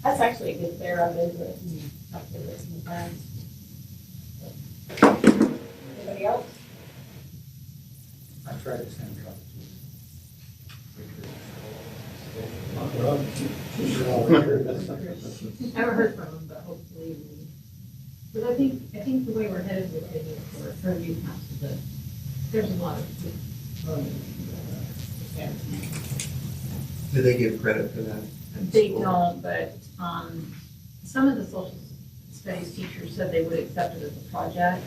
That's actually a good fair. I've been to it. I've been with some friends. Anybody else? I tried to send copies. Never heard from them, but hopefully. But I think the way we're headed with it is for new council, that there's a lot of good. Do they give credit for that? They don't, but some of the social studies teachers said they would accept it as a project.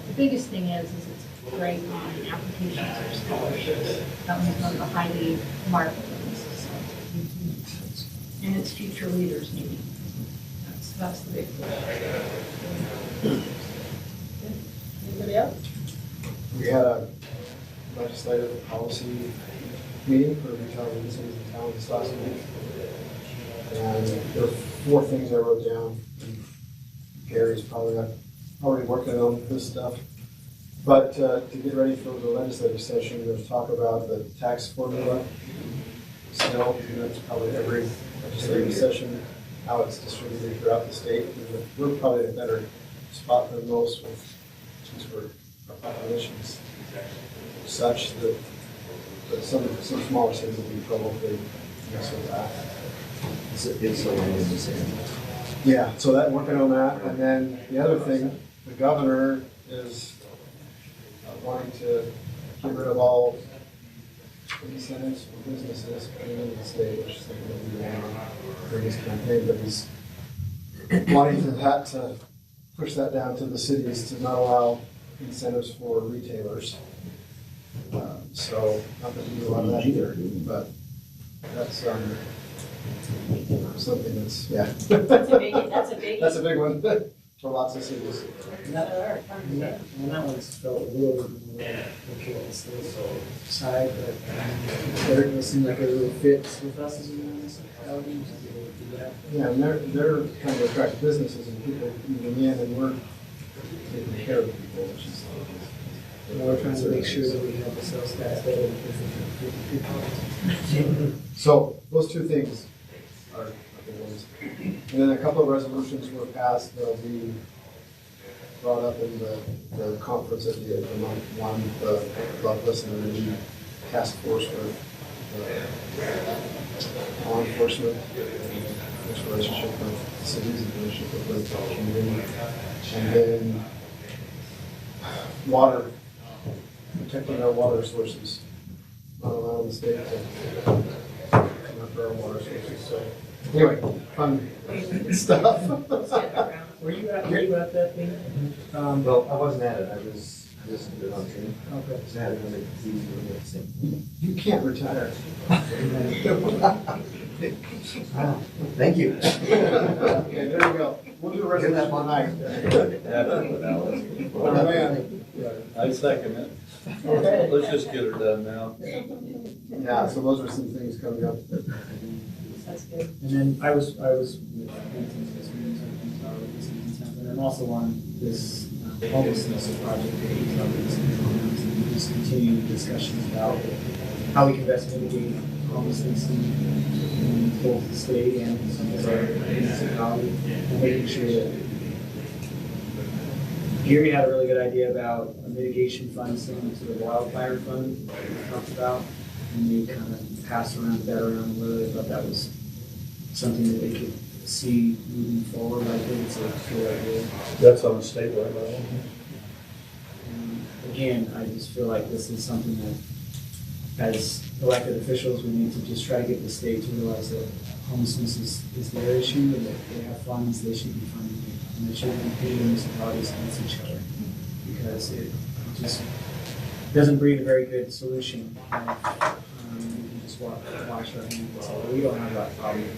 The biggest thing is it's great on applications or scholarships. That one's one of the highly marked ones. So. And it's future leaders meeting. That's the big thing. Anybody else? We had a legislative policy meeting for retail agencies in town this last week. And there were 4 things I wrote down. Gary's probably already working on this stuff. But to get ready for the legislative session, there's talk about the tax formula. Still, that's probably every legislative session, how it's distributed throughout the state. We're probably in a better spot than most since our population is such that some smaller cities will be in trouble if they mess with that. It's so long as the same. Yeah, so that working on that, and then the other thing, the governor is wanting to get rid of all incentives for businesses coming into the state, which is something that we want during this campaign, but he's wanting to push that down to the cities to not allow incentives for retailers. So not that we do a lot of that either, but that's something that's That's a big. that's a big one for lots of cities. And that one's felt a little bit more okay on the state side, but it doesn't seem like it really fits with us as a municipality. Yeah, and they're trying to attract businesses and people moving in, and we're taking care of people, which is. We're trying to make sure that we have the sales tax better than So those 2 things are the ones. And then a couple of resolutions were passed. They'll be brought up in the conference at the end of the month. One, the Loveless and Energy Task Force with law enforcement, its relationship with the cities and relationship with the community. And then water, protecting our water sources, not allowing the state to come after our water sources. So anyway, fun stuff. Were you at that thing? Well, I wasn't at it. I was listening to it on Zoom. Okay. So I had another easy to sing. You can't retire. Thank you. Okay, there we go. We'll do a resolution tonight. Oh, man. I second it. Okay. Let's just get her done now. Yeah, so those are some things coming up. That's good. And then I was with Layton this meeting, and I'm also on this homelessness project that he's on this, and just continuing discussions about how we can best mitigate homelessness in both the state and as our municipality, and making sure that Gary had a really good idea about a mitigation fund similar to the wildfire fund that we talked about, and they kind of passed that around a little. I thought that was something that they could see moving forward. I think it's a good idea. That's on a statewide level. And again, I just feel like this is something that, as elected officials, we need to just try to get the state to realize that homelessness is their issue, and that they have funds, they should be funding it, and they shouldn't be pitting municipalities against each other, because it just doesn't breed a very good solution. We can just watch our hands and say, well, we don't have that problem,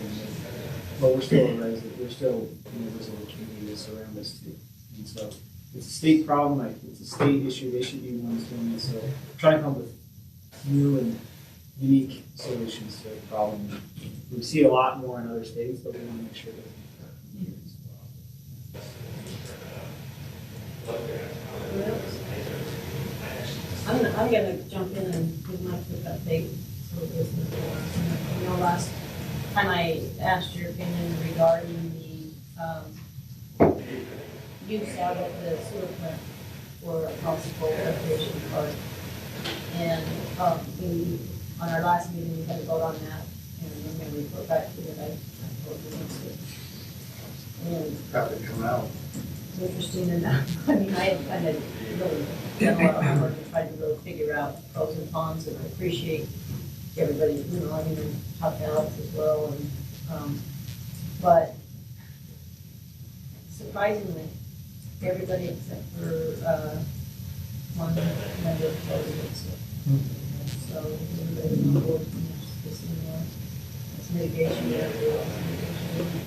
but we're still a resident, we're still members of the community that surround us too. And so it's a state problem, like it's a state issue, they should be the ones doing it. So trying to come up with new and unique solutions to the problem. We see it a lot more in other states, but we want to make sure that here as well. I'm gonna jump in and give my quick update. So last time I asked your opinion regarding the use out of the sewer plant for a possible recreation park. And we, on our last meeting, we had a vote on that, and I'm going to report back to you that I voted against it. And How'd it come out? it's interesting enough. I mean, I had kind of really done a lot of homework and tried to really figure out pros and cons, and I appreciate everybody, you know, I mean, talk to Alex as well, and, but surprisingly, everybody except for, one member voted against it. So, everybody on board, just, you know, it's mitigation, mitigation,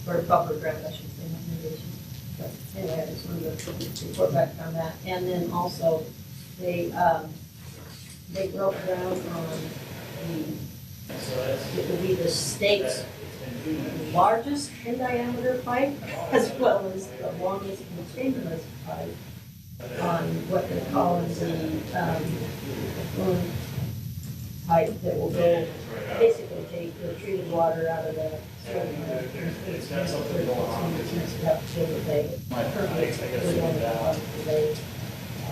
or buffer grant, I should say, not mitigation. But anyway, I just wanted to report back on that. And then also, they broke ground on it will be the state's largest in diameter pipe, as well as the longest continuous pipe on what they're calling the pipe that will go, basically take the treated water out of the stream. It's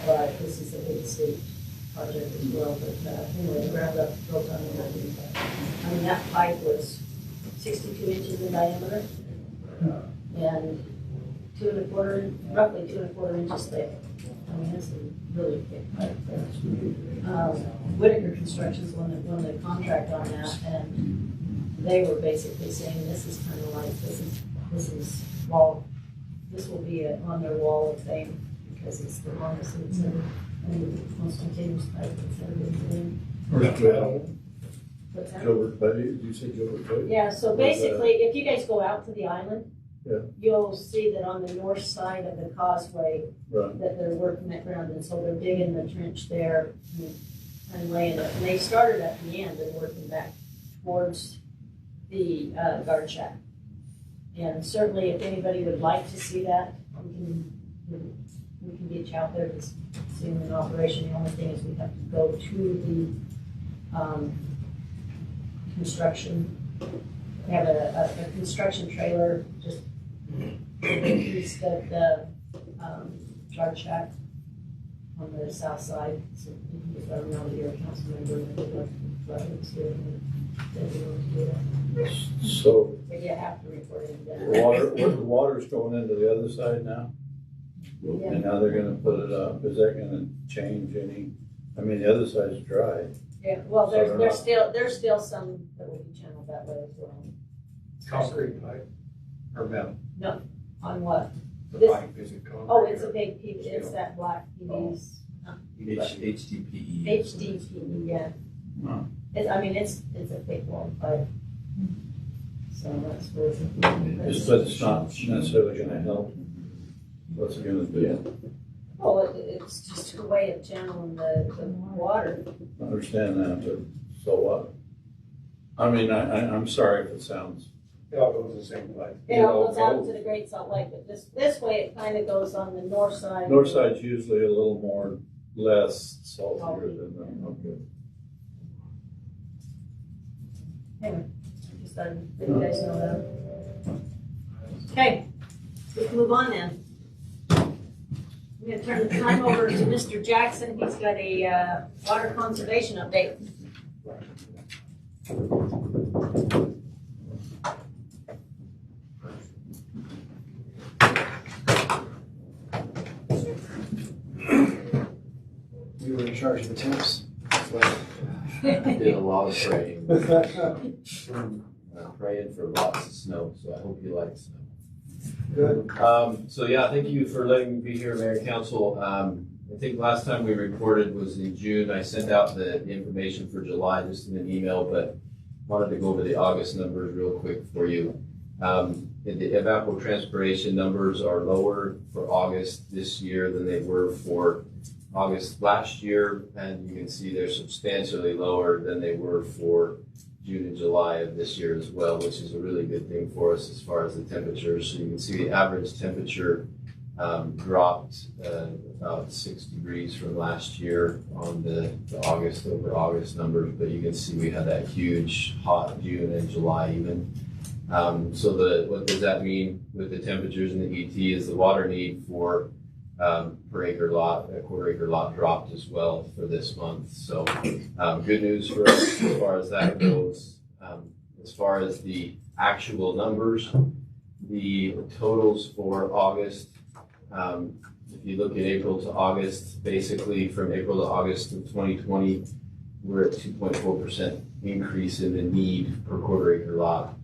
but this is a big state project as well, but anyway, ground up built on the mountain. I mean, that pipe was 62 inches in diameter and roughly 2¼ inches thick. I mean, it's a really thick pipe there. Whitaker Construction's won the contract on that, and they were basically saying this is kind of like, this will be on their wall of fame because it's the longest it's ever, and the most continuous pipe that's ever been doing. Where's Gilbert? What's that? Gilbert Bay, did you say Gilbert Bay? Yeah, so basically, if you guys go out to the island, Yeah. you'll see that on the north side of the causeway, Right. that they're working that ground, and so they're digging the trench there and laying it. And they started at the end and working back towards the guard shack. And certainly, if anybody would like to see that, we can get you out there to see them in operation. The only thing is we have to go to the construction. We have a construction trailer just east of the guard shack on the south side. So you can just let them know that you're a council member and they'd like to let them see it and they'd be willing to do that. So But you have to report it. the water's going into the other side now? Yeah. And now they're gonna put it up, is that gonna change any, I mean, the other side's dry. Yeah, well, So they're there's still some that will be channeled that way as well. Concrete pipe or metal? On what? The This- pipe, is it concrete? Oh, it's a big PVC, it's that black PVC, HDPE. HDPE, yeah. Oh. It's a thick wall pipe. So that's where But it's not necessarily gonna help. What's it gonna do? Well, it's just a way of channeling the water. I understand that, but so what? I mean, I'm sorry if it sounds, It all goes the same place. It all goes out to the Great Salt Lake, but this way it kind of goes on the north side. north side's usually a little more, less saltier than the, okay. Anyway, just thought I'd let you guys know that. Okay, we can move on then. I'm gonna turn the time over to Mr. Jackson. He's got a water conservation update. You were in charge of the temps. Did a lot of praying. Praying for lots of snow, so I hope you like snow. Good. So yeah, thank you for letting me be here, Mayor and Council. I think last time we reported was in June. I sent out the information for July just in an email, but wanted to go over the August numbers real quick for you. The evapotranspiration numbers are lower for August this year than they were for August last year, and you can see they're substantially lower than they were for June and July of this year as well, which is a really good thing for us as far as the temperatures. So you can see the average temperature dropped about 6 degrees from last year on the August over August numbers, but you can see we had that huge hot June and July even. So what does that mean with the temperatures in the ET is the water need for per acre lot, a quarter acre lot dropped as well for this month. So good news for us as far as that goes. As far as the actual numbers, the totals for August, if you look at April to August, basically from April to August of 2020, we're at 2.4% increase in the need per quarter acre lot.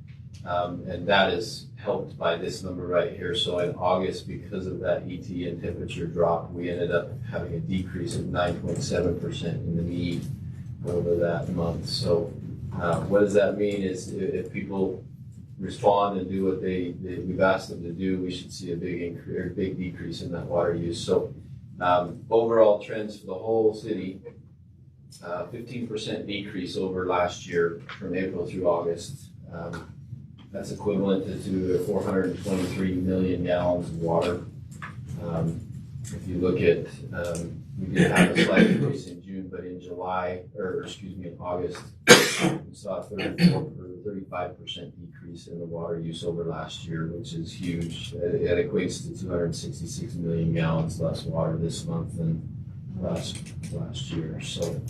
And that is helped by this number right here. So in August, because of that ET and temperature drop, we ended up having a decrease of 9.7% in the need over that month. So what does that mean is if people respond and do what we've asked them to do, we should see a big decrease in that water use. So overall trends for the whole city, 15% decrease over last year from April through August. That's equivalent to 423 million gallons of water. If you look at, we did have a slight increase in June, but in in August, we saw a 35% decrease in the water use over last year, which is huge. It equates to 266 million gallons less water this month than last year. So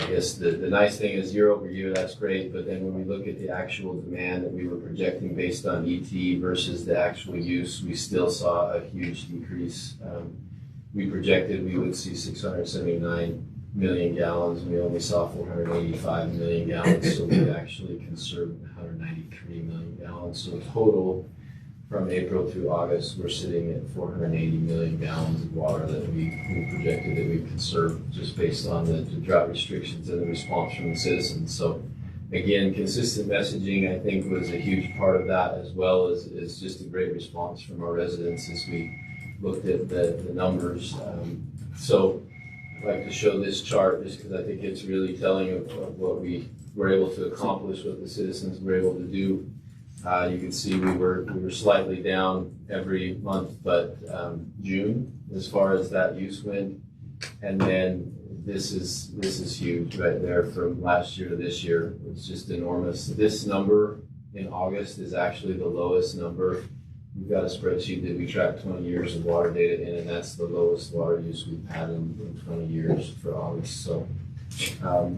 I guess the nice thing is year over year, that's great. But then when we look at the actual demand that we were projecting based on ET versus the actual use, we still saw a huge decrease. We projected we would see 679 million gallons. We only saw 485 million gallons. So we actually conserved 193 million gallons. So total from April through August, we're sitting at 480 million gallons of water that we projected that we conserved just based on the drought restrictions and the response from the citizens. So again, consistent messaging, I think, was a huge part of that, as well as just a great response from our residents as we looked at the numbers. So I'd like to show this chart just because I think it's really telling of what we were able to accomplish, what the citizens were able to do. You can see we were slightly down every month, but June, as far as that use went, and then this is huge right there from last year to this year. It's just enormous. This number in August is actually the lowest number. We've got a spreadsheet that we track 20 years of water data in, and that's the lowest water use we've had in 20 years for August. So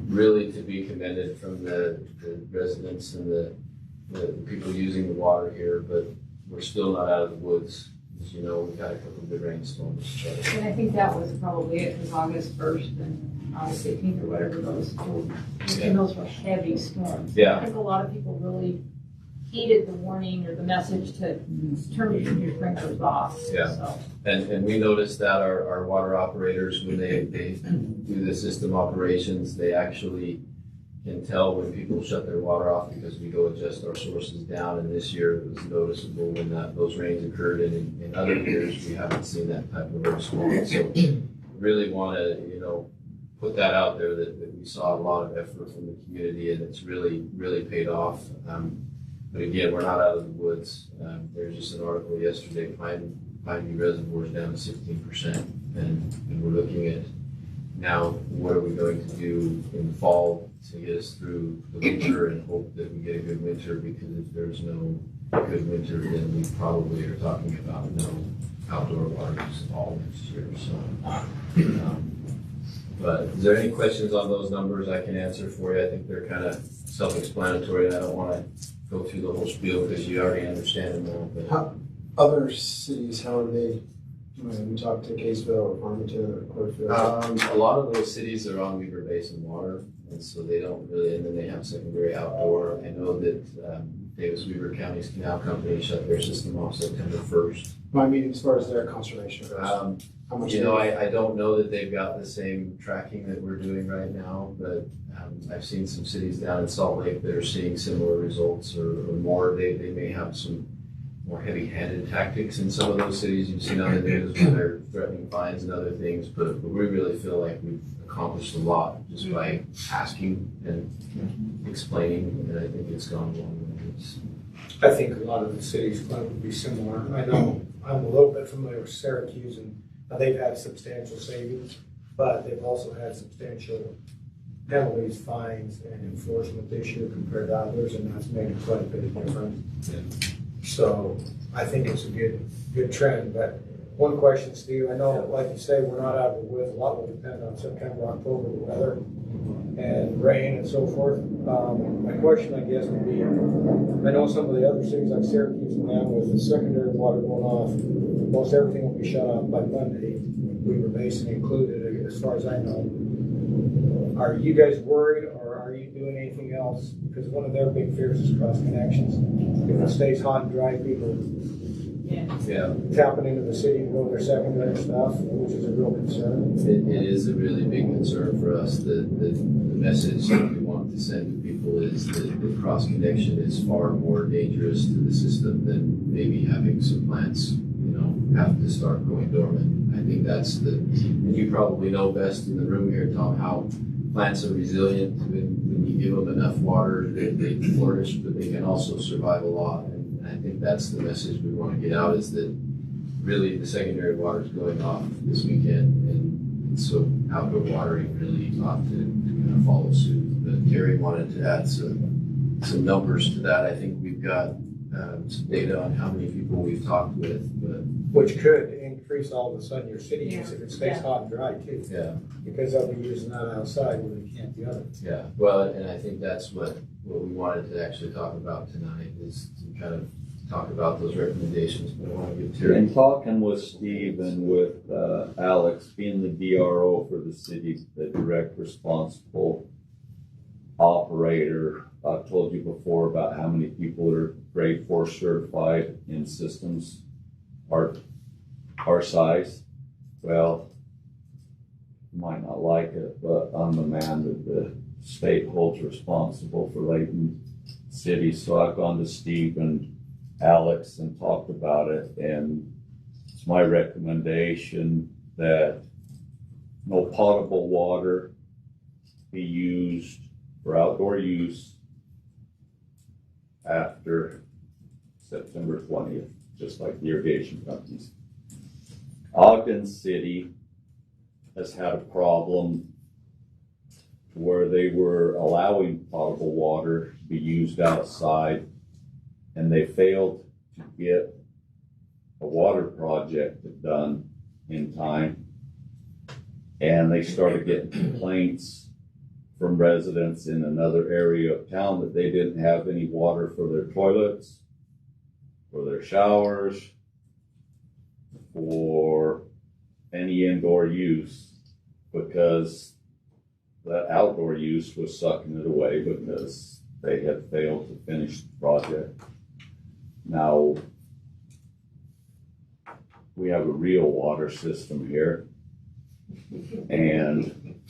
really to be commended from the residents and the people using the water here, but we're still not out of the woods. As you know, we've had a couple of good rainstorms. And I think that was probably it, was August 1st and August 18th or whatever those and those were heavy storms. Yeah. I think a lot of people really heeded the warning or the message to turn your sprinklers off. Yeah. So. And we noticed that our water operators, when they do the system operations, they actually can tell when people shut their water off because we go adjust our sources down. And this year it was noticeable when those rains occurred. And in other years we haven't seen that type of response. So really want to put that out there that we saw a lot of effort from the community, and it's really paid off. But again, we're not out of the woods. There's just an article yesterday, Pine View Reservoir is down to 16%, and we're looking at now what are we going to do in the fall to get us through the winter and hope that we get a good winter, because if there's no good winter, then we probably are talking about no outdoor water use at all next year. So, but is there any questions on those numbers I can answer for you? I think they're kind of self-explanatory, and I don't want to go through the whole spiel because you already understand them all. But Other cities, how are they doing? We talked to Kaysville or Farmington or Clearfield. a lot of those cities are on Weaver Basin water, and so they don't really, and then they have secondary outdoor. I know that Davis Weaver County's canal company shut their system off September 1st. I mean, as far as their conservation goes, how much? I don't know that they've got the same tracking that we're doing right now, but I've seen some cities down in Salt Lake that are seeing similar results or more. They may have some more heavy-handed tactics in some of those cities you've seen on the news where they're threatening fines and other things, but we really feel like we've accomplished a lot just by asking and explaining, and I think it's gone a long way. I think a lot of the cities would be similar. I know I'm a little bit familiar with Syracuse, and they've had substantial savings, but they've also had substantial penalties, fines, and enforcement this year compared to others, and that's made it quite a bit different. Yeah. So I think it's a good trend. But one question, Steve, I know, like you say, we're not out of the woods. A lot will depend on September, October, the weather and rain and so forth. My question, I guess, would be, I know some of the other cities like Syracuse and them, with the secondary water going off, most everything will be shut off by Monday. Weaver Basin included, as far as I know. Are you guys worried, or are you doing anything else? Because one of their big fears is cross connections. If it stays hot and dry, people Yeah, tapping into the city to go to their secondary stuff, which is a real concern. it is a really big concern for us. The message that we want to send to people is that the cross connection is far more dangerous to the system than maybe having some plants, have to start going dormant. I think that's and you probably know best in the room here, Tom, how plants are resilient. When you give them enough water, they flourish, but they can also survive a lot. And I think that's the message we want to get out, is that really the secondary water is going off this weekend, and so outdoor watering really ought to kind of follow suit. But Gary wanted to add some numbers to that. I think we've got some data on how many people we've talked with, but Which could increase all of a sudden your city use if it stays Yeah. hot and dry too. yeah. Because they'll be using that outside where they can't the other. Yeah, well, and I think that's what we wanted to actually talk about tonight, is to kind of talk about those recommendations. But I want to give Terry. In talking with Steve and with Alex, being the DRO for the city, the direct responsible operator, I've told you before about how many people are grade 4 certified in systems our size. Well, you might not like it, but I'm the man that the state holds responsible for Layton City. So I've gone to Steve and Alex and talked about it, and it's my recommendation that no potable water be used for outdoor use after September 20th, just like the irrigation companies. Ogden City has had a problem where they were allowing potable water to be used outside, and they failed to get a water project done in time. And they started getting complaints from residents in another area of town that they didn't have any water for their toilets, for their showers, for any indoor use, because the outdoor use was sucking it away because they had failed to finish the project. Now, we have a real water system here, and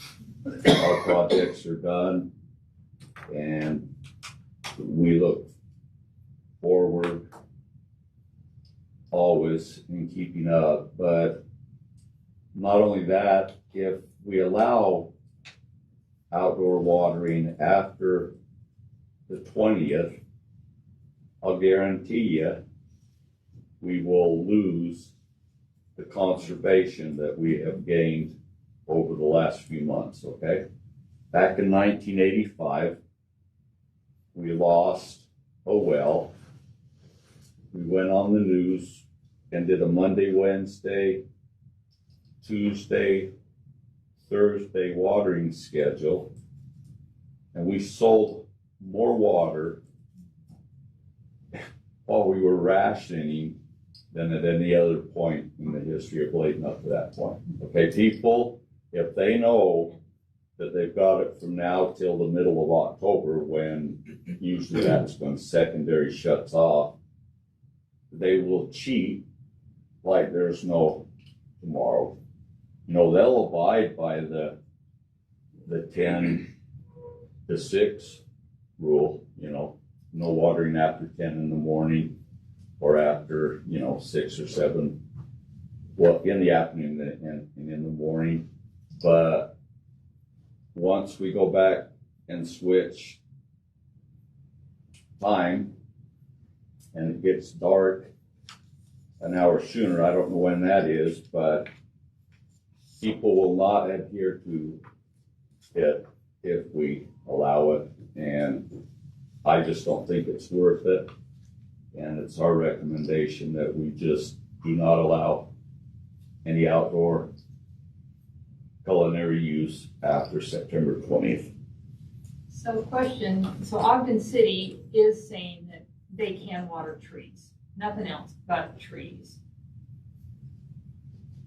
our projects are done, and we look forward always in keeping up. But not only that, if we allow outdoor watering after the 20th, I'll guarantee you we will lose the conservation that we have gained over the last few months, okay? Back in 1985, we lost a well. We went on the news and did a Monday, Wednesday, Tuesday, Thursday watering schedule, and we sold more water while we were rationing than at any other point in the history of Layton up to that point. Okay, people, if they know that they've got it from now till the middle of October, when usually that's when secondary shuts off, they will cheat like there's no tomorrow. They'll abide by the 10 to 6 rule, no watering after 10 in the morning or after, 6 or 7, well, in the afternoon and in the morning. But once we go back and switch time, and it gets dark an hour sooner, I don't know when that is, but people will not adhere to it if we allow it, and I just don't think it's worth it. And it's our recommendation that we just do not allow any outdoor culinary use after September 20th. So question, so Ogden City is saying that they can water trees, nothing else but trees.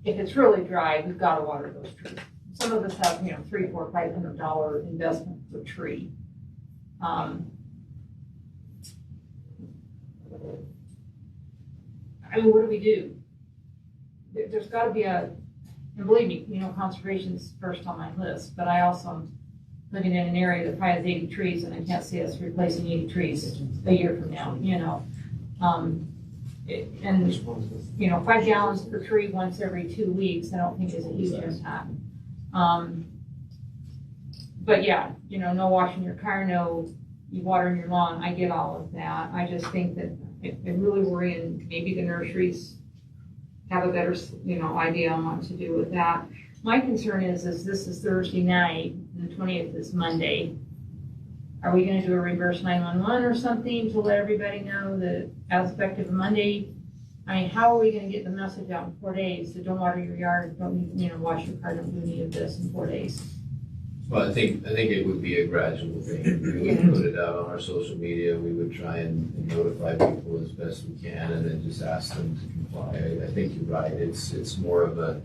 If it's really dry, we've got to water those trees. Some of us have, $300, $400, $500 investment per tree. I mean, what do we do? There's got to be and believe me, conservation's first on my list, but I also am living in an area that probably has 80 trees, and I can't see us replacing 80 trees a year from now, and 5 gallons per tree once every 2 weeks, I don't think is a huge impact. But yeah, no washing your car, no you watering your lawn, I get all of that. I just think that it really worry, and maybe the nurseries have a better, idea on what to do with that. My concern is this is Thursday night, and the 20th is Monday. Are we gonna do a reverse 911 or something to let everybody know that as effective Monday? I mean, how are we gonna get the message out in 4 days that don't water your yard, don't, wash your car, don't do any of this in 4 days? Well, I think it would be a gradual thing. We would put it out on our social media. We would try and notify people as best we can, and then just ask them to comply. I think you're right. It's more of the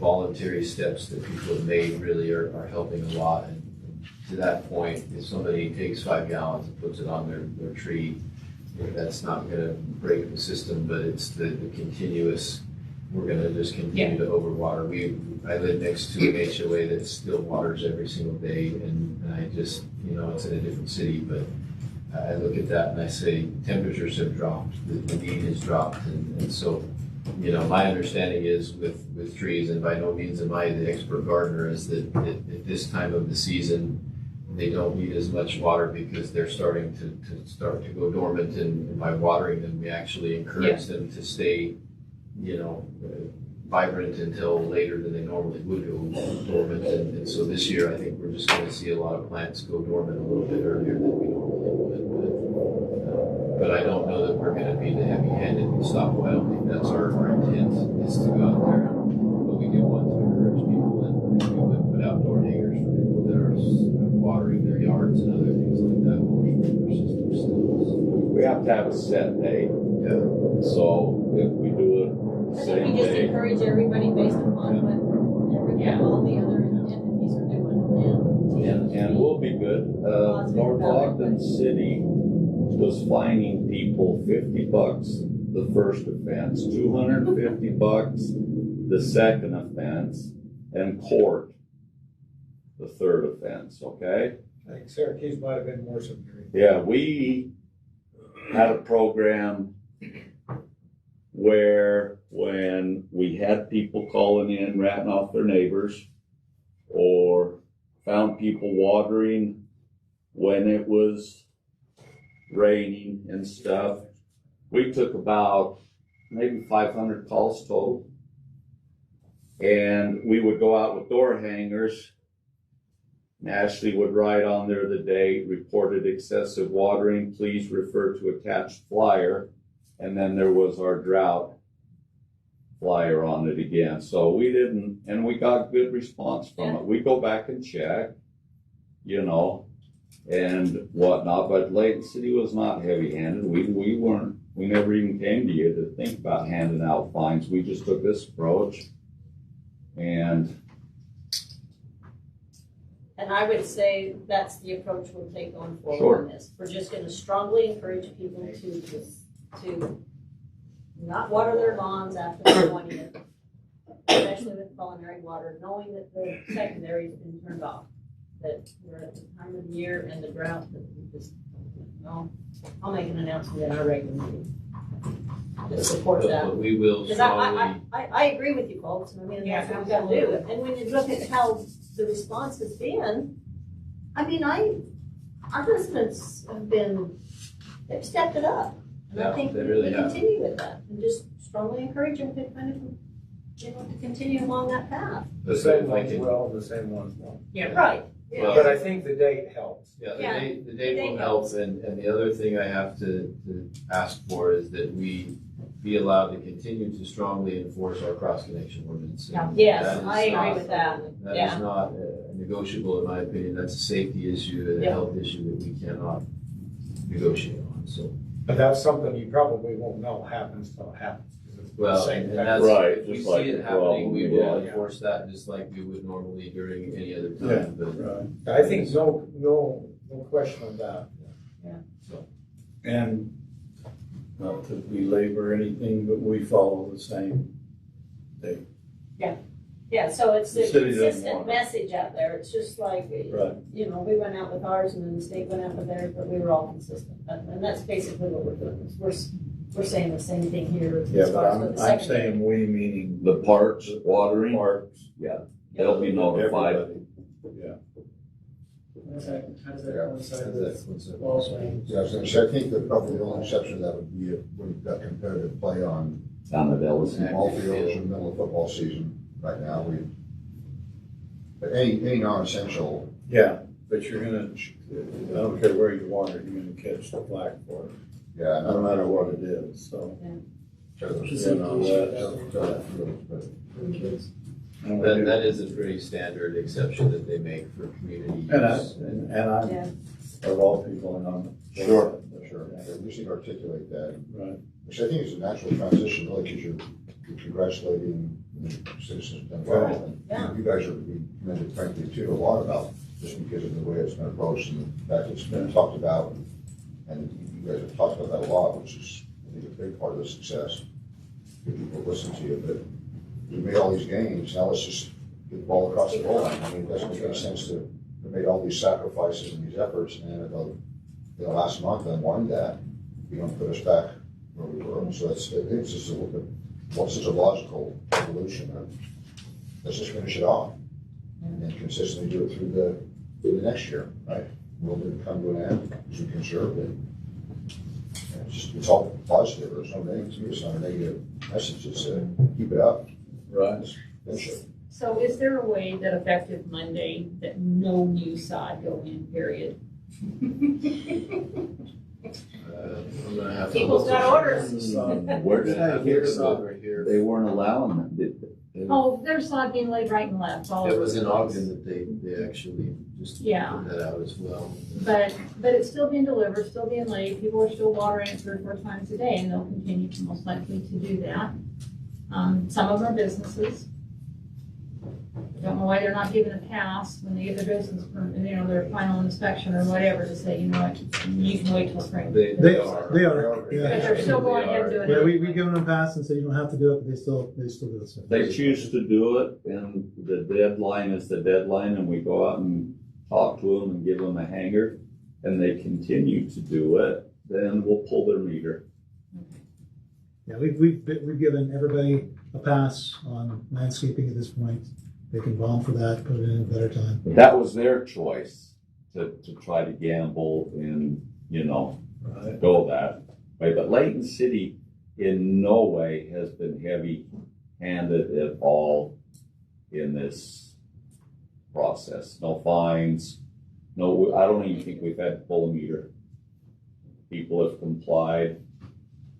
voluntary steps that people have made really are helping a lot. And to that point, if somebody takes 5 gallons and puts it on their tree, that's not going to break the system, but it's the continuous. We're going to just continue to overwater. I live next to an HOA that still waters every single day, and I just, it's in a different city, but I look at that and I say temperatures have dropped, the need has dropped, and so, my understanding is with trees, and by no means am I the expert gardener, is that at this time of the season, they don't need as much water because they're starting to go dormant, and by watering them, we actually encourage them to stay vibrant until later than they normally would go dormant. And so this year, I think we're just going to see a lot of plants go dormant a little bit earlier than we normally would. But I don't know that we're going to be the heavy-handed and stop wildly. That's our intent, is to go out there. But we do want to encourage people, and we would put outdoor hangers for people that are watering their yards and other things like that. We have to have a set day. Yeah. So if we do it I think we just encourage everybody based upon what all the other entities are doing. And we'll be good. North Ogden City was fining people $50 the first offense, $250 the second offense, and court the third offense, okay? I think Syracuse might have been more severe. Yeah, we had a program where when we had people calling in, ratting off their neighbors, or found people watering when it was raining and stuff, we took about maybe 500 calls total. And we would go out with door hangers. Ashley would write on there the date, reported excessive watering, please refer to attached flyer. And then there was our drought flyer on it again. So we didn't, and we got good response from it. We go back and check, and whatnot, but Layton City was not heavy-handed. We weren't, we never even came to you to think about handing out fines. We just took this approach, and I would say that's the approach we'll take going forward Sure. on this. We're just going to strongly encourage people to not water their lawns after the 20th, especially with culinary water, knowing that the secondary has been turned off, that we're at the time of the year and the drought that we just, I'll make an announcement in our regular meeting to support that. But we will Because strongly. I agree with you, folks. I mean, that's what we got to do. And when you look at how the response has been, I mean, our residents they've stepped it up. And I think they we really have. continue with that and just strongly encourage them to kind of, to continue along that path. The same ones will, the same ones won't. Right. Well, But I think the date helps. Yeah, Yeah, the date will help, and the other thing I have to ask for is that we be allowed to continue to strongly enforce our cross-connection ordinance. And Yes, that is I agree not- with that. That Yeah. is not negotiable, in my opinion. That's a safety issue and a Yeah. health issue that we cannot negotiate on, so. But that's something you probably won't know happens till it happens. 'Cause it's the Well, same and thing. that's, Right, if we just like see it the happening, problem, we will yeah. enforce that just like we would normally during any other Yeah. time, but. Right. I think no question of that. And not to belabor anything, but we follow the same date. Yeah, so it's The a city doesn't consistent want it. message out there. It's just like, Right. you know, we went out with ours and then the state went out with theirs, but we were all consistent. And that's basically what we're doing. Is we're saying the same thing here Yeah, as far but as with I'm the secondary. saying we meaning. The parks, watering, Parks. they'll be notified. Everybody. Yeah. How does that coincide That's with what's up. ball swings? Yeah, I was gonna say, I think that probably the only exception to that would be if we've got competitive play on Down at Ellison. all fields in the middle of football season. Right now, but any non-essential, Yeah, but you're gonna, I don't care where you water, you're gonna catch the flack for it, yeah. no matter what it is, so. Just You know, But and we That, do- that is a pretty standard exception that they make for community And I, use. and I'm, Yeah. of all people, and I'm. Sure, sure, yeah, we just need to articulate that, Right, which I think is a natural transition, really, because you're congratulating the citizens of Denver. And Yeah. you guys are being commended frankly too, a lot about, just because of the way it's been approached and the fact it's been talked about. And you guys have talked about that a lot, which is, I think, a big part of the success. Good people listen to you, but we made all these gains, now let's just get the ball across the goal line. I mean, it doesn't make any sense to, we made all these sacrifices and these efforts, and about the last month, unwind that, you don't put us back where we were. So I think it's just a little bit, what's such a logical evolution of, let's just finish it off. And consistently do it through the next year, right? Will it come to an end, because we conserve it? And it's all positive, there's no negative, to me, it's not a negative message, it's keep it up, right. finish it. So is there a way that effective Monday, that no new sod go in, period? I'm gonna have to People's look got at- orders. Where did I I hear about? over here? They weren't allowing them, did they? Oh, there's sod being laid right and left all over. It was the in place. Ogden that they actually just Yeah. put that out as well. But it's still being delivered, still being laid, people are still watering it 3 or 4 times a day, and they'll continue to most likely to do that. Some of them are businesses. I don't know why they're not given a pass when they get their business permit, you know, their final inspection or whatever, to say, you know what, you can wait till spring. They They are. are, But yeah. they're still going ahead and doing it. Yeah, we give them a pass and say you don't have to do it, but they still do it. So. They choose to do it, and the deadline is the deadline, and we go out and talk to them and give them a hanger, and they continue to do it, then we'll pull their meter. Yeah, we've given everybody a pass on landscaping at this point. They can bond for that, put it in a better time. But that was their choice to try to gamble and, you know, Right. go that way. But Layton City in no way has been heavy-handed at all in this process. No fines, no, I don't even think we've had to pull a meter. People have complied,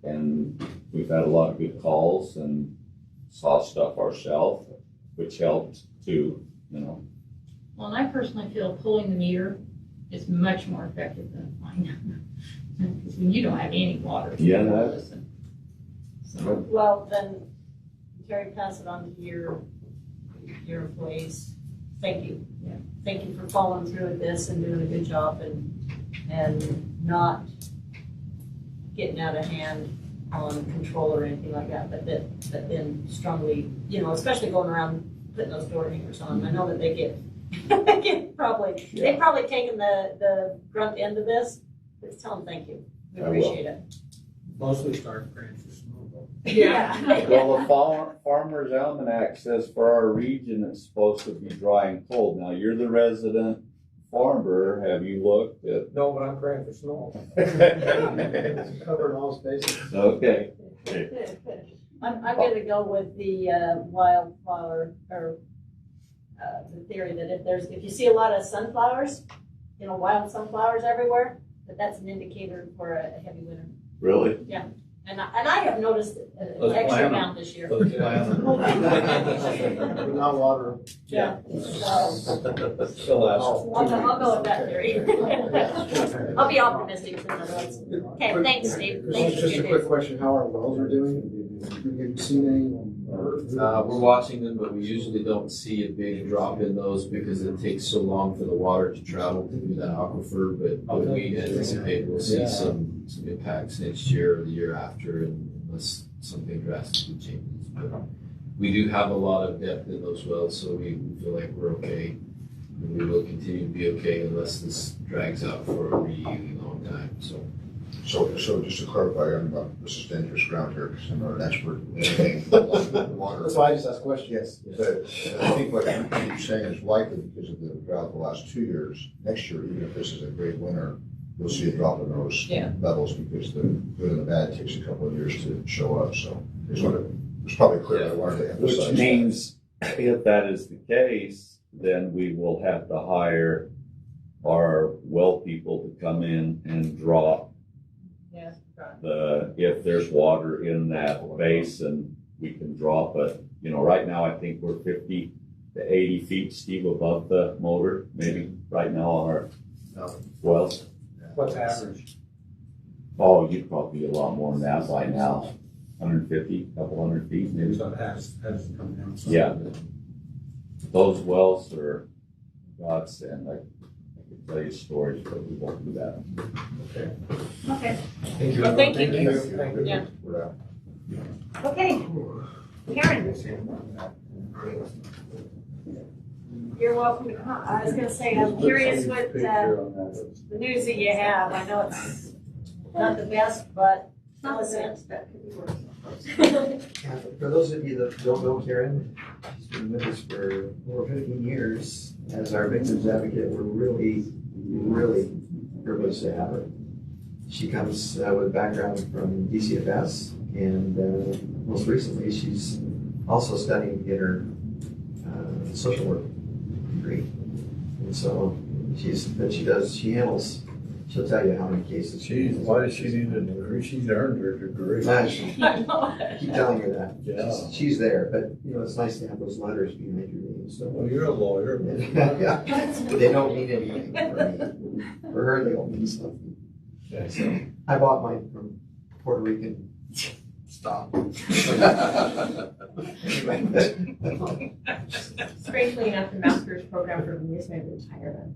and we've had a lot of good calls and saw stuff ourselves, which helped too, you know. Well, and I personally feel pulling the meter is much more effective than a fine. Because when you don't have any water, you Yeah, don't that- listen. So, Well, then, Terry, pass it on to your employees. Thank you. Yeah. Thank you for following through with this and doing a good job and not getting out of hand on control or anything like that, but then strongly, you know, especially going around putting those door hangers on. I know that they get, they've probably taken the grunt end of this, but tell them thank you. We I will. appreciate it. Mostly start praying for snow. Yeah. Well, the Farmer's Almanac says for our region, it's supposed to be dry and cold. Now, you're the resident farmer, have you looked at? No, but I'm praying for snow. Covering all spaces. Okay. I'm gonna go with the wildflower, or the theory that if you see a lot of sunflowers, wild sunflowers everywhere, that's an indicator for a heavy winter. Really? And I have noticed an Let's extra plan 'em. amount this year. Let's plan them. We're not water. Yeah. Still last. I'll go with that theory. I'll be optimistic in other words. Okay, thanks, Steve. Thanks for Just a your quick news. question, how our wells are doing? Have you seen any? We're watching them, but we usually don't see a big drop in those because it takes so long for the water to travel through the aquifer, but we anticipate we'll see some impacts next year or the year after unless something drastically changes. But we do have a lot of depth in those wells, so we feel like we're okay. And we will continue to be okay unless this drags out for a really long time, so. So just to clarify, this is dangerous ground here, because I'm not an expert in anything along the water. That's why I just asked questions. But I think what you're saying is likely because of the drought the last 2 years. Next year, even if this is a great winter, you'll see a drop in those levels because the good and the bad takes a couple of years to show up. So it's probably clear. I wanted to emphasize Which means if that is the case, then we will have to hire our well people to come in and drop if there's water in that basin, we can drop it. Right now I think we're 50 to 80 feet, Steve, above the motor, maybe right now on our wells. What's average? Oh, you'd probably be a lot more than that by now. 150, couple hundred feet maybe. So it has come down. some. Yeah. Those wells are godsend. I could tell you stories, but we won't do that. Okay. Thank you. Well, thank you. Thank you. Yeah. We're out. Okay. Karen. You're welcome to come. I was gonna say, I'm curious what the news that you have. I know it's not the best, but tell us it. That could be worse. For those of you that don't know Karen, she's been with us for over 15 years as our victims advocate. We're really, really privileged to have her. She comes with a background from DCFS, and most recently she's also studying to get her social work degree. And so she handles, she'll tell you how many cases. Why does she need a degree? She's earned her degree. I keep telling her that. Yeah. She's there, but it's nice to have those letters behind your name. So Well, you're a lawyer. they don't mean anything for me. For her, they don't mean something. So I bought mine from Puerto Rican. Stop. Strangely enough, the master's program for me is my retirement.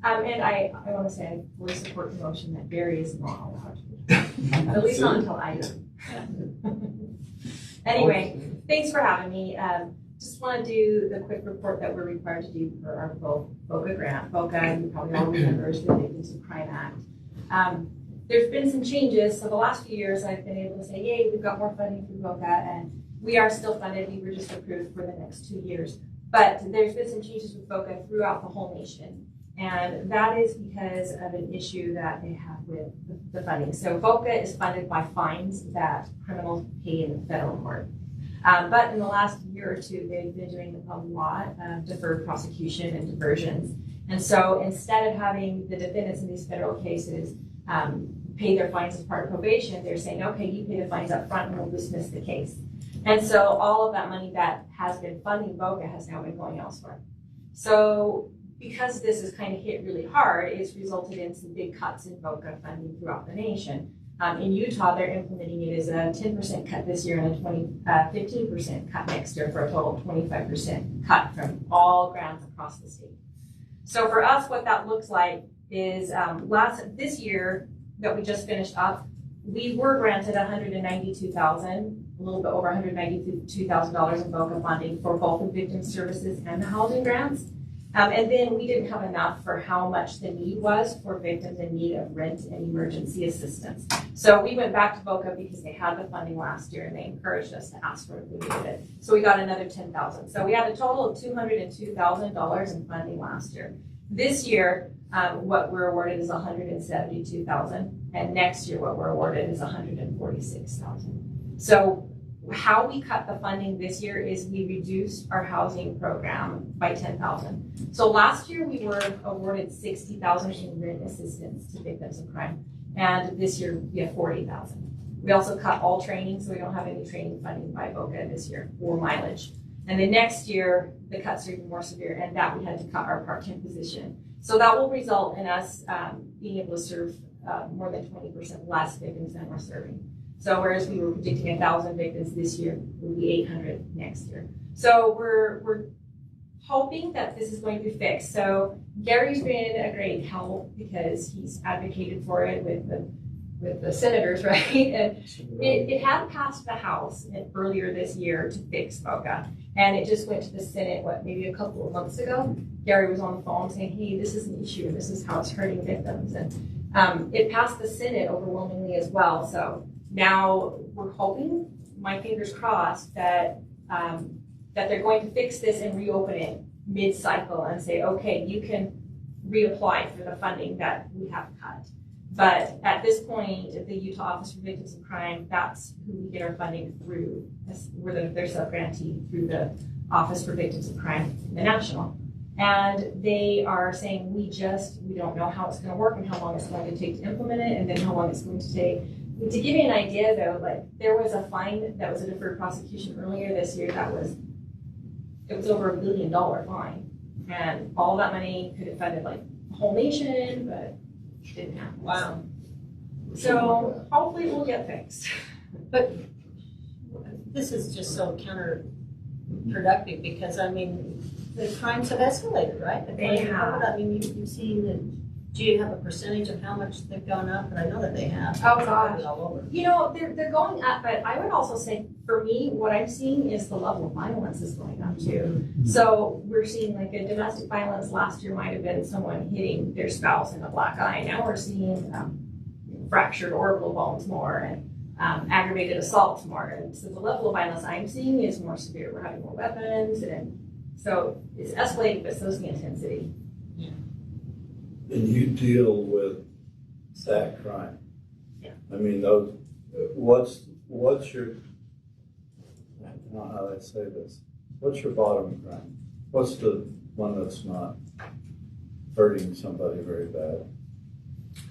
And I want to say I fully support the motion that Barry is not allowed to. At least not until I do. Anyway, thanks for having me. Just want to do the quick report that we're required to do for our VOCA grant. VOCA, you probably all remember, is the Victims of Crime Act. There's been some changes. So the last few years I've been able to say, yay, we've got more funding through VOCA, and we are still funded. We were just approved for the next 2 years. But there's been some changes with VOCA throughout the whole nation. And that is because of an issue that they have with the funding. So VOCA is funded by fines that criminals pay in federal court. But in the last year or two, they've been doing a lot of deferred prosecution and diversions. And so instead of having the defendants in these federal cases pay their fines as part of probation, they're saying, okay, you pay the fines up front and we'll dismiss the case. And so all of that money that has been funding VOCA has now been going elsewhere. So because this has kind of hit really hard, it's resulted in some big cuts in VOCA funding throughout the nation. In Utah, they're implementing it as a 10% cut this year and a 15% cut next year for a total of 25% cut from all grants across the state. So for us, what that looks like is this year that we just finished up, we were granted $192,000, a little bit over $192,000 in VOCA funding for both the victim services and the housing grants. And then we didn't have enough for how much the need was for victims in need of rent and emergency assistance. So we went back to VOCA because they had the funding last year and they encouraged us to ask for it if we needed it. So we got another $10,000. So we had a total of $202,000 in funding last year. This year, what we're awarded is $172,000, and next year what we're awarded is $146,000. So how we cut the funding this year is we reduced our housing program by $10,000. So last year we were awarded $60,000 in rent assistance to victims of crime, and this year we have $40,000. We also cut all training, so we don't have any training funding by VOCA this year or mileage. And then next year the cuts are even more severe, and that we had to cut our part-time position. So that will result in us being able to serve more than 20% less victims than we're serving. So whereas we were predicting 1,000 victims this year, it will be 800 next year. So we're hoping that this is going to be fixed. So Gary's been a great help because he's advocated for it with the senators, right? And it had passed the House earlier this year to fix VOCA. And it just went to the Senate, maybe a couple of months ago. Gary was on the phone saying, hey, this is an issue and this is how it's hurting victims. And it passed the Senate overwhelmingly as well. So now we're hoping, my fingers crossed, that they're going to fix this and reopen it mid-cycle and say, okay, you can reapply for the funding that we have cut. But at this point, at the Utah Office for Victims of Crime, that's who we get our funding through. We're their sub-grantee through the Office for Victims of Crime, the national. And they are saying, we don't know how it's going to work and how long it's going to take to implement it, and then how long it's going to take. To give you an idea, though, there was a fine that was a deferred prosecution earlier this year it was over $1 billion fine. And all that money could have funded the whole nation, but it didn't happen. Wow. So hopefully it will get fixed. But this is just so counterproductive because, I mean, the crimes have escalated, right? They have. I mean, you've seen do you have a percentage of how much they've gone up? But I know that they have. Oh, gosh. All over. They're going up, but I would also say, for me, what I'm seeing is the level of violence is going up too. So we're seeing a domestic violence last year might have been someone hitting their spouse in a black eye. Now we're seeing fractured orbital bones more and aggravated assault more. And so the level of violence I'm seeing is more severe. We're having more weapons, and so it's escalating, but so is the intensity. And you deal with that crime. Yeah. I mean, what's your, I don't know how I say this, what's your bottom crime? What's the one that's not hurting somebody very bad?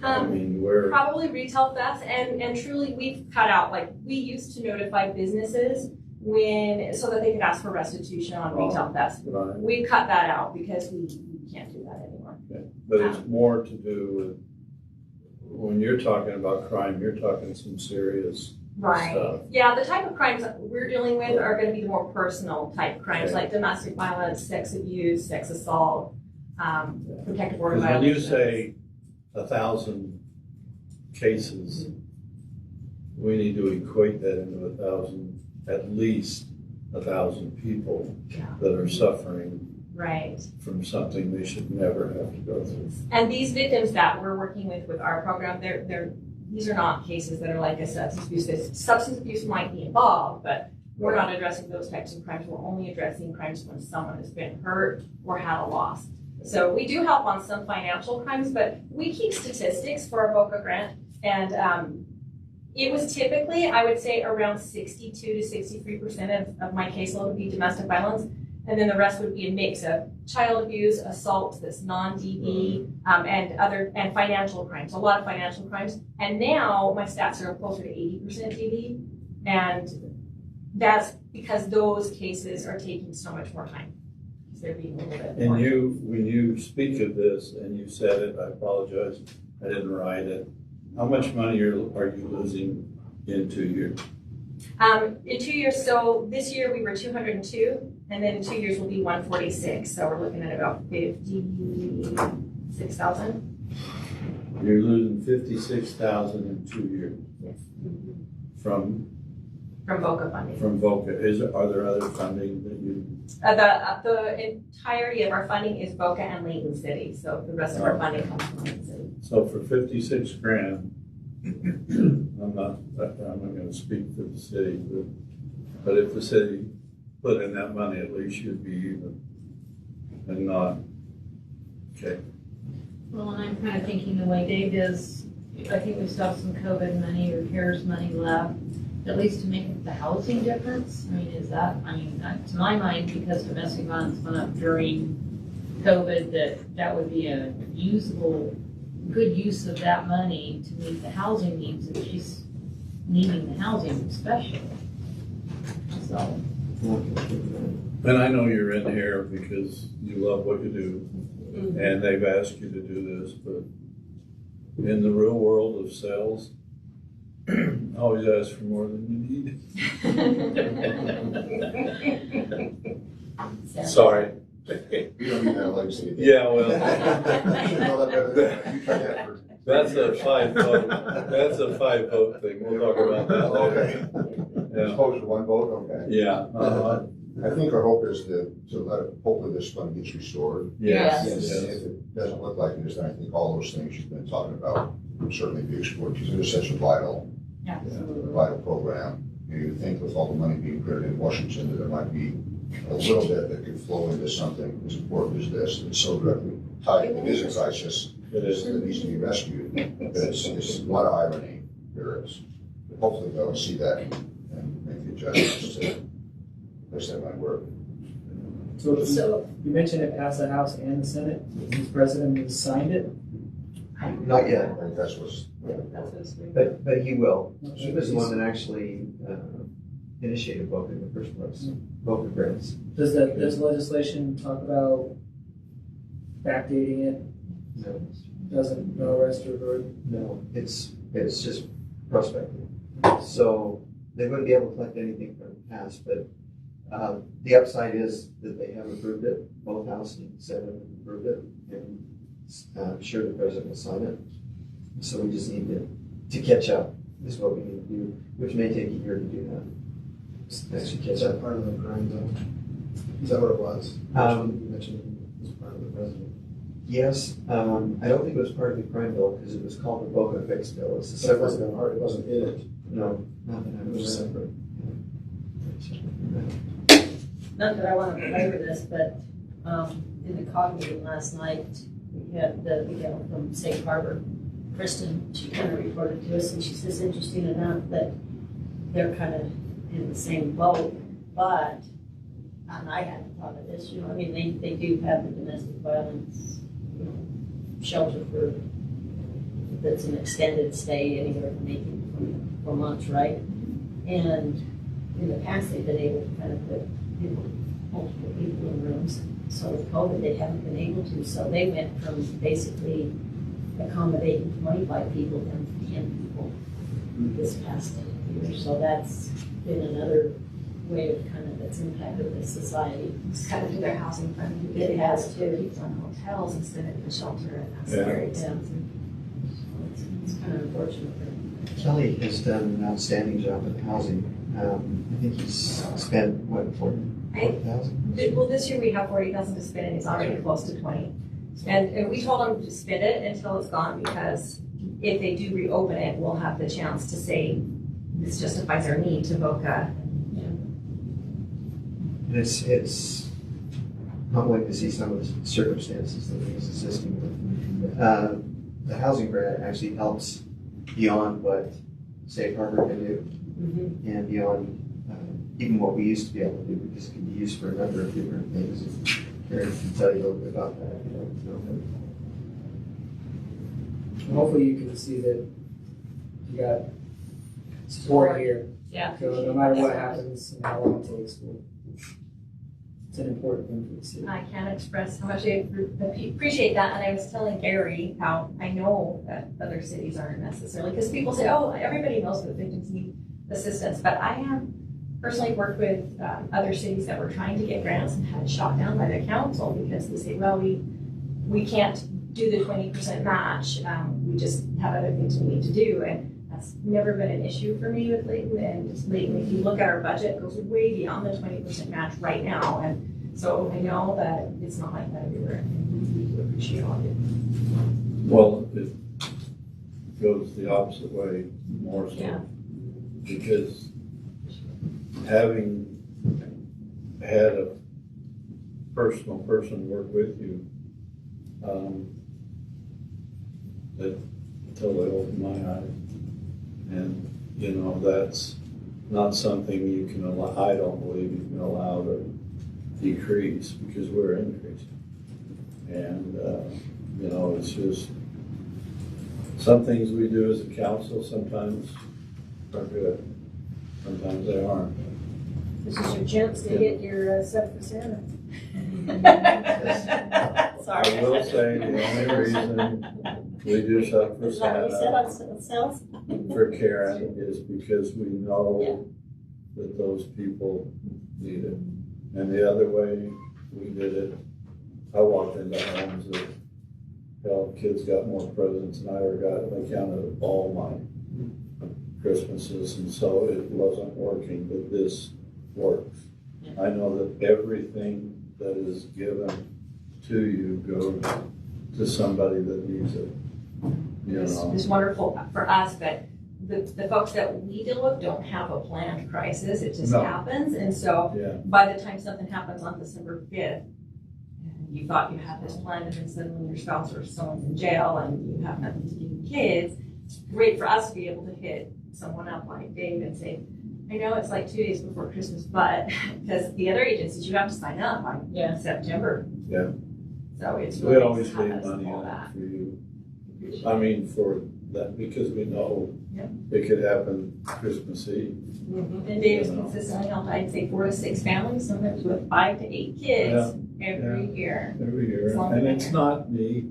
I mean, probably retail thefts, and truly we've cut out, we used to notify businesses so that they could ask for restitution on retail thefts. Right. We cut that out because we can't do that anymore. Okay. But it's more to do with, when you're talking about crime, you're talking some serious stuff. Yeah, the type of crimes that we're dealing with are going to be the more personal type crimes, like domestic violence, sex abuse, sex assault, protective order violence. When you say 1,000 cases, we need to equate that into 1,000, at least 1,000 people that are suffering from something they should never have to go through. And these victims that we're working with our program, these are not cases that are like a substance abuse. Substance abuse might be involved, but we're not addressing those types of crimes. We're only addressing crimes when someone has been hurt or had a loss. So we do help on some financial crimes, but we keep statistics for our VOCA grant, and it was typically, I would say, around 62 to 63% of my caseload would be domestic violence, and then the rest would be a mix of child abuse, assault that's non-DV, and financial crimes, a lot of financial crimes. And now my stats are closer to 80% DV, and that's because those cases are taking so much more time. They're being a little bit more. And when you speak of this, and you said it, I apologize, I didn't write it. How much money are you losing in 2 years? In 2 years, so this year we were 202, and then in 2 years we'll be 146. So we're looking at about 56,000. You're losing 56,000 in 2 years. Yes. From from VOCA funding. From VOCA, are there other funding that you? The entirety of our funding is VOCA and Layton City, so the rest of our funding comes from Layton City. So for 56 grand, I'm not gonna speak for the city, but if the city put in that money, at least you'd be even and not, okay. Well, and I'm kind of thinking the way Dave is, I think we still have some COVID money or CARES money left, at least to make up the housing difference. I mean, is that, to my mind, because domestic violence went up during COVID, that would be a usable, good use of that money to meet the housing needs if she's needing the housing especially. So. And I know you're in here because you love what you do, and they've asked you to do this, but in the real world of sales, always ask for more than you need. Sorry. You don't need that legacy. Yeah, well. You should know that better than you tried that for. That's a 5-vote thing. We'll talk about that later. Okay. Yeah. Opposed to 1 vote, okay. Yeah. I think our hope is to let it, hopefully this fund gets restored. Yes. And if it doesn't look like it is, then I think all those things you've been talking about would certainly be explored, because it is such a vital program. You think with all the money being printed in Washington, that there might be a little bit that could flow into something as important as this, that's so directly tied. It is a crisis. It is. That needs to be rescued. But it's a lot of irony. There is. But hopefully they'll see that and make the adjustments to place that might work. So you mentioned it passed the House and the Senate. The president has signed it. Not yet, I think that's what's. but he will. He was the one that actually initiated VOCA in the first place. VOCA grants. Does legislation talk about backdating it? No, Doesn't, no arrest or burden? no, it's just prospective. So they wouldn't be able to collect anything from the past, but the upside is that they have approved it. Both House and Senate have approved it, and I'm sure the president will sign it. So we just need to catch up is what we need to do, which may take a year to do that. Actually catch Is that up. part of the crime though? Is that what it was? You mentioned it was part of the president. Yes, I don't think it was part of the crime bill because it was called the VOCA fix bill. It's a So it separate. wasn't in it. No, not that I It was was separate. Not that I want to belabor this, but in the COG meeting last night, we had the gal from Safe Harbor, Kristen, she kind of reported to us, and she says, interesting enough that they're kind of in the same boat, but, and I hadn't thought of this, I mean, they do have the domestic violence, shelter for, that's an extended stay, anywhere from 18 to 24 months, right? And in the past, they've been able to kind of put, multiple people in rooms. So with COVID, they haven't been able to. So they went from basically accommodating 25 people down to 10 people this past year. So that's been another way of kind of that's impacted the society. It's kind of do their housing fund. It has too. People in hotels instead of in shelter, and that's Yeah. very Yeah. expensive. It's kind of unfortunate. Kelly has done an outstanding job with housing. I think he's spent, what, 40,000? Well, this year we have 40,000 to spend, and it's already close to 20. And we told them to spend it until it's gone, because if they do reopen it, we'll have the chance to say this justifies our need to VOCA. And it's humbling to see some of the circumstances that he's assisting with. The housing grant actually helps beyond what Safe Harbor can do, and beyond even what we used to be able to do, because it can be used for a number of different things. And Karen can tell you a little bit about that. Hopefully you can see that you got support here. Yeah. So no matter what happens and how long it takes, it's an important thing for the city. I can't express how much I appreciate that, and I was telling Gary how I know that other cities aren't necessarily, because people say, oh, everybody knows that victims need assistance, but I have personally worked with other cities that were trying to get grants and had it shot down by the council because they say, well, we can't do the 20% match, we just have other things we need to do, and That's never been an issue for me with Layton, and just Layton, if you look at our budget, it goes way beyond the 20% match right now, and so I know that it's not like that everywhere, and we appreciate all of it. Well, it goes the opposite way more so. Yeah. Because having had a personal person work with you, that totally opened my eyes. And, you know, that's not something you can allow, I don't believe you can allow to decrease, because we're increasing. And, you know, it's just, some things we do as a council sometimes are good, sometimes they aren't. This is your chance to get your 7%. Sorry. I will say, the only reason we do stuff for Is that what you said Santa, on sales? for Karen, is because we know that those people need it. And the other way we did it, I walked into homes that, hell, kids got more presents than I ever got. I counted all my Christmases, and so it wasn't working, but this works. I know that everything that is given to you goes to somebody that needs it. You know, It's wonderful for us, but the folks that we deal with don't have a planned crisis, it just No. happens, and so yeah. by the time something happens on December 5th, you thought you had this planned, and then suddenly your spouse or someone's in jail and you have nothing to give your kids, it's great for us to be able to hit someone up like Dave and say, I know it's like 2 days before Christmas, but, because the other agencies, you have to sign up by September. Yeah. So it's We really always nice to leave have us money all in that. it for you. Appreciate I it. mean, for that, because we know it could happen Christmas Eve. And Dave is consistently helped, I'd say 4 to 6 families, sometimes with 5 to 8 kids every year. Every year, As long and as it's they're- not me.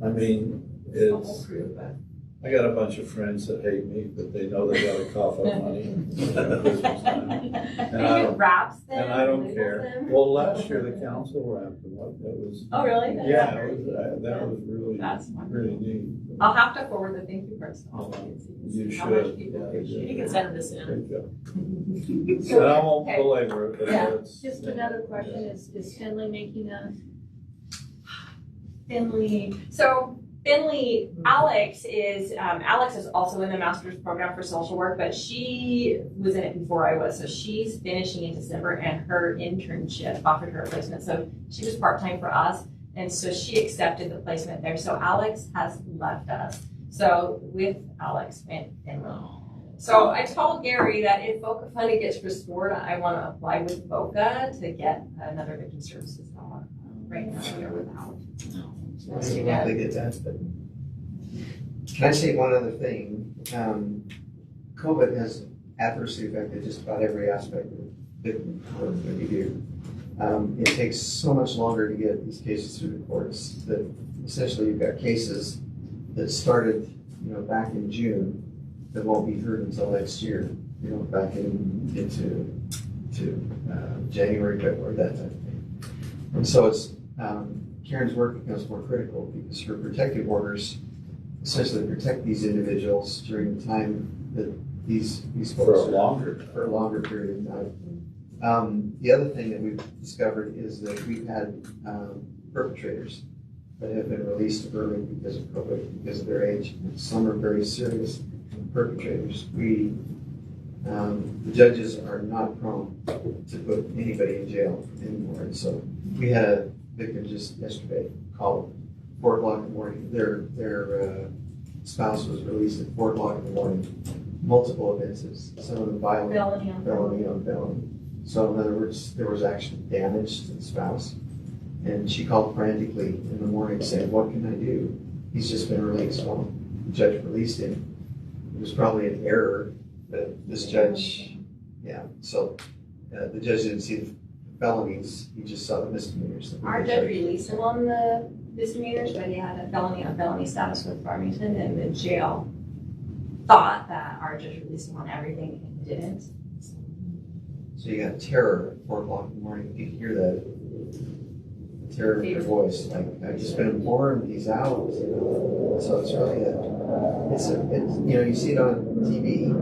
I mean, The whole it's, crew, but. I got a bunch of friends that hate me, but they know they gotta cough up money at Christmas time. And I it don't- wraps them. And I don't labels care. them. Well, last year the council wrapped them up, that was, Oh, really? yeah, it was, that was really, That's wonderful. really neat. I'll have to forward the thank you cards to all of you. so You see how much should. people Yeah, appreciate You it. can send this in. Great job. And I won't Okay. belabor it, but Yeah. it's. Just another question, is Finley making a, Finley, so Finley, Alex is also in the master's program for social work, but she was in it before I was, so she's finishing in December, and her internship offered her a placement, so she was part-time for us, and so she accepted the placement there, so Alex has left us. So with Alex went Finley. So I told Gary that if VOCA funding gets restored, I want to apply with VOCA to get another victim services dollar. Right now we are without. So let's do that. They get that, but can I say one other thing? COVID has adversely affected just about every aspect of victim work that we do. It takes so much longer to get these cases through the courts that essentially you've got cases that started, back in June that won't be heard until next year, back into January, February, that type of thing. And so it's, Karen's work becomes more critical because her protective orders essentially protect these individuals during the time that these For folks a longer. for a longer period of time. The other thing that we've discovered is that we've had perpetrators that have been released early because of COVID, because of their age. Some are very serious perpetrators. The judges are not prone to put anybody in jail anymore. And so we had a victim just yesterday called 4 o'clock in the morning. Their spouse was released at 4 o'clock in the morning. Multiple offenses, some of them violent, felony on felony. So in other words, there was actually damage to the spouse. And she called frantically in the morning saying, what can I do? He's just been released. Well, the judge released him. It was probably an error that this judge, so the judge didn't see the felonies, he just saw the misdemeanors. Our judge released him on the misdemeanors, but he had a felony on felony status with Farmington, and the jail thought that our judge released him on everything, and he didn't. So you got terror at 4 o'clock in the morning. If you hear that, their voice, like, I've just been imploring these out, you know, so it's really it's, you know, you see it on TV,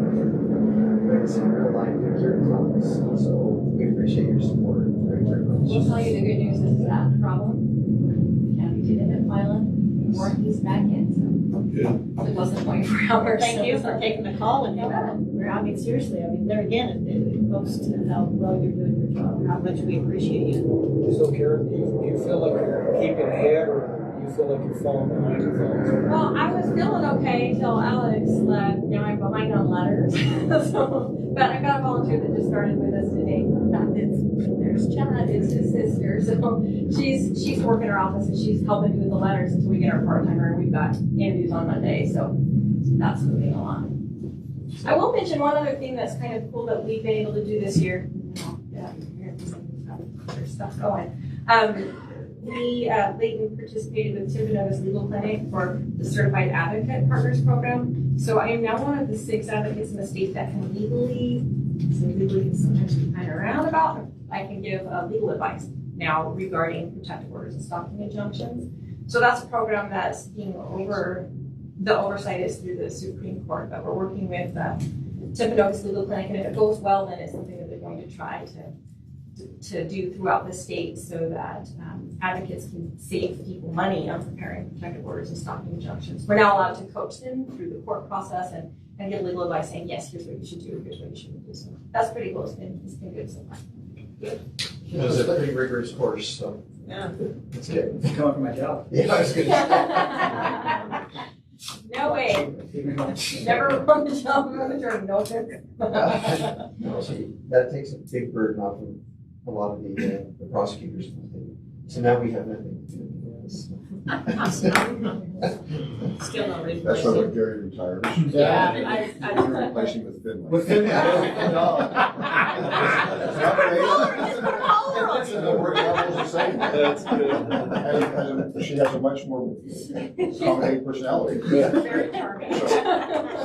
but it's in real life here in Columbus, so we appreciate your support very, very much. We'll tell you the good news is that problem. County did end up filing warranties back in, so it wasn't going forever. Thank you for taking the call and, I mean, seriously, I mean, there again, it goes to how well you're doing your job, how much we appreciate you. So Karen, do you feel like you're keeping ahead, or do you feel like you're falling behind your fellows? Well, I was feeling okay until Alex left. Now I'm behind on letters. But I got a volunteer that just started with us today. There's Chad, it's his sister. So she's working her office and she's helping do the letters until we get our part-timer. We've got interviews on Monday, so that's moving along. I will mention one other thing that's kind of cool that we've been able to do this year. There's stuff going. Layton participated with Timbernova's legal clinic for the Certified Advocate Partners Program. So I am now one of the 6 advocates in the state that can legally can sometimes be kind of roundabout. I can give legal advice now regarding protective orders and stalking injunctions. So that's a program that's being the oversight is through the Supreme Court, but we're working with Timbernova's legal clinic, and if it goes well, then it's something that they're going to try to do throughout the state so that advocates can save people money on preparing protective orders and stalking injunctions. We're now allowed to coach them through the court process and give legal advice saying, yes, here's what you should do, here's what you shouldn't do. So that's pretty cool. It's been good so far. It was a pretty rigorous course, so. Yeah. It's good. It's coming from my job. Yeah, I was gonna No way. Never won the job of attorney, no sir. No, so that takes a big burden off of a lot of the prosecutors. So now we have nothing to do with this. Still no reason. That's why when Gary retires. Yeah, You're replacing with Finley. With Finley. That's good. She has a much more accommodating personality. Very charming.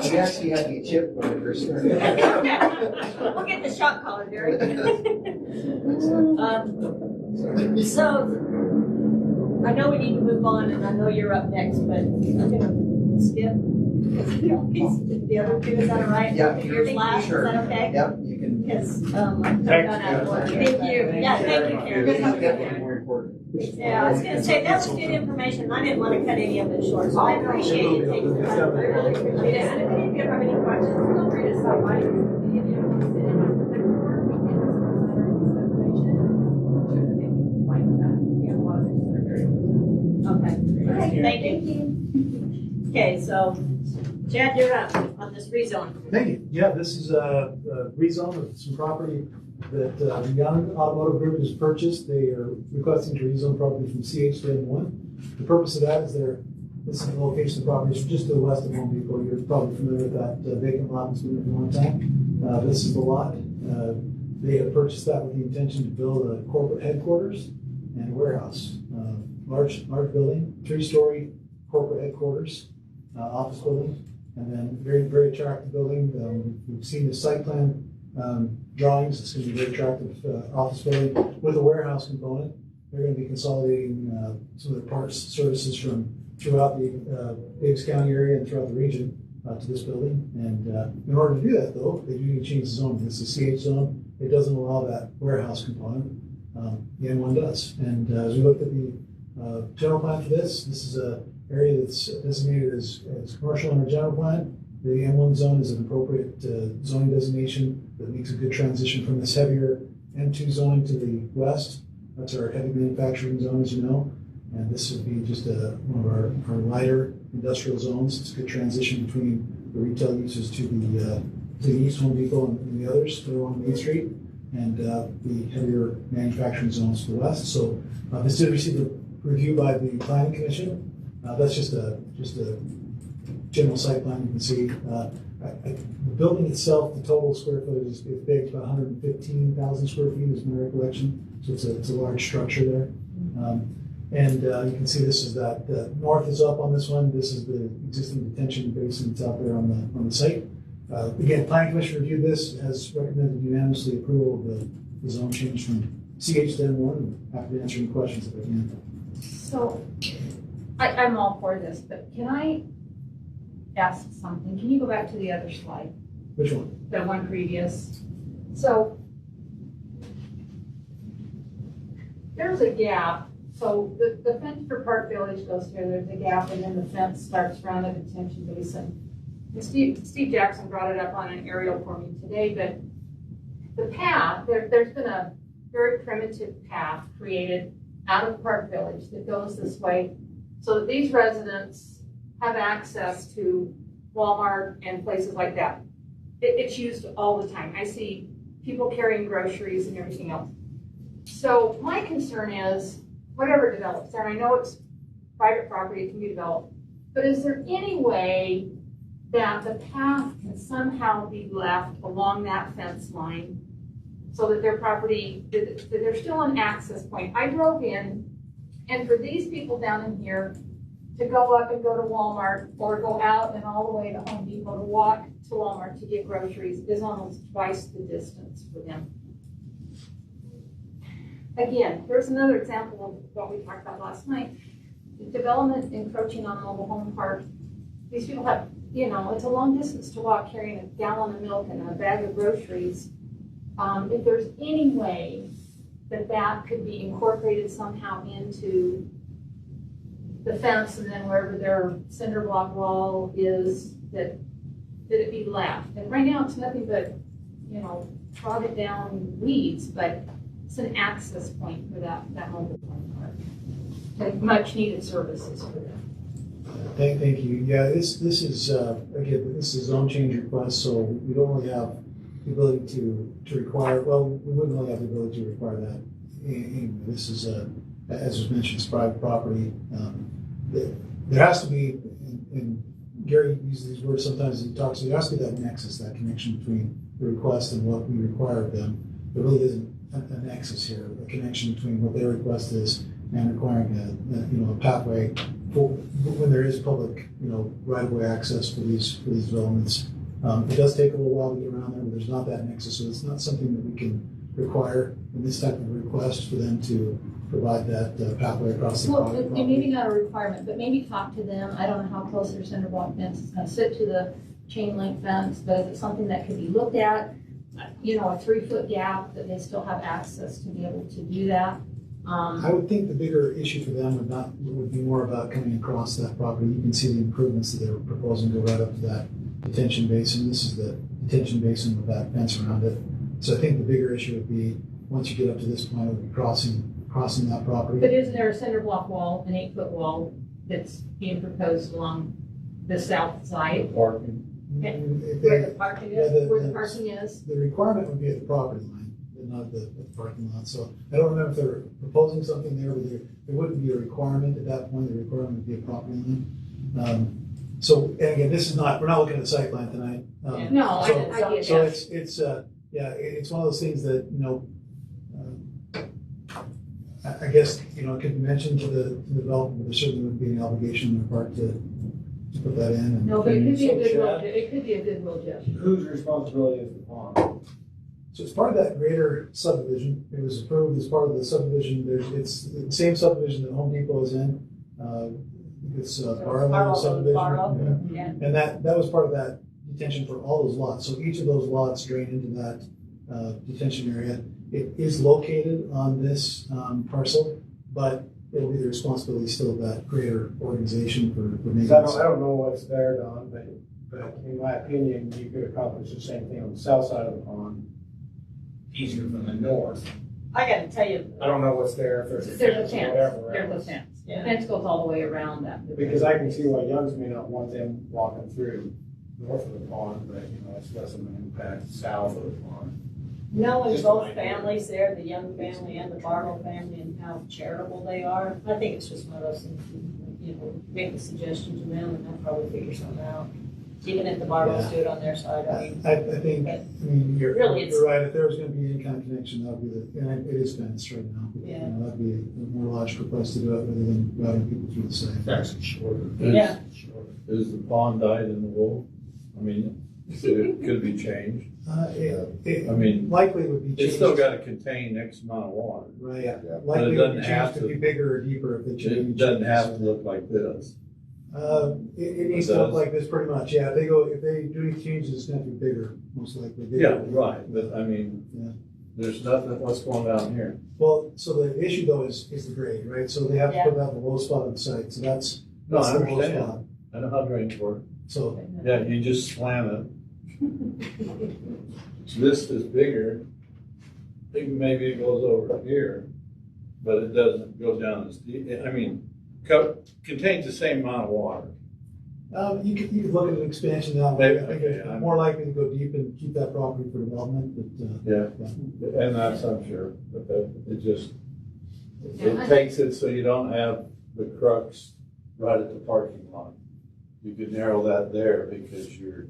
She actually had me chipped when I first started. We'll get the shot collar, Gary. So, I know we need to move on, and I know you're up next, but I'm gonna skip. The other two, is that all right? Yeah, Yours last, sure. is that okay? Yep, you can. Because, I've done out of order. Thank you. Yeah, thank you, Karen. This is definitely more important. Yeah, I was gonna say, that was good information, I didn't wanna cut any of it short, so I appreciate you taking the time. I really appreciate it, and if any of you have any questions, feel free to stop by. Okay, thank you. Okay, so, Chad, you're up on this rezone. Thank you. Yeah, this is a rezone of some property that the Young Automotive Group has purchased. They are requesting to rezone property from CH to N1. The purpose of that is this is the location of the property. It's just to the west of Home Depot. You're probably familiar with that vacant lot that's been there for a long time. This is the lot. They have purchased that with the intention to build a corporate headquarters and a warehouse. Large building, 3-story corporate headquarters, office building, and then very, very attractive building. We've seen the site plan drawings. It's going to be a very attractive office building with a warehouse component. They're going to be consolidating some of the parts services from throughout the Davis County area and throughout the region to this building. And in order to do that, though, they do need to change the zone. This is a CH zone. It doesn't allow that warehouse component. The N1 does. And as we looked at the general plan for this is an area that's designated as commercial in our general plan. The M1 zone is an appropriate zoning designation that makes a good transition from this heavier M2 zoning to the west. That's our heavy manufacturing zone, as you know. And this would be just one of our lighter industrial zones. It's a good transition between the retail uses to the east, Home Depot, and the others that are on Main Street, and the heavier manufacturing zones to the west. So this did receive a review by the Planning Commission. That's just a general site plan. You can see the building itself, the total square footage is big. It's about 115,000 square feet is my recollection. So it's a large structure there. And you can see this is that north is up on this one. This is the existing detention basin that's out there on the site. Again, Planning Commission reviewed this, has recommended unanimously approval of the zone change from CH-10-1, and happy to answer any questions if I can. So, I'm all for this, but can I ask something? Can you go back to the other slide, Which one? the one previous? So, there's a gap. So the fence for Park Village goes here, there's a gap, and then the fence starts around the detention basin. And Steve Jackson brought it up on an aerial for me today, but the path, there's been a very primitive path created out of Park Village that goes this way so that these residents have access to Walmart and places like that. It's used all the time. I see people carrying groceries and everything else. So my concern is whatever develops there, I know it's private property, it can be developed, but is there any way that the path can somehow be left along that fence line so that their property, that there's still an access point? I drove in, and for these people down in here to go up and go to Walmart or go out and all the way to Home Depot to walk to Walmart to get groceries is almost twice the distance for them. Again, here's another example of what we talked about last night. The development encroaching on mobile home park. These people have, it's a long distance to walk carrying a gallon of milk and a bag of groceries. If there's any way that could be incorporated somehow into the fence and then wherever their cinder block wall is, that it be left. And right now it's nothing but, trodden down weeds, but it's an access point for that mobile home park. And much needed services for them. Thank you. Yeah, this is, again, this is a zone change request, so we don't really have the ability to require, well, we wouldn't really have the ability to require that. Anyway, this is, as was mentioned, it's private property. There has to be, and Gary uses these words sometimes he talks, there has to be that nexus, that connection between the request and what we require of them. There really isn't a nexus here, a connection between what their request is and requiring a pathway for when there is public, right-of-way access for these developments. It does take a little while to get around there, but there's not that nexus, so it's not something that we can require in this type of request for them to provide that pathway across the Well, property. and maybe not a requirement, but maybe talk to them. I don't know how close their cinder block fence is going to sit to the chain link fence, but is it something that could be looked at? A 3-foot gap that they still have access to be able to do that. I would think the bigger issue for them would be more about coming across that property. You can see the improvements that they're proposing go right up to that detention basin. This is the detention basin with that fence around it. So I think the bigger issue would be once you get up to this point, it would be crossing that property. But isn't there a cinder block wall, an 8-foot wall that's being proposed along the south side? Parking. Where the parking is? Where the parking is? The requirement would be at the property line, but not the parking lot. So I don't remember if they're proposing something there, but there wouldn't be a requirement at that point. The requirement would be a property line. So, and again, we're not looking at the site plan tonight. No, I get so that. it's one of those things that, I guess, it could be mentioned to the developer, but there certainly wouldn't be any obligation on their part to put that in. And, No, but it could be a goodwill gesture. Whose responsibility is the pond? so it's part of that greater subdivision. It was approved as part of the subdivision. It's the same subdivision that Home Depot is in. It's Barlow subdivision. Yeah. And that was part of that detention for all those lots. So each of those lots drain into that detention area. It is located on this parcel, but it'll be the responsibility still of that greater organization for maintenance. I don't know what's there, Don, but in my opinion, you could accomplish the same thing on the south side of the pond, easier from the north. I gotta tell you. I don't know what's there, if there's a There's a fence or whatever. fence. There's a else. fence. The Yeah. fence goes all the way around that. Because I can see why Youngs may not want them walking through north of the pond, but, it's less of an impact south of the pond. Knowing Just both an idea. families there, the Young family and the Barlow family, and how charitable they are, I think it's just one of those things, make a suggestion to them, and they'll probably figure something out. Even if the Barlows do it on their side, I mean. I think, you're Really, it's- right. If there was going to be any kind of connection, that would be and it is fenced right now. Yeah. That'd be a more logical place to do it rather than routing people through the site. That's shorter. Yeah. Is the pond dyed in the wool? I mean, It could be changed. It I mean, likely would be changed. it's still gotta contain X amount of water. Right, Yeah. But likely it would be doesn't changed have to to- be bigger or deeper if they change. It doesn't have to look like this. It needs to look like this pretty much, yeah. If they do any changes, it's gonna have to be bigger, most likely. Bigger. Yeah, right, but I mean, Yeah. there's nothing, what's going down here? Well, so the issue though is the grade, right? So they have to put that in the low spot of the site, so that's No, I the low understand. spot. I know how drains work. So, Yeah, you just slam it. This is bigger. Maybe it goes over here, but it doesn't go down as deep. I mean, contains the same amount of water. you could look at an expansion that way. I think Okay, it's more likely to go deep and keep that property for development, but, Yeah, and that's, I'm sure, but it just, Yeah. it takes it so you don't have the crux right at the parking lot. You could narrow that there because you're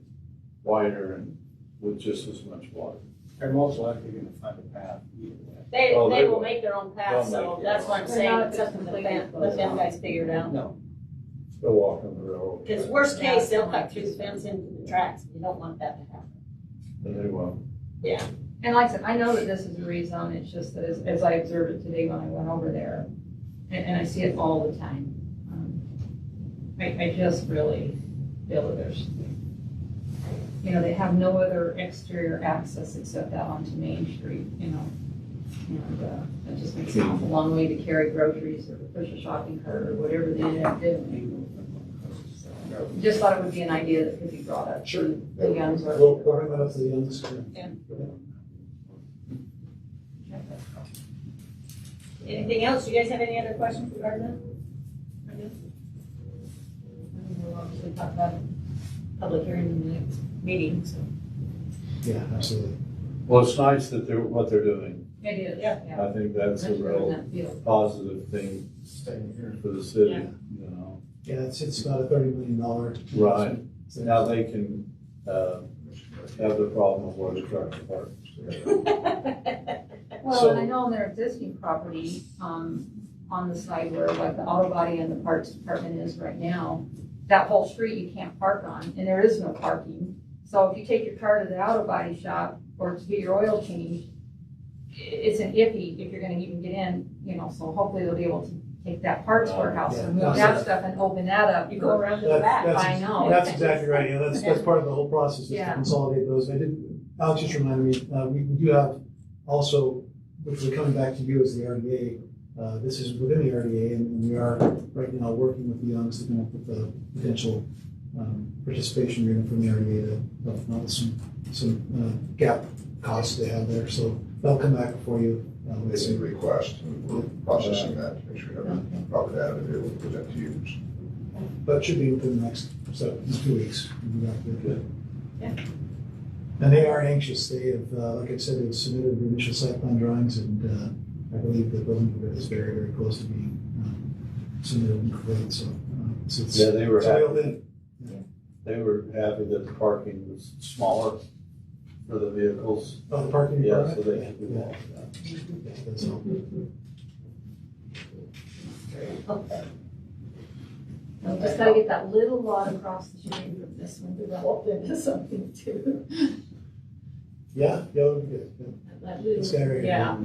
wider and with just as much water. They're most likely gonna find a path either way. They Oh, they will will. make their own path, They'll so make that's their what I'm own. saying, They're not it's something completely let closed them off. guys figure it out. No. They'll walk on the railroad. Because worst case, they'll cut through the fence into the tracks, you don't want that to happen. And they will. And like I said, I know that this is a rezone, it's just that as I observed it today when I went over there, and I see it all the time. I just really feel that there's, they have no other exterior access except out onto Main Street, and that just makes it a long way to carry groceries or to push a shopping cart or whatever they end up doing. So, just thought it would be an idea that could be brought up. Sure. The Youngs are. we'll bring that up to the youngs. Anything else? You guys have any other questions regarding that? We'll obviously talk about public hearing in the next meeting, so. Yeah, absolutely. Well, it's nice that what they're doing. It is, Yeah. I think that's a Especially in real that field. positive thing for the city, Yeah. you know. Yeah, it's about a $30 million. Right. So- Now they can, have the problem of where the trucks park. Well, So- and I know on their existing property, on the side where like the auto body and the parts department is right now, that whole street you can't park on, and there is no parking. So if you take your car to the auto body shop or to get your oil changed, it's an iffy if you're gonna even get in, so hopefully they'll be able to take that parts warehouse and move that stuff and open that up. You go around to the back. I know. That's exactly right, yeah, that's part of the whole process, is to Yeah. consolidate those. Alex just reminded me, we do have also, which we're coming back to you as the RDA, this is within the RDA, and we are right now working with the Youngs to come up with a potential participation agreement from the RDA to help out with some gap costs they have there, so that'll come back before you. with It's a some- request, and we're processing that, to make sure we have the proper data to be able to present to you. But it should be within the next 2 weeks. We'll be back there. Yeah. And they are anxious. They have, like I said, they've submitted the initial site plan drawings, and I believe the building permit is very, very close to being submitted and complete. So it's Yeah, they were it's reeled happy. in. They were happy that the parking was smaller for the vehicles. Oh, the parking Yeah, permit? so they can do Yeah. all that. That's all. We just gotta get that little lot across the street from this one developed into something too. Yeah, yeah, it'll be good. Yeah. That little- This guy right here. Yeah,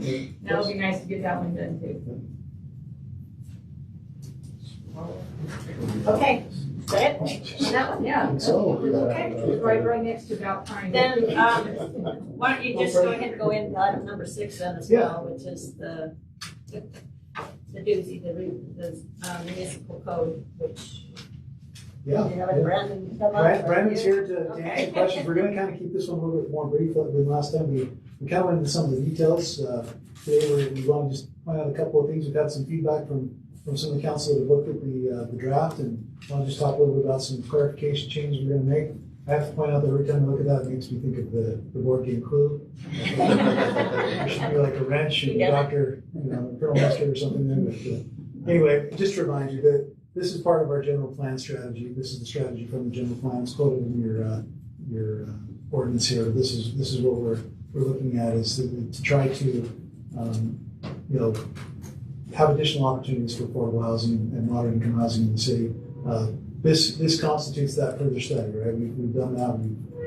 that would be nice to get that one done too. Okay, is that it? That one, yeah. So, Okay, it's right next to about time. Then, why don't you just go ahead and go into item number 6 then as well, which is the doozy, the municipal code, which, Yeah. you have it, Brandon, come on. Brandon's here to Okay. answer questions. We're gonna kind of keep this one a little bit more brief than last time. We kind of went into some of the details. Today, we want to just point out a couple of things. We've got some feedback from some of the council that have looked at the draft, and want to just talk a little bit about some clarification changes we're gonna make. I have to point out that every time I look at that, it makes me think of the board game Clue. There should be like a wrench and Yeah. Dr. Colonel Mustard or something there. But anyway, just to remind you that this is part of our general plan strategy. This is the strategy from the general plan. It's quoted in your ordinance here. This is what we're looking at, is to try to have additional opportunities for affordable housing and moderate income housing in the city. This constitutes that further study, right? We've done that.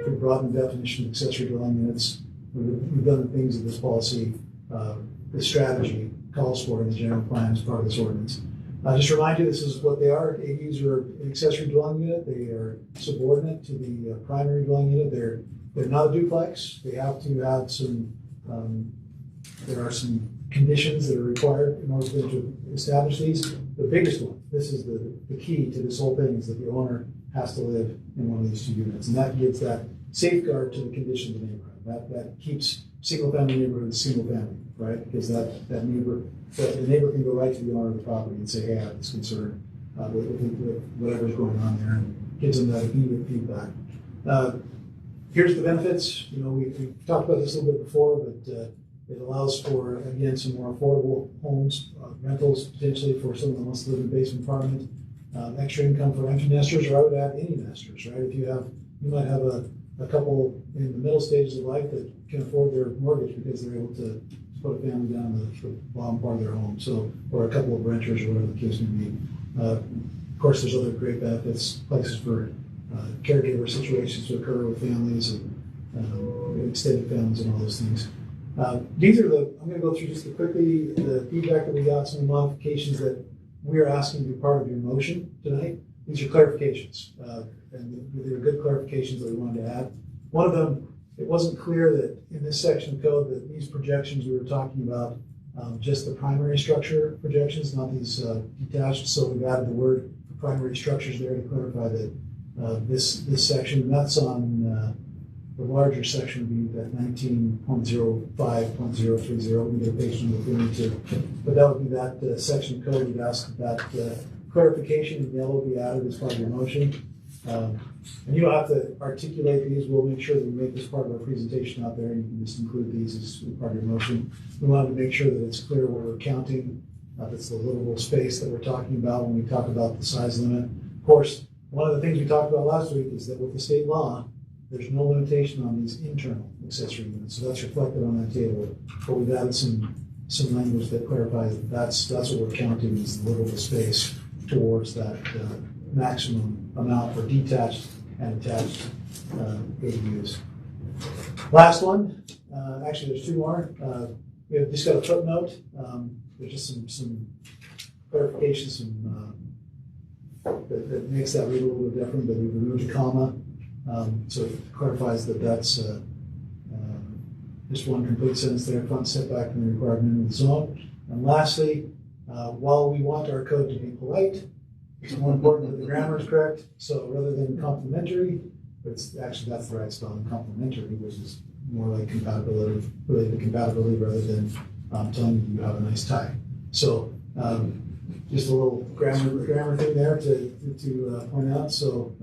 We've broadened the definition of accessory dwelling units. We've done the things that this policy, this strategy calls for in the general plan as part of this ordinance. Just to remind you, this is what they are. ADUs are an accessory dwelling unit. They are subordinate to the primary dwelling unit. They're not a duplex. They have to have some, there are some conditions that are required in order to establish these. The biggest one, this is the key to this whole thing, is that the owner has to live in one of these two units. And that gives that safeguard to the condition of the neighborhood. That keeps single-family neighborhood single family, right? Because the neighbor can go right to the owner of the property and say, hey, I have this concern with whatever's going on there, and gives them that immediate feedback. Here's the benefits. We've talked about this a little bit before, but it allows for, again, some more affordable homes, rentals potentially for someone that wants to live in a basement apartment, extra income for empty nesters, or I would add any nesters, right? You might have a couple in the middle stages of life that can afford their mortgage because they're able to put a family down the bottom part of their home, or a couple of renters, or whatever the case may be. Of course, there's other great benefits, places for caregiver situations to occur with families and extended families and all those things. I'm going to go through just quickly the feedback that we got, some modifications that we are asking to be part of your motion tonight. These are clarifications, and they were good clarifications that we wanted to add. One of them, it wasn't clear that in this section of code that these projections we were talking about, just the primary structure projections, not these detached, so we've added the word primary structures there to clarify that this section, and that's on the larger section would be that 19.05.030. We get a page number if we need to. But that would be that section of code. You'd ask that clarification in yellow be added as part of your motion. And you don't have to articulate these. We'll make sure that we make this part of our presentation out there, and you can just include these as part of your motion. We wanted to make sure that it's clear what we're counting. That's the livable space that we're talking about when we talk about the size limit. Of course, one of the things we talked about last week is that with the state law, there's no limitation on these internal accessory units, so that's reflected on that table. But we've added some language that clarifies that that's what we're counting as the livable space towards that maximum amount for detached and attached ADUs. Last one, actually there's two more. We have just got a footnote. There's just some clarification, that makes that read a little bit different, but we've removed a comma. So it clarifies that that's just one complete sentence there, front setback from the required minimum zone. And lastly, while we want our code to be polite, it's more important that the grammar is correct. So rather than complementary, that's the right spelling, complementary, which is more like compatibility, related to compatibility rather than telling you have a nice tie. So just a little grammar thing there to point out. So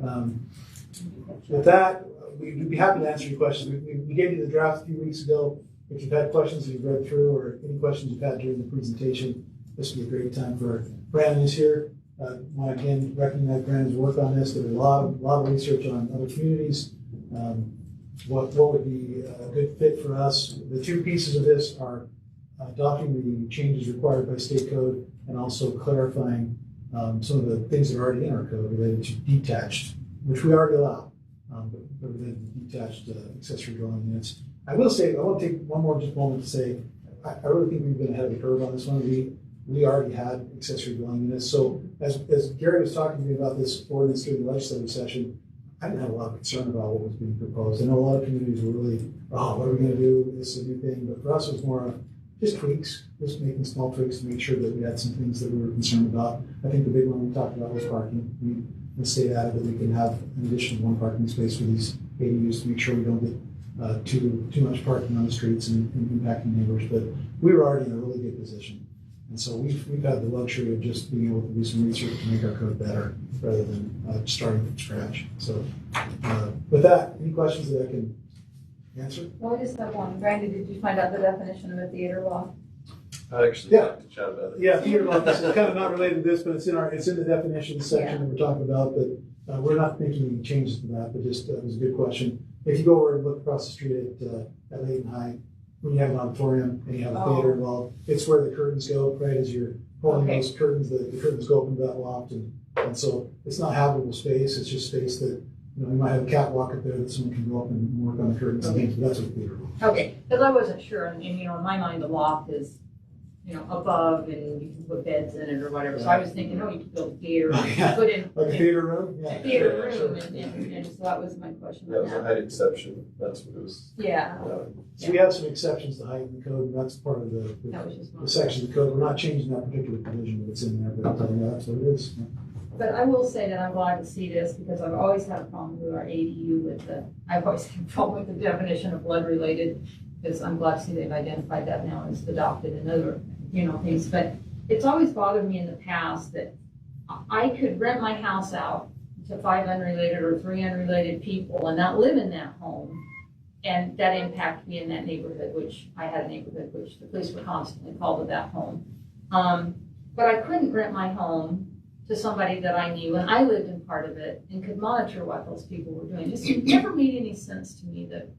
with that, we'd be happy to answer your questions. We gave you the draft a few weeks ago. If you've had questions that you've read through, or any questions you've had during the presentation, this would be a great time for Brandon is here. I want to again recognize Brandon's work on this. There's a lot of research on other communities. What would be a good fit for us? The two pieces of this are adopting the changes required by state code and also clarifying some of the things that are already in our code related to detached, which we already allow, but related to detached accessory dwelling units. I will say, I want to take one more just moment to say, I really think we've been ahead of the curve on this one. We already had accessory dwelling units. So as Gary was talking to me about this ordinance during the legislative session, I didn't have a lot of concern about what was being proposed. I know a lot of communities were really, what are we going to do? This is a new thing. But for us, it was more just tweaks, just making small tweaks to make sure that we had some things that we were concerned about. I think the big one we talked about was parking. The state added that we can have an additional one parking space for these ADUs to make sure we don't get too much parking on the streets and impacting neighbors. But we were already in a really good position. And so we've had the luxury of just being able to do some research to make our code better rather than starting from scratch. So with that, any questions that I can answer? Well, I just have one. Brandon, did you find out the definition of a theater law? I'd actually like to chat about it. Yeah, theater law. This is kind of not related to this, but it's in the definitions section that we're talking about. But we're not making any changes to that. But just it was a good question. If you go over and look across the street at Layton High, when you have an auditorium and you have a theater involved, it's where the curtains go, right? As you're pulling those curtains, the curtains go open to that loft. And so it's not habitable space, it's just space that, you know, you might have a catwalk up there that someone can go up and work on the curtains and things, but that's what theater room. Okay, because I wasn't sure, and, you know, in my mind, the loft is, you know, above and you can put beds in it or whatever. So I was thinking, oh, you could build a theater, Oh, yeah. put in Like a theater room? Yeah. theater Yeah, room, sure. and so that was my question That on was a that. height exception, that's what it was. Yeah, So we have some exceptions to height in the code, and that's part of the that was just the one. section of the code. We're not changing that particular provision, but it's in there, but yeah, that's what it is. But I will say that I'm glad to see this because I've always had a problem with our ADU I've always had a problem with the definition of blood related, because I'm glad to see they've identified that now as adopted and other, you know, things. But it's always bothered me in the past that I could rent my house out to 5 unrelated or 3 unrelated people and not live in that home. And that impacted me in that neighborhood, which I had a neighborhood which the police were constantly called to that home. But I couldn't rent my home to somebody that I knew, and I lived in part of it and could monitor what those people were doing. It never made any sense to me that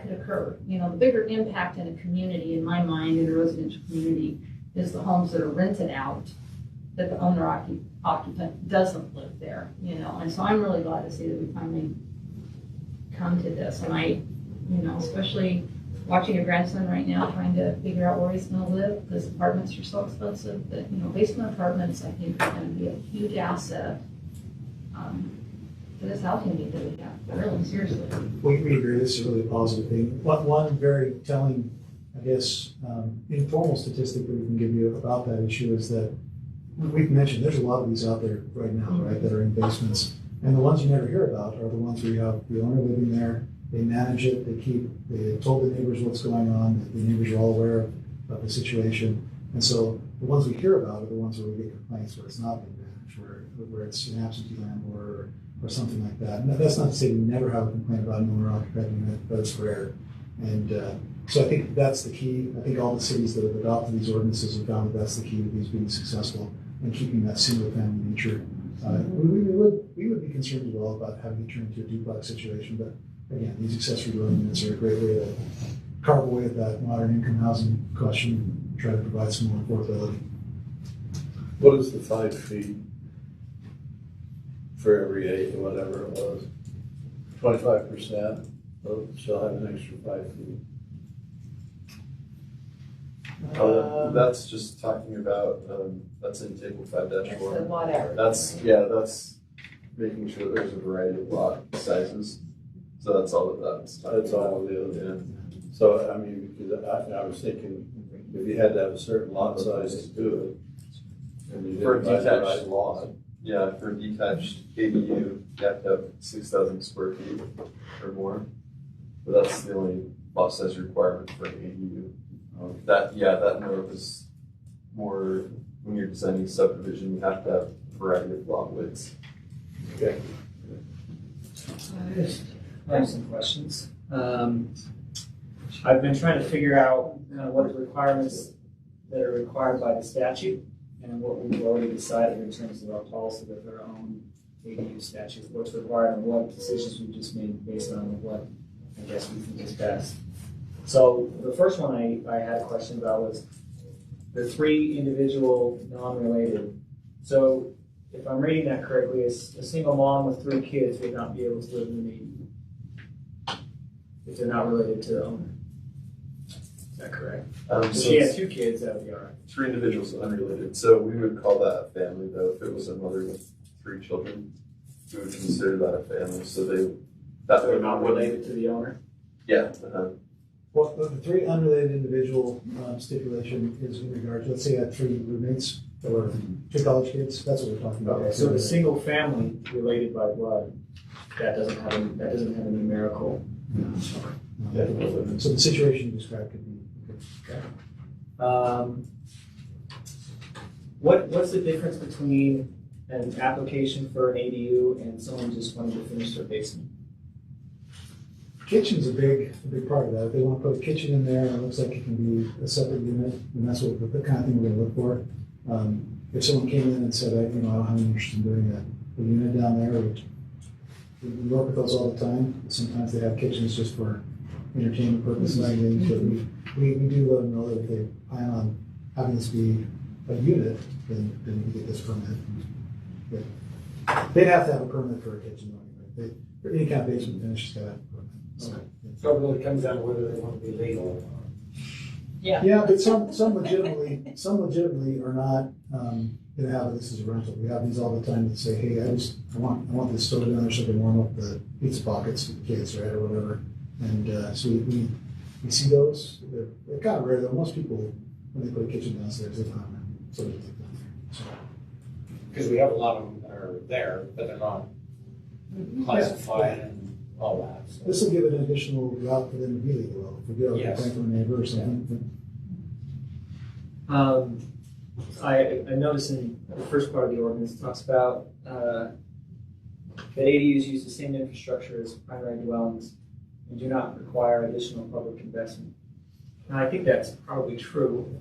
could occur. You know, the bigger impact in a community, in my mind, in a residential community, is the homes that are rented out, that the owner occupant doesn't live there, you know. And so I'm really glad to see that we finally come to this. And I, you know, especially watching your grandson right now trying to figure out where he's going to live, because apartments are so expensive that, you know, basement apartments, I think, are going to be a huge asset for this housing need that we have, really, seriously. We agree, this is really a positive thing. One very telling, I guess, informal statistic that we can give you about that issue is that we've mentioned there's a lot of these out there right now, right, that are in basements. And the ones you never hear about are the ones where you have the owner living there, they manage it, they told the neighbors what's going on, the neighbors are all aware of the situation. And so the ones we hear about are the ones where we get complaints where it's not being managed, where it's an absentee landlord or something like that. And that's not to say we never have a complaint about an owner-occupied unit, but it's rare. And so I think that's the key. I think all the cities that have adopted these ordinances have found that that's the key to these being successful and keeping that single-family nature. We would be concerned as well about having it turn into a duplex situation, but again, these accessory dwelling units are a great way to carve away at that modern income housing question and try to provide some more affordability. What is the 5 feet for every 8 or whatever it was? 25% shall have an extra 5 feet. That's just talking about, that's in table 5-4. It's a lot average. That's making sure there's a variety of lot sizes. So that's all of that's talking That's all it is. Yeah. So, I mean, because I was thinking, if you had to have a certain lot size to do it. And you For a didn't buy the detached right lot. Yeah, for a detached ADU, you have to have 6,000 square feet or more. But that's the only lot size requirement for an ADU. That note is more, when you're designing subdivision, you have to have a variety of lot widths. Okay. I have some questions. I've been trying to figure out kind of what the requirements that are required by the statute and what we've already decided in terms of our policy with our own ADU statute, what's required and what decisions we've just made based on what I guess we think is best. So the first one I had a question about was the 3 individual non-related. So if I'm reading that correctly, a single mom with 3 kids would not be able to live in an ADU if they're not related to the owner. Is that correct? If she had 2 kids, that would be all right. 3 individuals unrelated. So we would call that a family, though. If it was a mother with 3 children, we would consider that a family. So They're not related to the owner? Yeah. Well, the 3 unrelated individual stipulation is in regards, let's say you had 3 roommates or 2 college kids, that's what we're talking about. Okay, so the single family related by blood, that doesn't have a numerical. So the situation you described could be. What's the difference between an application for an ADU and someone just wanting to finish their basement? Kitchen's a big part of that. If they want to put a kitchen in there and it looks like it can be a separate unit, and that's what the kind of thing we're going to look for. If someone came in and said, I don't have any interest in doing a unit down there, we work with those all the time. Sometimes they have kitchens just for entertainment purposes and things, but we do let them know that if they plan on having this be a unit, then you get this permit. But they'd have to have a permit for a kitchen, right? For any kind of basement finish, it's got to have a permit. So, So it really comes down to whether they want to be legal. yeah, but some legitimately are not gonna have this as a rental. We have these all the time that say, hey, I want this stored down there so I can warm up the pizza pockets for the kids, right, or whatever. And so we see those. They're kind of rare though. Most people, when they put a kitchen downstairs, they don't have something like that there. So, Because we have a lot of them that are there, but they're not classified and all that. So. this will give it an additional route for them to be legal. If we go Yes. back from a neighbor or something. I noticed in the first part of the ordinance, it talks about that ADUs use the same infrastructure as primary dwellings and do not require additional public investment. Now, I think that's probably true,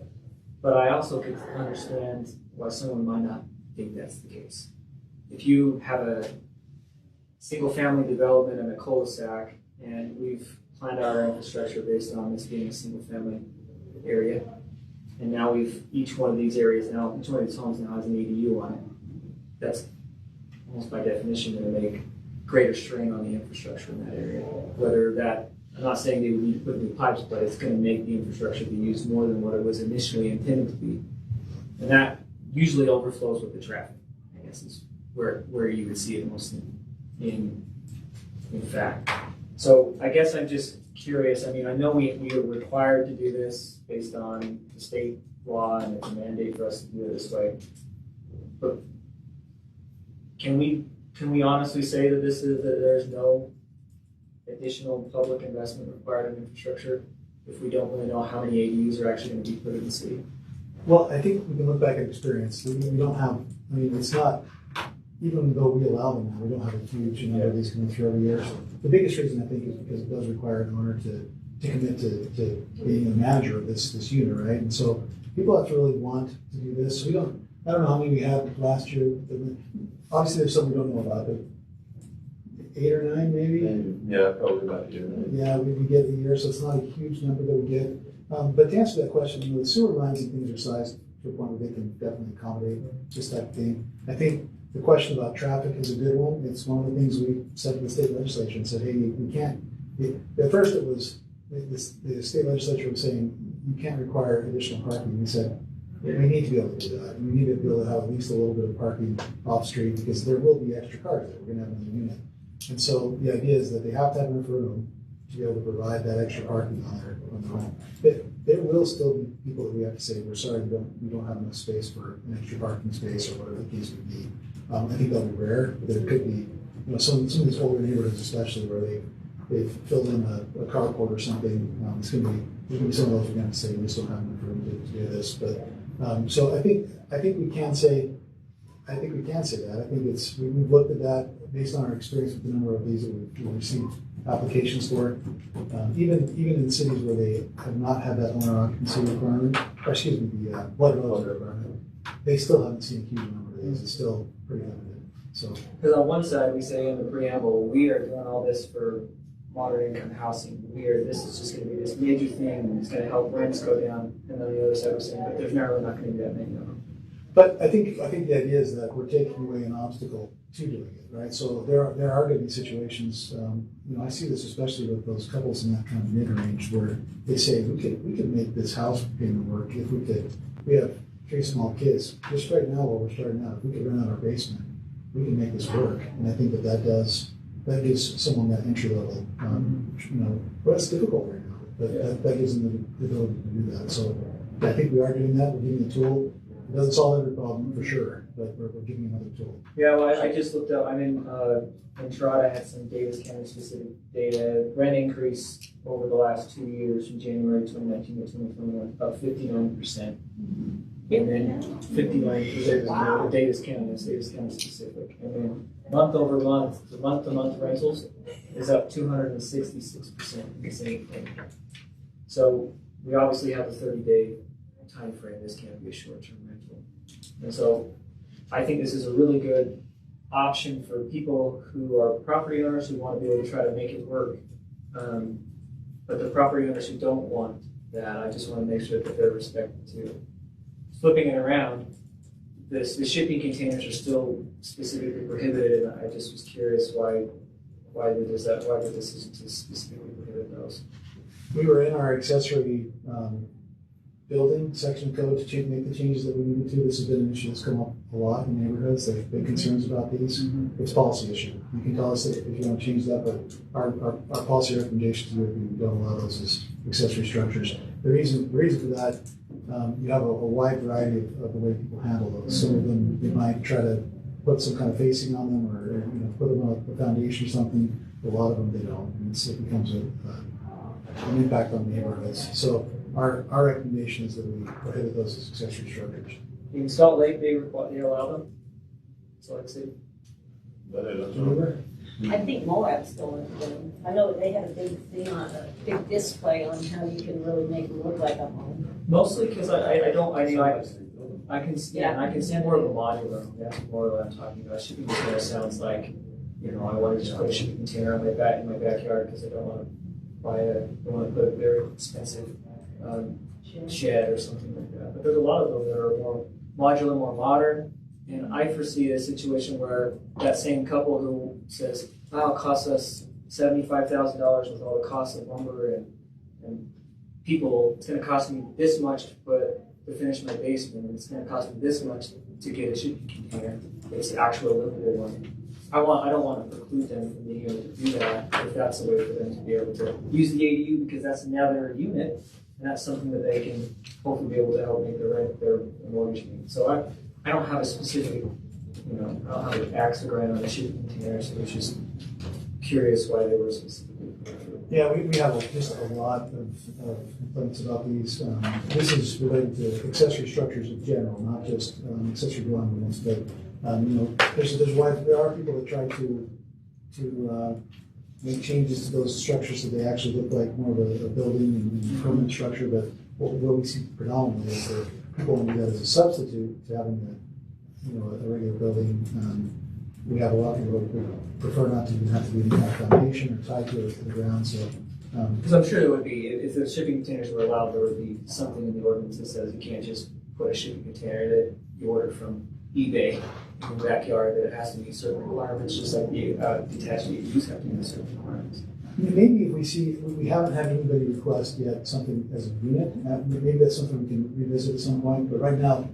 but I also could understand why someone might not think that's the case. If you have a single-family development in a cul-de-sac, and we've planned our infrastructure based on this being a single-family area, and now each one of these homes now has an ADU on it, that's almost by definition going to make greater strain on the infrastructure in that area. I'm not saying they would need to put new pipes, but it's going to make the infrastructure be used more than what it was initially intended to be. And that usually overflows with the traffic, I guess, is where you would see it most in fact. So I guess I'm just curious. I mean, I know we are required to do this based on the state law and it's a mandate for us to do it this way. But can we honestly say that there's no additional public investment required in infrastructure if we don't really know how many ADUs are actually going to be put in the city? Well, I think we can look back at experience. We don't have, I mean, it's not, even though we allow them now, we don't have a huge number of these coming through every year. So the biggest reason I think is because it does require an owner to commit to being a manager of this unit, right? And so people have to really want to do this. So I don't know how many we had last year. Obviously there's some we don't know about, but 8 or 9 maybe? Yeah, probably about here. Yeah, we get a year, so it's not a huge number that we get. But to answer that question, the sewer lines and things are sized to a point where they can definitely accommodate just that thing. I think the question about traffic is a good one. It's one of the things we said to the state legislature and said, hey, we can't. At first, it was the state legislature was saying you can't require additional parking. We said we need to be able to do that. We need to be able to have at least a little bit of parking off street because there will be extra cars there. We're going to have another unit. And so the idea is that they have to have enough room to be able to provide that extra parking on their home. There will still be people that we have to say, we're sorry, we don't have enough space for an extra parking space or whatever the case would be. I think that'll be rare, but there could be, some of these older neighborhoods especially where they've filled in a carport or something. There's going to be some of those we're going to say, we still have enough room to do this. But so I think we can say, that. I think we've looked at that based on our experience with the number of these that we've received applications for. Even in cities where they have not had that owner occupancy requirement, or excuse me, the blood relative requirement, they still haven't seen a huge number of these. It's still pretty limited. So, because on one side we say in the preamble, we are doing all this for moderate income housing. This is just going to be this major thing, and it's going to help rents go down. And then the other side we're saying, but there's really not going to be that many of them. But I think the idea is that we're taking away an obstacle to doing it, right? So there are going to be situations. I see this especially with those couples in that kind of mid-range where they say we could make this house payment work if we could. We have 3 small kids. Just right now, while we're starting out, if we could rent out our basement, we can make this work. And I think that gives someone that entry level. Well, it's difficult right now, but that gives them the ability to do that. So I think we are doing that. We're giving a tool. It doesn't solve every problem for sure, but we're giving another tool. Yeah, well, I just looked up. Entrada had some Davis County specific data. Rent increase over the last 2 years from January 2019 to 2021, about 59%. And then 59%. Wow. Davis County, that's Davis County specific. And then month over month, the month-to-month rentals is up 266% in the same thing. So we obviously have a 30-day time frame. This can't be a short-term rental. And so I think this is a really good option for people who are property owners who want to be able to try to make it work. But the property owners who don't want that, I just want to make sure that they're respected too. flipping it around, the shipping containers are still specifically prohibited, and I just was curious why the decision to specifically prohibit those. We were in our accessory building section code to make the changes that we needed to. This has been an issue that's come up a lot in neighborhoods. There have been concerns about these. It's a policy issue. You can tell us if you want to change that, but our policy recommendations would be we don't allow those as accessory structures. The reason for that, you have a wide variety of the way people handle those. Some of them, they might try to put some kind of facing on them, or put them on a foundation or something. A lot of them they don't, and it becomes an impact on neighborhoods. So our recommendation is that we prohibit those as accessory structures. In Salt Lake, they allow them. Salt Lake City. I think Moab still is doing. I know that they had a big thing on a big display on how you can really make it look like a home. Mostly because I can see more of a modular home. That's more what I'm talking about. Shipping container sounds like, I want to just put a shipping container on in my backyard because I don't want to put a very expensive shed or something like that. But there's a lot of them that are more modular, more modern. And I foresee a situation where that same couple who says, "Wow, it costs us $75,000 with all the costs of lumber and people. It's going to cost me this much to finish my basement, and it's going to cost me this much to get a shipping container. It's the actual livable one." I don't want to preclude them from being able to do that if that's a way for them to be able to use the ADU, because that's another unit, and that's something that they can hopefully be able to help make their mortgage payment. So I don't have a specific, I don't have an axe to grind on the shipping container, so I was just curious why they were specifically. Yeah, we have just a lot of complaints about these. This is related to accessory structures in general, not just accessory dwelling units, but there are people that try to make changes to those structures so they actually look like more of a building and permanent structure. But what we see predominantly is that people want to do that as a substitute to having a regular building. We have a lot of people who prefer not to even have to be any kind of foundation or tied to the ground. So, because I'm sure there would be, if the shipping containers were allowed, there would be something in the ordinance that says you can't just put a shipping container that you order from eBay in the backyard, that it has to meet certain requirements, just like the detached ADUs have to meet certain requirements. Maybe if we haven't had anybody request yet something as a unit, maybe that's something we can revisit at some point. But right now,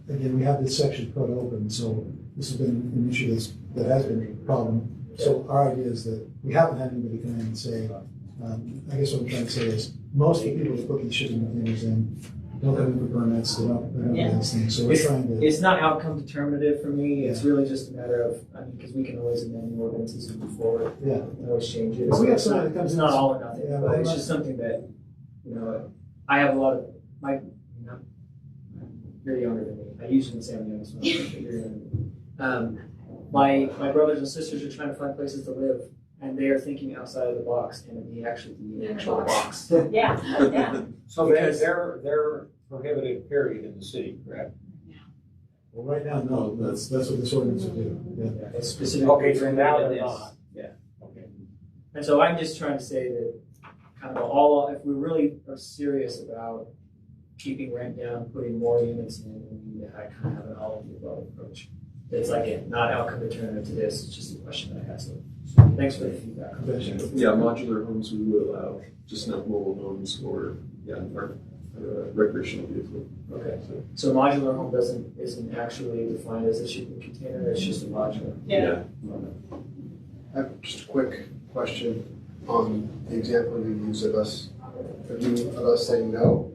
we have this section put open, so this has been an issue that has been a problem. So our idea is that we haven't had anybody come in and say, I guess what I'm trying to say is most of the people that put these shipping containers in don't come in for permits, they don't do these things. So we're trying to. It's not outcome determinative for me. It's really just a matter of, because we can always amend the ordinances and move forward. Yeah. We can always change it. Well, we have somebody that comes it's in. Not all or nothing. Yeah, but it's just something that, I have a lot of you're younger than me. I usually say I'm young, so you're younger than me. My brothers and sisters are trying to find places to live, and they are thinking outside of the box and in the actual box. Yeah. So they're prohibited, period, in the city, correct? Well, right now, no. That's what this ordinance would do. Yeah. It's specific. Okay, so now they're not. Yeah. Okay. And so I'm just trying to say that kind of if we really are serious about keeping rent down, putting more units in, we need to kind of have an all of the above approach. It's not outcome determinative to this, it's just a question that I have. So thanks for the feedback. Yeah, modular homes we would allow, just not mobile homes or recreational vehicle. Okay. So modular home isn't actually defined as a shipping container, it's just a modular. Yeah. I have just a quick question on the example you use of us saying no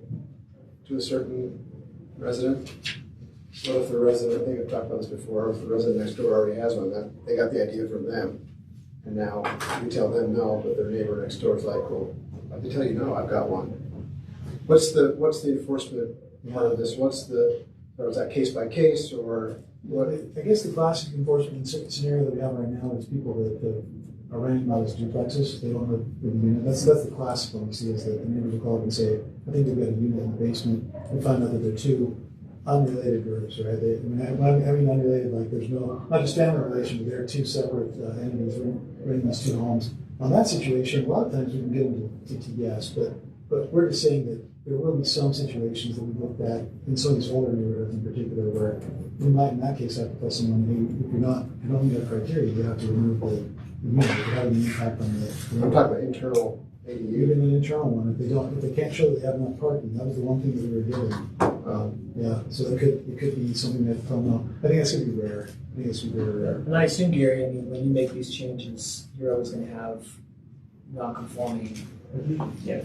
to a certain resident. What if the resident, I think I've talked about this before, if the resident next door already has one, that they got the idea from them, and now we tell them no, but their neighbor next door is like, well, I can tell you no, I've got one. What's the enforcement part of this? Is that case by case or what? I guess the classic enforcement scenario that we have right now is people that are renting out as duplexes. They don't live in a unit. That's the classic one we see, is that the neighbors will call up and say, I think we've got a unit in the basement. We find out that they're two unrelated groups, right? I mean unrelated, like there's not just family relation, but they're two separate entities renting these two homes. On that situation, a lot of times we can get them to yes, but But we're just saying that there will be some situations that we looked at in some of these older neighborhoods in particular where we might in that case have to tell someone, hey, if you don't meet our criteria, you have to remove the unit. It could have an impact on the. I'm talking about internal ADU. Even an internal one, if they can't show that they have enough parking, that was the one thing that we were given. Yeah, so it could be something that, I don't know. I think that's gonna be rare. I think it's gonna be very rare. And I assume, Gary, I mean, when you make these changes, you're always gonna have non-conforming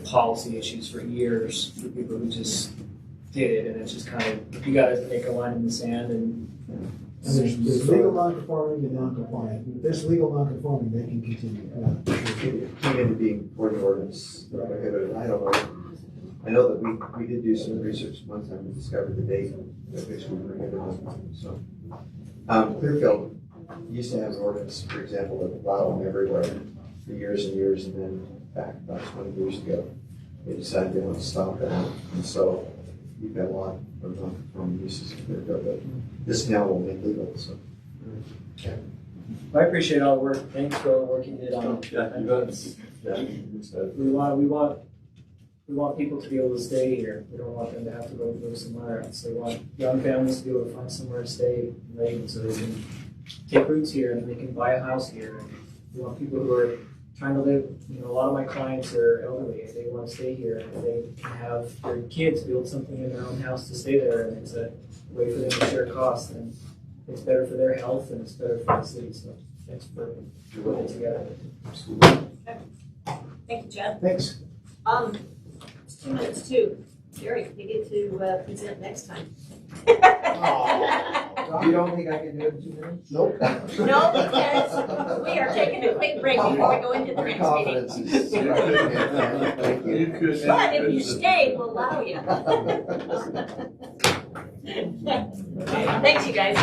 policy issues for years for people who just did it, and it's just kind of, you gotta make a line in the sand and. And there's legal non-conforming and non-compliant. If there's legal non-conforming, they can continue. It came into being for the ordinance prohibited. I don't know. I know that we did do some research one time and discovered the date at which we prohibited them. So, Clearfield used to have an ordinance, for example, that allowed them everywhere for years and years, and then back about 20 years ago, they decided they want to stop that. And so you've got a lot of non-conforming uses in Clearfield, but this now will make legal. So, yeah. I appreciate all the work. Thanks for all the work you did on it. Yeah, you bet. We want people to be able to stay here. We don't want them to have to go somewhere else. We want young families to be able to find somewhere to stay in Layton so they can take roots here and they can buy a house here. And we want people who are trying to live, a lot of my clients are elderly. They want to stay here and they can have their kids build something in their own house to stay there, and it's a way for them to share costs, and it's better for their health and it's better for the city. So thanks for putting it together. Thank you, Chad. Thanks. It's 2 minutes too. Gary, you get to present next time. You don't think I can do it in 2 minutes? Nope. No, because we are taking a quick break before we go into the next Confidence meeting. is. Thank you. But if you stay, we'll allow you. Thanks, you guys.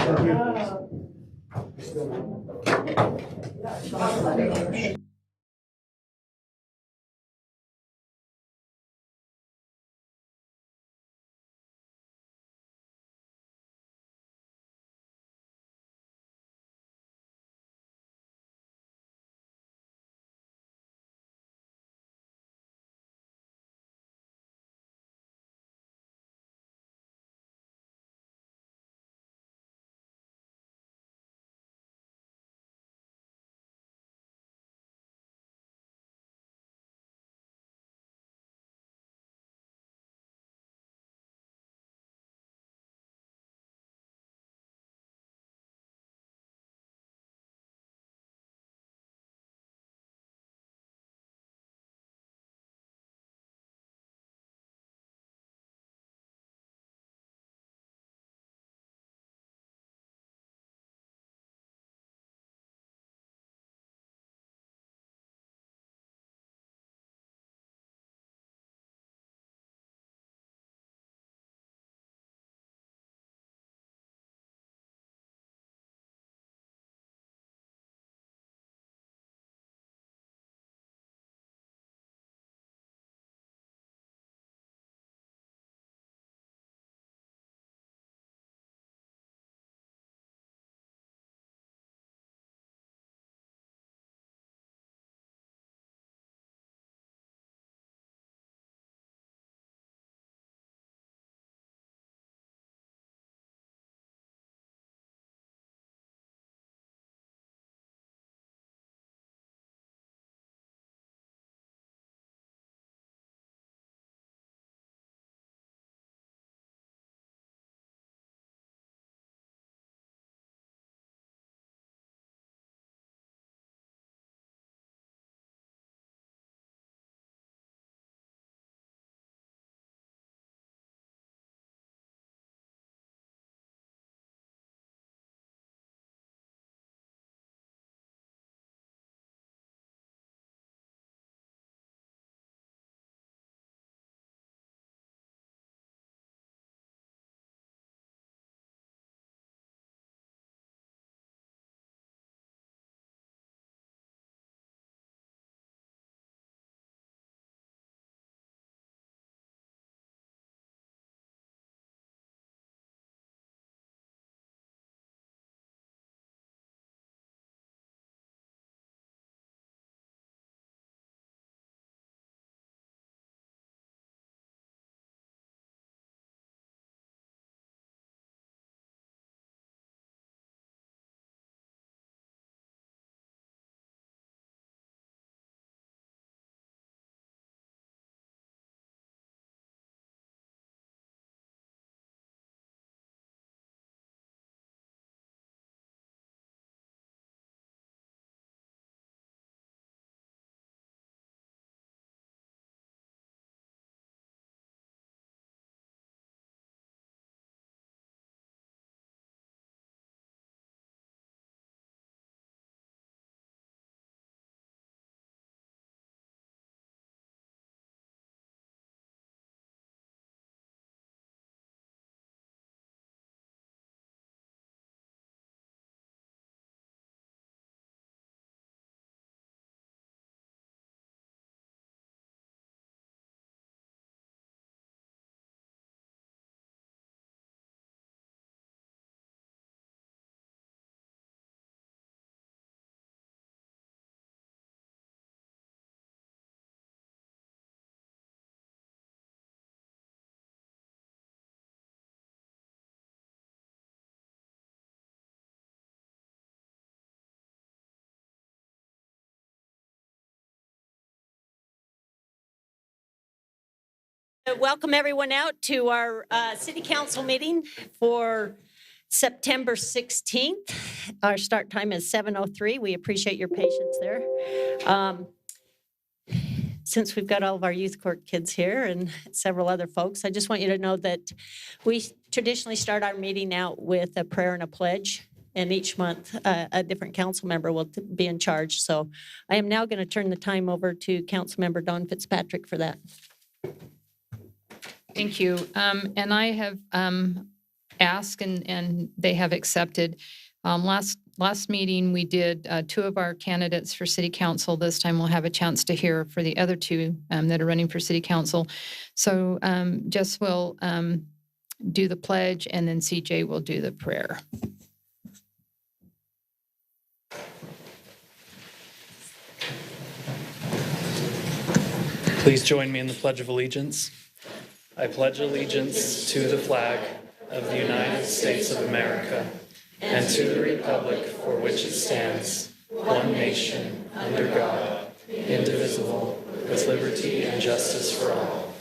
Welcome everyone out to our city council meeting for September 16th. Our start time is 7:03. We appreciate your patience there. Since we've got all of our youth court kids here and several other folks, I just want you to know that we traditionally start our meeting out with a prayer and a pledge. And each month, a different council member will be in charge. So I am now going to turn the time over to Councilmember Dawn Fitzpatrick for that. Thank you. And I have asked and they have accepted. Last meeting, we did 2 of our candidates for city council. This time we'll have a chance to hear for the other 2 that are running for city council. So Jess will do the pledge and then CJ will do the prayer. Please join me in the Pledge of Allegiance. I pledge allegiance to the flag of the United States of America and to the republic for which it stands, one nation, under God, indivisible, with liberty and justice for all.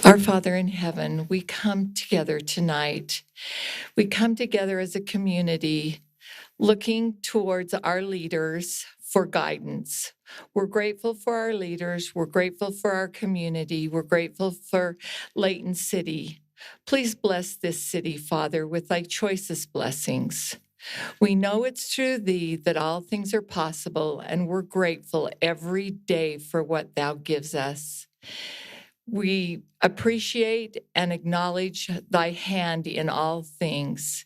Our Father in heaven, we come together tonight. We come together as a community looking towards our leaders for guidance. We're grateful for our leaders. We're grateful for our community. We're grateful for Layton City. Please bless this city, Father, with thy choicest blessings. We know it's through thee that all things are possible, and we're grateful every day for what thou gives us. We appreciate and acknowledge thy hand in all things.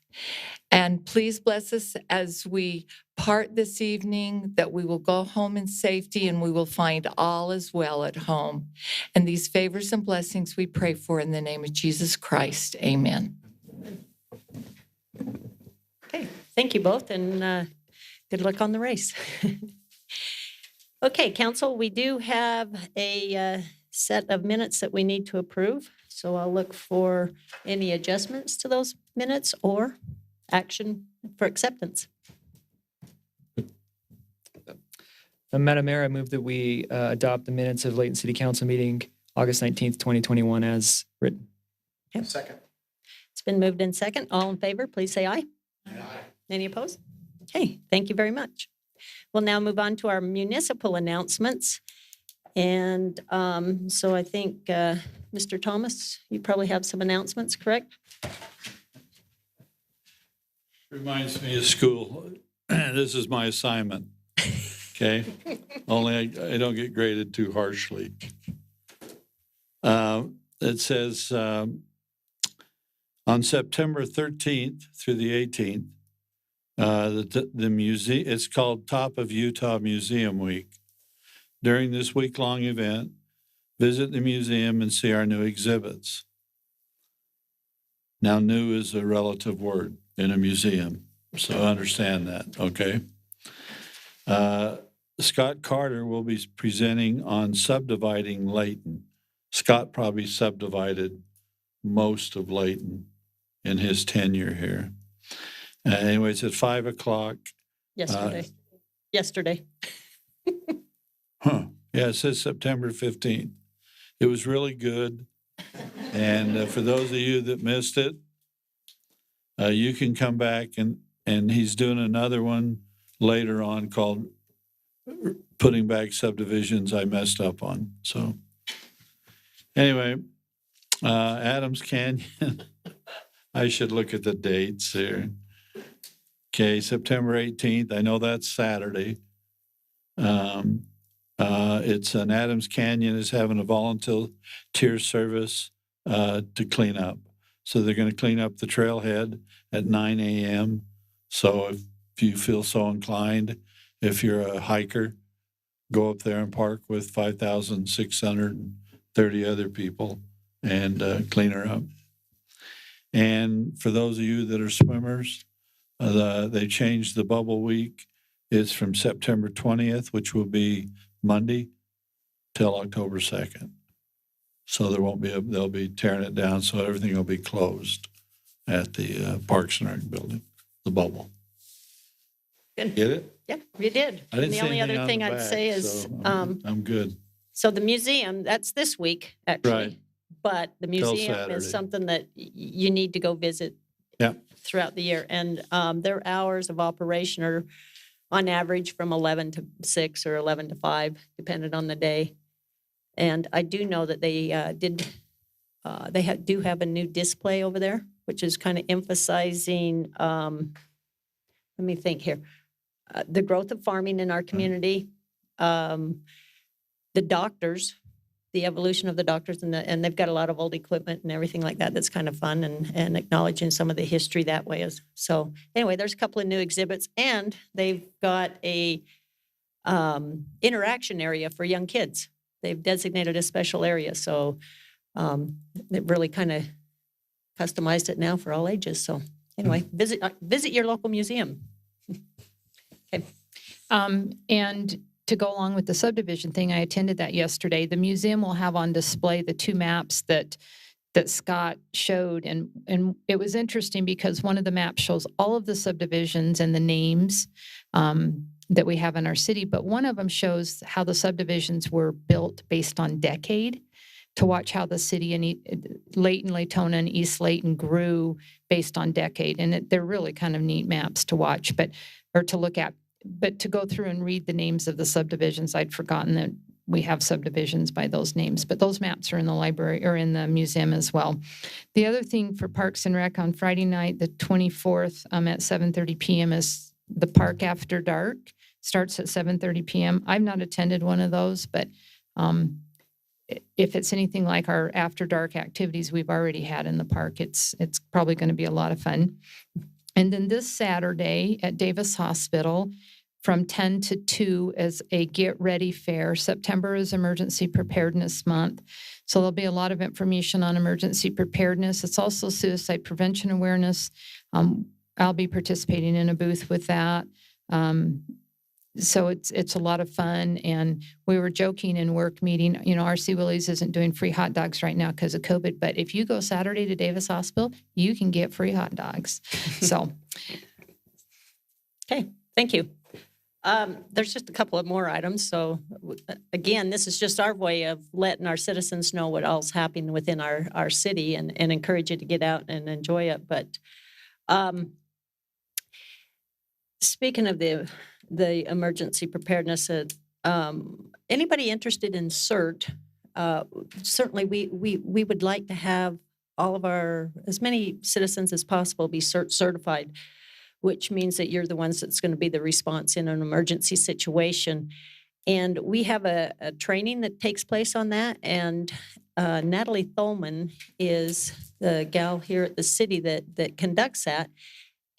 And please bless us as we part this evening, that we will go home in safety and we will find all is well at home. And these favors and blessings we pray for in the name of Jesus Christ. Amen. Okay, thank you both, and good luck on the race. Okay, council, we do have a set of minutes that we need to approve. So I'll look for any adjustments to those minutes or action for acceptance. Madam Mayor, I move that we adopt the minutes of Layton City Council meeting August 19th, 2021 as written. Yep. Second. It's been moved in second. All in favor, please say aye. Aye. Any opposed? Okay, thank you very much. We'll now move on to our municipal announcements. And so I think, Mr. Thomas, you probably have some announcements, correct? Reminds me of school. This is my assignment. Okay? Only I don't get graded too harshly. It says on September 13th through the 18th, the museum, it's called Top of Utah Museum Week. During this week-long event, visit the museum and see our new exhibits. Now, new is a relative word in a museum, so understand that, okay? Scott Carter will be presenting on subdividing Layton. Scott probably subdivided most of Layton in his tenure here. Anyways, at 5 o'clock. Yesterday. Huh. Yeah, it says September 15th. It was really good. And for those of you that missed it, you can come back and he's doing another one later on called Putting Back Subdivisions I Messed Up On. So anyway, Adams Canyon. I should look at the dates here. Okay, September 18th. I know that's Saturday. It's an Adams Canyon is having a volunteer service to clean up. So they're going to clean up the trailhead at 9 a.m. So if you feel so inclined, if you're a hiker, go up there and park with 5,630 other people and clean her up. And for those of you that are swimmers, they changed the bubble week. It's from September 20th, which will be Monday, till October 2nd. So they'll be tearing it down, so everything will be closed at the Parks and Rec building. the bubble. Good. Get it? Yep, you did. I didn't And the see only anything other on thing the I'd back, say is, so I'm good. so the museum, that's this week, actually. Right. But the Till museum Saturday. is something that you need to go visit Yeah. throughout the year. And their hours of operation are on average from 11 to 6 or 11 to 5, depending on the day. And I do know that they do have a new display over there, which is kind of emphasizing, let me think here, the growth of farming in our community, the doctors, the evolution of the doctors, and they've got a lot of old equipment and everything like that. That's kind of fun, and acknowledging some of the history that way. So anyway, there's a couple of new exhibits, and they've got a interaction area for young kids. They've designated a special area, so they've really kind of customized it now for all ages. So anyway, visit your local museum. Okay. And to go along with the subdivision thing, I attended that yesterday. The museum will have on display the 2 maps that Scott showed. And it was interesting because one of the maps shows all of the subdivisions and the names that we have in our city. But one of them shows how the subdivisions were built based on decade, to watch how the city and Layton, Latona, and East Layton grew based on decade. And they're really kind of neat maps to watch, or to look at. But to go through and read the names of the subdivisions, I'd forgotten that we have subdivisions by those names. But those maps are in the library or in the museum as well. The other thing for Parks and Rec on Friday night, the 24th, at 7:30 p.m. is the Park After Dark. Starts at 7:30 p.m. I've not attended one of those, but if it's anything like our After Dark activities we've already had in the park, it's probably going to be a lot of fun. And then this Saturday at Davis Hospital from 10 to 2 is a Get Ready Fair. September is Emergency Preparedness Month. So there'll be a lot of information on emergency preparedness. It's also suicide prevention awareness. I'll be participating in a booth with that. So it's a lot of fun. And we were joking in work meeting, RC Willie's isn't doing free hot dogs right now because of COVID, but if you go Saturday to Davis Hospital, you can get free hot dogs. So. Okay, thank you. There's just a couple of more items. So again, this is just our way of letting our citizens know what all's happening within our city and encourage you to get out and enjoy it. But speaking of the emergency preparedness, anybody interested in CERT, certainly we would like to have as many citizens as possible be CERT certified, which means that you're the ones that's going to be the response in an emergency situation. And we have a training that takes place on that. And Natalie Tholman is the gal here at the city that conducts that.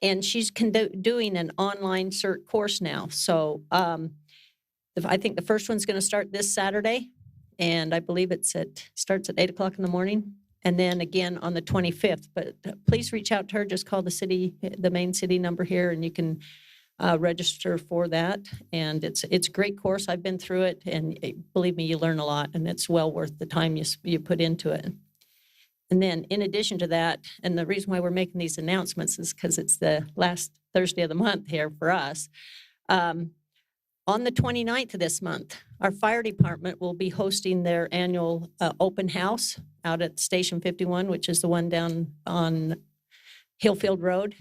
And she's doing an online CERT course now. So I think the first one's going to start this Saturday. And I believe starts at 8 o'clock in the morning. And then again on the 25th. But please reach out to her. Just call the main city number here, and you can register for that. And it's a great course. I've been through it, and believe me, you learn a lot, and it's well worth the time you put into it. And then in addition to that, and the reason why we're making these announcements is because it's the last Thursday of the month here for us. On the 29th of this month, our fire department will be hosting their annual open house out at Station 51, which is the one down on Hillfield Road.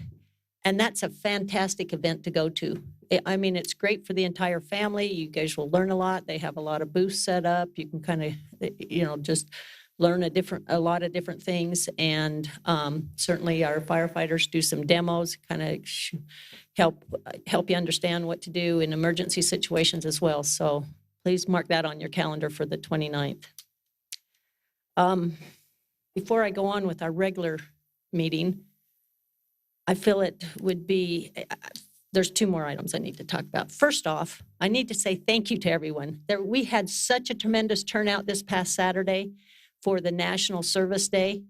And that's a fantastic event to go to. I mean, it's great for the entire family. You guys will learn a lot. They have a lot of booths set up. You can kind of, just learn a lot of different things. And certainly our firefighters do some demos, kind of help you understand what to do in emergency situations as well. So please mark that on your calendar for the 29th. Before I go on with our regular meeting, I feel it would be, there's 2 more items I need to talk about. First off, I need to say thank you to everyone. We had such a tremendous turnout this past Saturday for the National Service Day.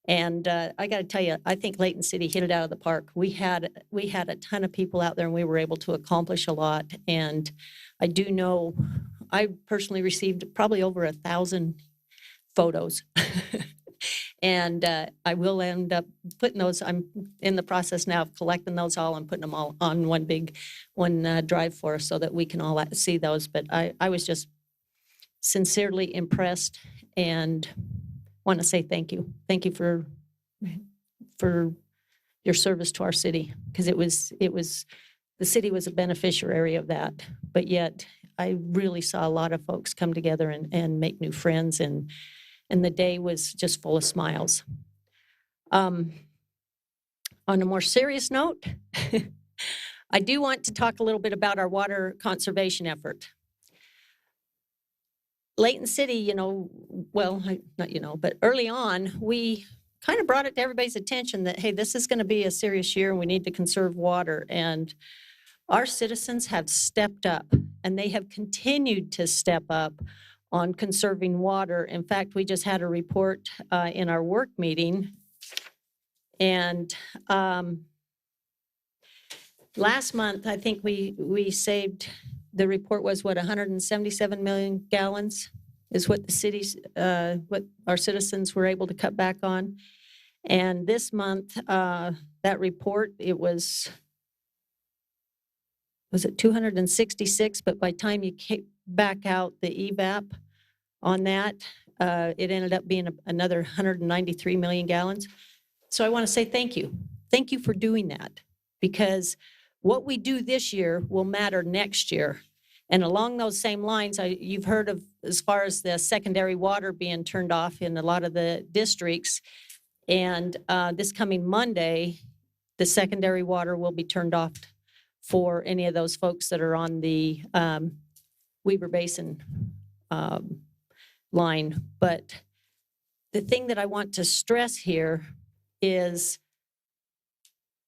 And I got to tell you, I think Layton City hit it out of the park. We had a ton of people out there, and we were able to accomplish a lot. And I do know, I personally received probably over 1,000 photos. And I will end up putting those, I'm in the process now of collecting those all and putting them all on one drive for us so that we can all see those. But I was just sincerely impressed and want to say thank you. Thank you for your service to our city, because the city was a beneficiary of that. But yet I really saw a lot of folks come together and make new friends, and the day was just full of smiles. On a more serious note, I do want to talk a little bit about our water conservation effort. Layton City, but early on, we kind of brought it to everybody's attention that, hey, this is going to be a serious year and we need to conserve water. And our citizens have stepped up, and they have continued to step up on conserving water. In fact, we just had a report in our work meeting, and last month, I think we saved, the report was 177 million gallons is what the city's, what our citizens were able to cut back on. And this month, that report, it was it 266? But by the time you back out the EVAP on that, it ended up being another 193 million gallons. So I want to say thank you. Thank you for doing that, because what we do this year will matter next year. And along those same lines, you've heard of, as far as the secondary water being turned off in a lot of the districts. And this coming Monday, the secondary water will be turned off for any of those folks that are on the Weber Basin line. But the thing that I want to stress here is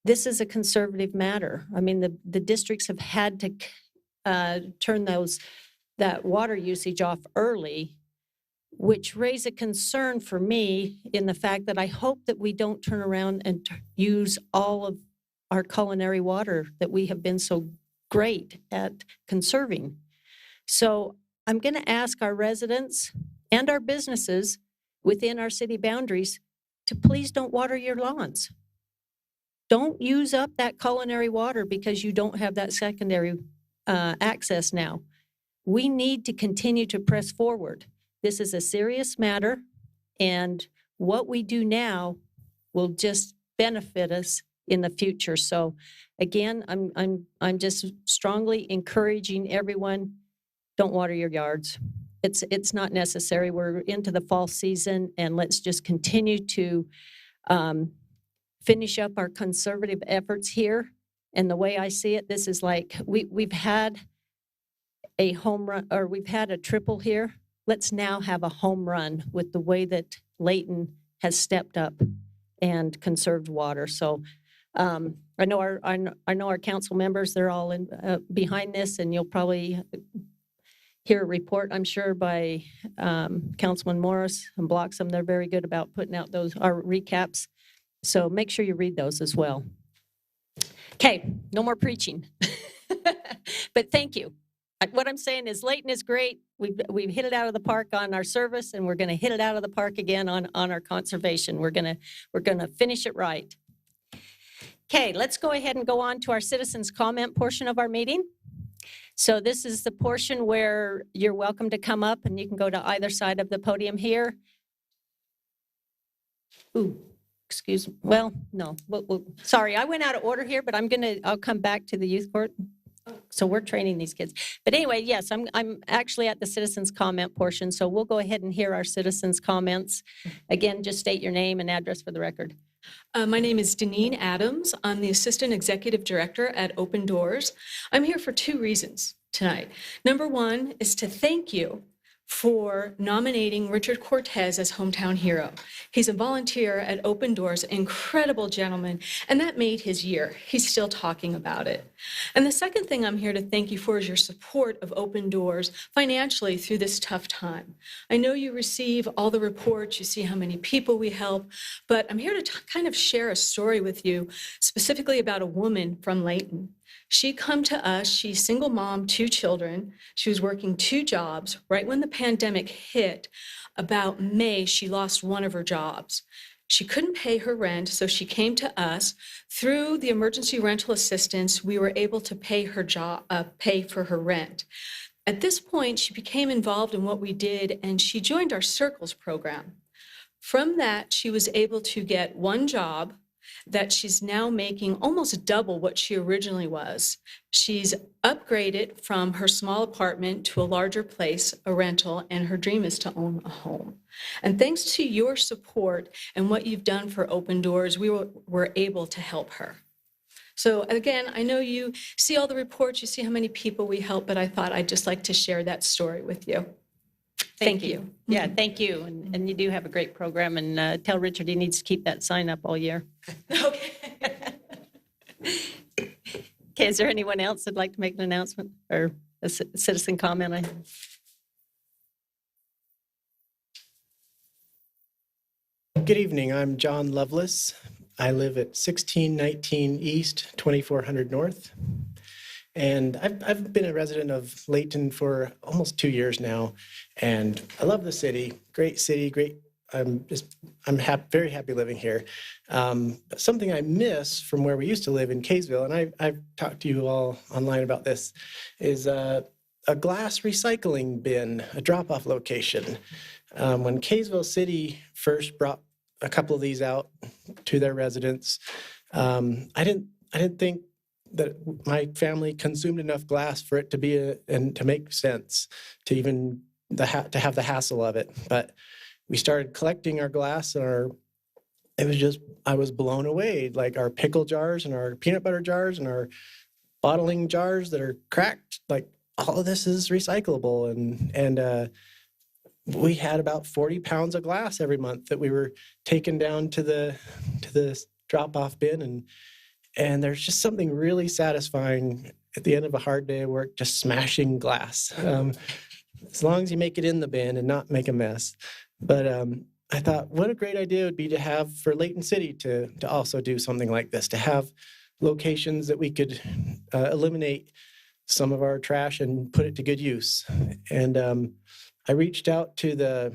this is a conservative matter. I mean, the districts have had to turn that water usage off early, which raise a concern for me in the fact that I hope that we don't turn around and use all of our culinary water that we have been so great at conserving. So I'm going to ask our residents and our businesses within our city boundaries to please don't water your lawns. Don't use up that culinary water because you don't have that secondary access now. We need to continue to press forward. This is a serious matter, and what we do now will just benefit us in the future. So again, I'm just strongly encouraging everyone, don't water your yards. It's not necessary. We're into the fall season, and let's just continue to finish up our conservative efforts here. And the way I see it, this is like we've had a home run, or we've had a triple here. Let's now have a home run with the way that Layton has stepped up and conserved water. So I know our council members, they're all in behind this, and you'll probably hear a report, I'm sure, by Councilman Morris and Bloxham. They're very good about putting out our recaps. So make sure you read those as well. Okay, no more preaching. But thank you. What I'm saying is Layton is great. We've hit it out of the park on our service, and we're going to hit it out of the park again on our conservation. We're going to finish it right. Okay, let's go ahead and go on to our citizens comment portion of our meeting. So this is the portion where you're welcome to come up, and you can go to either side of the podium here. Ooh, excuse me. Well, no. Sorry, I went out of order here, but I'll come back to the youth court. So we're training these kids. But anyway, yes, I'm actually at the citizens comment portion. So we'll go ahead and hear our citizens comments. Again, just state your name and address for the record. My name is Deneen Adams. I'm the Assistant Executive Director at Open Doors. I'm here for two reasons tonight. Number one is to thank you for nominating Richard Cortez as Hometown Hero. He's a volunteer at Open Doors, incredible gentleman, and that made his year. He's still talking about it. And the second thing I'm here to thank you for is your support of Open Doors financially through this tough time. I know you receive all the reports, you see how many people we help, but I'm here to kind of share a story with you, specifically about a woman from Layton. She come to us, she's single mom, 2 children. She was working 2 jobs. Right when the pandemic hit, about May, she lost one of her jobs. She couldn't pay her rent, so she came to us. Through the emergency rental assistance, we were able to pay for her rent. At this point, she became involved in what we did, and she joined our Circles program. From that, she was able to get 1 job that she's now making almost double what she originally was. She's upgraded from her small apartment to a larger place, a rental, and her dream is to own a home. And thanks to your support and what you've done for Open Doors, we were able to help her. So again, I know you see all the reports, you see how many people we help, but I thought I'd just like to share that story with you. Thank you. Yeah, thank you. And you do have a great program, and tell Richard he needs to keep that sign up all year. Okay. Okay, is there anyone else that'd like to make an announcement or a citizen comment? Good evening. I'm John Lovelace. I live at 1619 East, 2400 North. And I've been a resident of Layton for almost 2 years now. And I love the city. Great city, great. I'm very happy living here. But something I miss from where we used to live in Kaysville, and I've talked to you all online about this, is a glass recycling bin, a drop-off location. When Kaysville City first brought a couple of these out to their residents, I didn't think that my family consumed enough glass for it to be and to make sense to even to have the hassle of it. But we started collecting our glass, and I was blown away. Like our pickle jars and our peanut butter jars and our bottling jars that are cracked, like all of this is recyclable. And we had about 40 pounds of glass every month that we were taking down to the drop-off bin. And there's just something really satisfying at the end of a hard day of work, just smashing glass. As long as you make it in the bin and not make a mess. But I thought, what a great idea it would be to have for Layton City to also do something like this, to have locations that we could eliminate some of our trash and put it to good use. And I reached out to the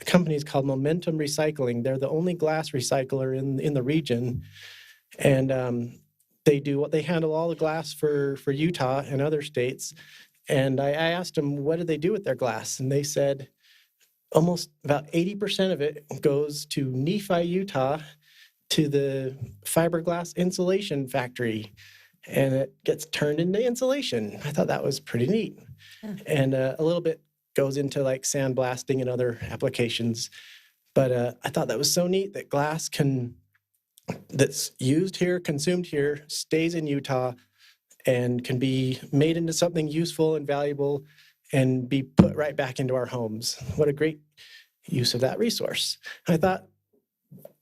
company's called Momentum Recycling. They're the only glass recycler in the region. And they handle all the glass for Utah and other states. And I asked them, what do they do with their glass? And they said almost about 80% of it goes to Nephi, Utah, to the fiberglass insulation factory. And it gets turned into insulation. I thought that was pretty neat. Yeah. And a little bit goes into like sandblasting and other applications. But I thought that was so neat that glass that's used here, consumed here, stays in Utah, and can be made into something useful and valuable and be put right back into our homes. What a great use of that resource. And I thought,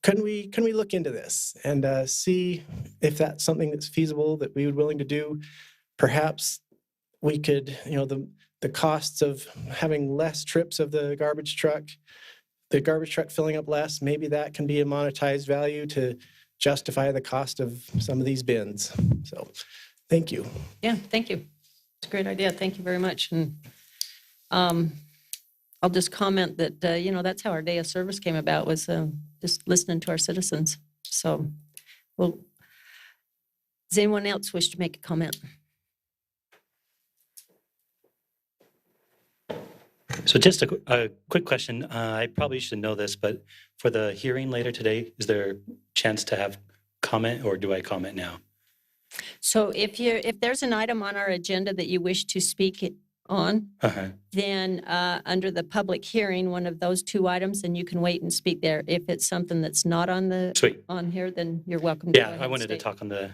can we look into this and see if that's something that's feasible that we would willing to do? Perhaps we could, the costs of having less trips of the garbage truck filling up less, maybe that can be a monetized value to justify the cost of some of these bins. So thank you. Yeah, thank you. It's a great idea. Thank you very much. And I'll just comment that, that's how our day of service came about, was just listening to our citizens. So, well, does anyone else wish to make a comment? So just a quick question. I probably should know this, but for the hearing later today, is there a chance to have comment, or do I comment now? So if there's an item on our agenda that you wish to speak on, then under the public hearing, one of those 2 items, then you can wait and speak there. If it's something that's not on on here, then you're welcome to go ahead I wanted and to talk on the,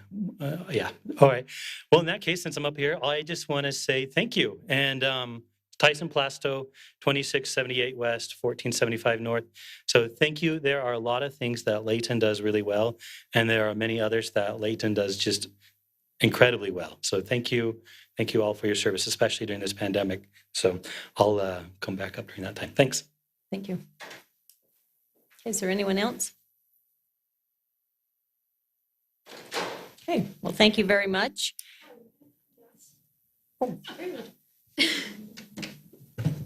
All right. Well, in that case, since I'm up here, I just want to say thank you. And Tyson Plasto, 2678 West, 1475 North. So thank you. There are a lot of things that Layton does really well, and there are many others that Layton does just incredibly well. So thank you. Thank you all for your service, especially during this pandemic. So I'll come back up during that time. Thanks. Thank you. Is there anyone else? Okay, well, thank you very much.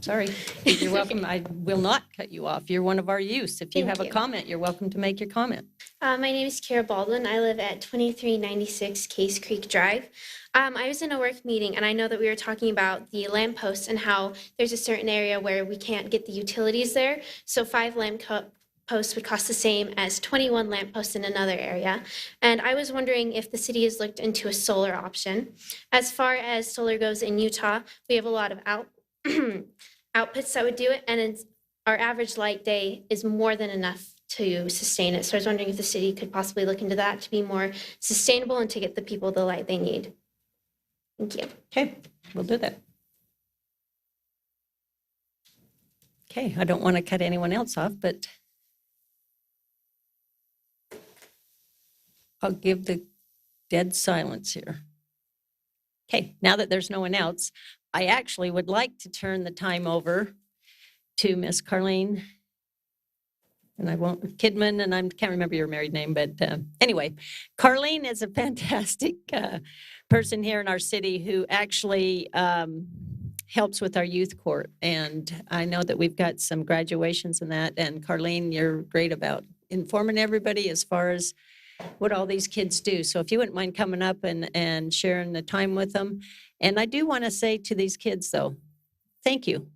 Sorry, you're welcome. I will not cut you off. You're one of our youths. If you Thank have a you. comment, you're welcome to make your comment. My name is Kara Baldwin. I live at 2396 Case Creek Drive. I was in a work meeting, and I know that we were talking about the lampposts and how there's a certain area where we can't get the utilities there. So 5 lampposts would cost the same as 21 lampposts in another area. And I was wondering if the city has looked into a solar option. As far as solar goes in Utah, we have a lot of outputs that would do it, and our average light day is more than enough to sustain it. So I was wondering if the city could possibly look into that to be more sustainable and to get the people the light they need. Thank you. Okay, we'll do that. Okay, I don't want to cut anyone else off, but I'll give the dead silence here. Okay, now that there's no one else, I actually would like to turn the time over to Miss Carlene, and I won't, Kidman, and I can't remember your married name, but anyway, Carlene is a fantastic person here in our city who actually helps with our youth court. And I know that we've got some graduations in that, and Carlene, you're great about informing everybody as far as what all these kids do. So if you wouldn't mind coming up and sharing the time with them. And I do want to say to these kids, though, thank you.